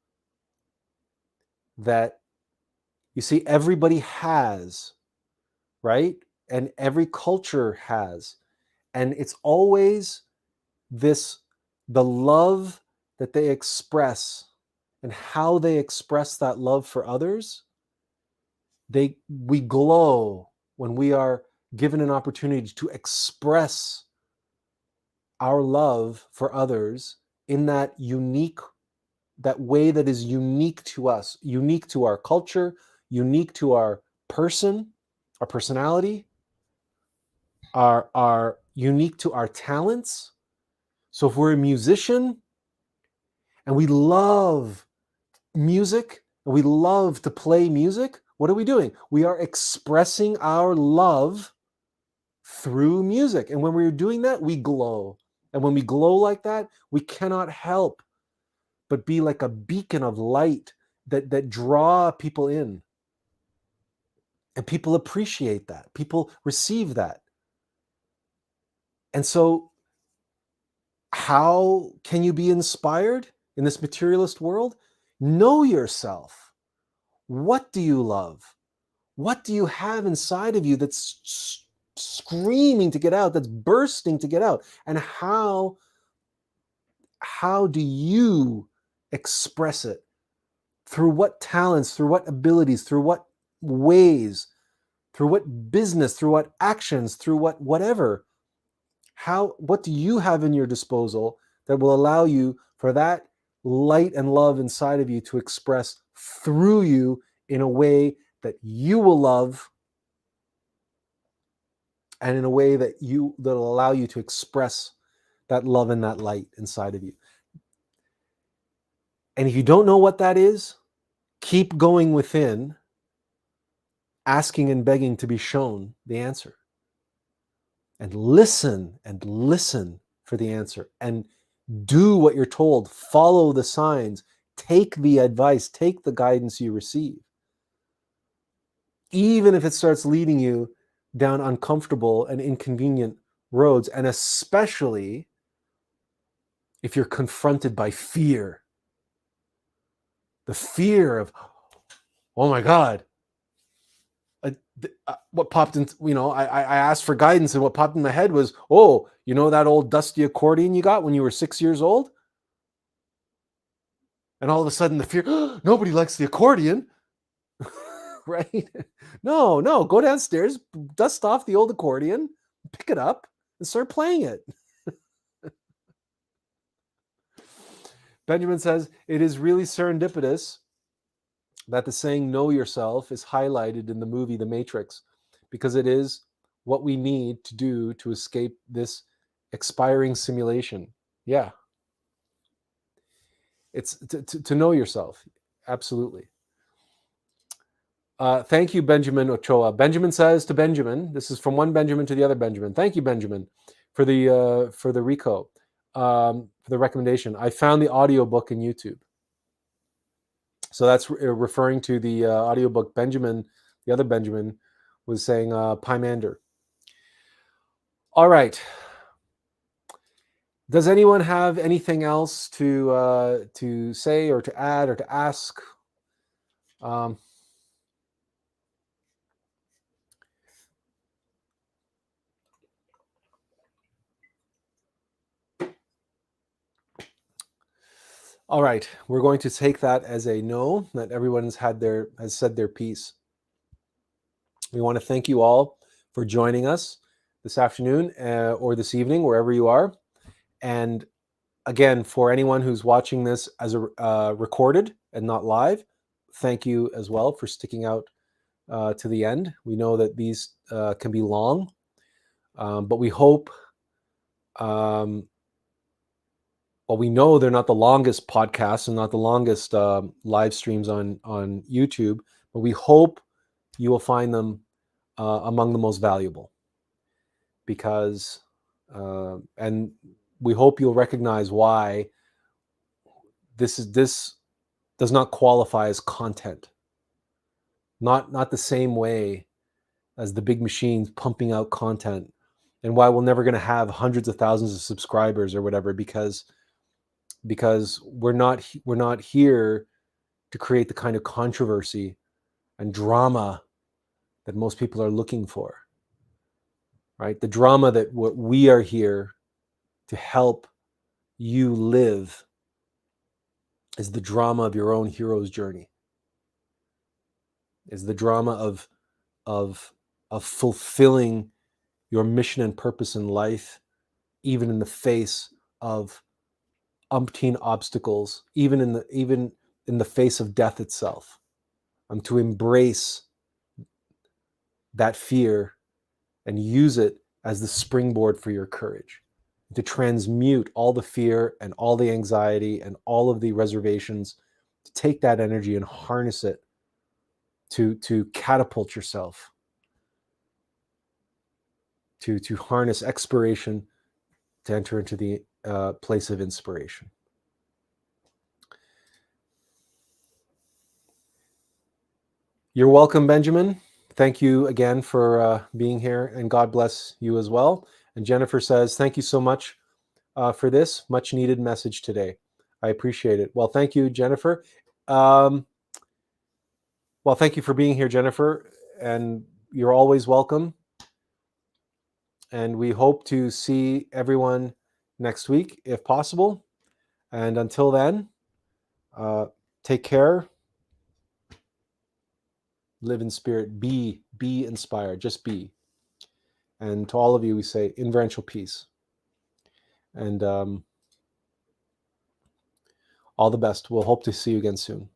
that, you see, everybody has, right? And every culture has. And it's always the love that they express and how they express that love for others. We glow when we are given an opportunity to express our love for others in that way that is unique to us, unique to our culture, unique to our person, our personality, are unique to our talents. So if we're a musician and we love music and we love to play music, what are we doing? We are expressing our love through music. And when we're doing that, we glow. And when we glow like that, we cannot help but be like a beacon of light that draw people in. And people appreciate that. People receive that. And so how can you be inspired in this materialist world? Know yourself. What do you love? What do you have inside of you that's screaming to get out, that's bursting to get out? And how do you express it? Through what talents, through what abilities, through what ways, through what business, through what actions, through whatever? What do you have in your disposal that will allow you for that light and love inside of you to express through you in a way that you will love, and in a way that'll allow you to express that love and that light inside of you? And if you don't know what that is, keep going within, asking and begging to be shown the answer. And listen for the answer. And do what you're told. Follow the signs. Take the advice. Take the guidance you receive. Even if it starts leading you down uncomfortable and inconvenient roads, and especially if you're confronted by fear. The fear of, oh my God, what popped in, I asked for guidance, and what popped in my head was, oh, that old dusty accordion you got when you were 6 years old? And all of a sudden the fear, nobody likes the accordion, right? No, go downstairs, dust off the old accordion, pick it up, and start playing it. Benjamin says, it is really serendipitous that the saying know yourself is highlighted in the movie The Matrix, because it is what we need to do to escape this expiring simulation. Yeah. It's to know yourself. Absolutely. Thank you, Benjamin Ochoa. Benjamin says to Benjamin, this is from one Benjamin to the other Benjamin. Thank you, Benjamin, for the Rico, for the recommendation. I found the audiobook in YouTube. So that's referring to the audiobook. Benjamin, the other Benjamin, was saying Pymander. All right. Does anyone have anything else to say or to add or to ask? All right, we're going to take that as a no, that everyone has said their piece. We want to thank you all for joining us this afternoon or this evening, wherever you are. And again, for anyone who's watching this as a recorded and not live, thank you as well for sticking out to the end. We know that these can be long, but we hope. Well, we know they're not the longest podcasts and not the longest live streams on YouTube, but we hope you will find them among the most valuable, because, and we hope you'll recognize why this does not qualify as content. Not the same way as the big machines pumping out content, and why we're never going to have hundreds of thousands of subscribers or whatever, because we're not here to create the kind of controversy and drama that most people are looking for, right? The drama that what we are here to help you live is the drama of your own hero's journey, is the drama of fulfilling your mission and purpose in life, even in the face of umpteen obstacles, even in the face of death itself. To embrace that fear and use it as the springboard for your courage, to transmute all the fear and all the anxiety and all of the reservations, to take that energy and harness it to catapult yourself, to harness expiration to enter into the place of inspiration. You're welcome, Benjamin. Thank you again for being here, and God bless you as well. And Jennifer says, thank you so much for this much needed message today. I appreciate it. Well, thank you, Jennifer. Well, thank you for being here, Jennifer, and you're always welcome. And we hope to see everyone next week, if possible. And until then, take care. Live in spirit. Be inspired. Just be. And to all of you, we say inferential peace. And all the best. We'll hope to see you again soon.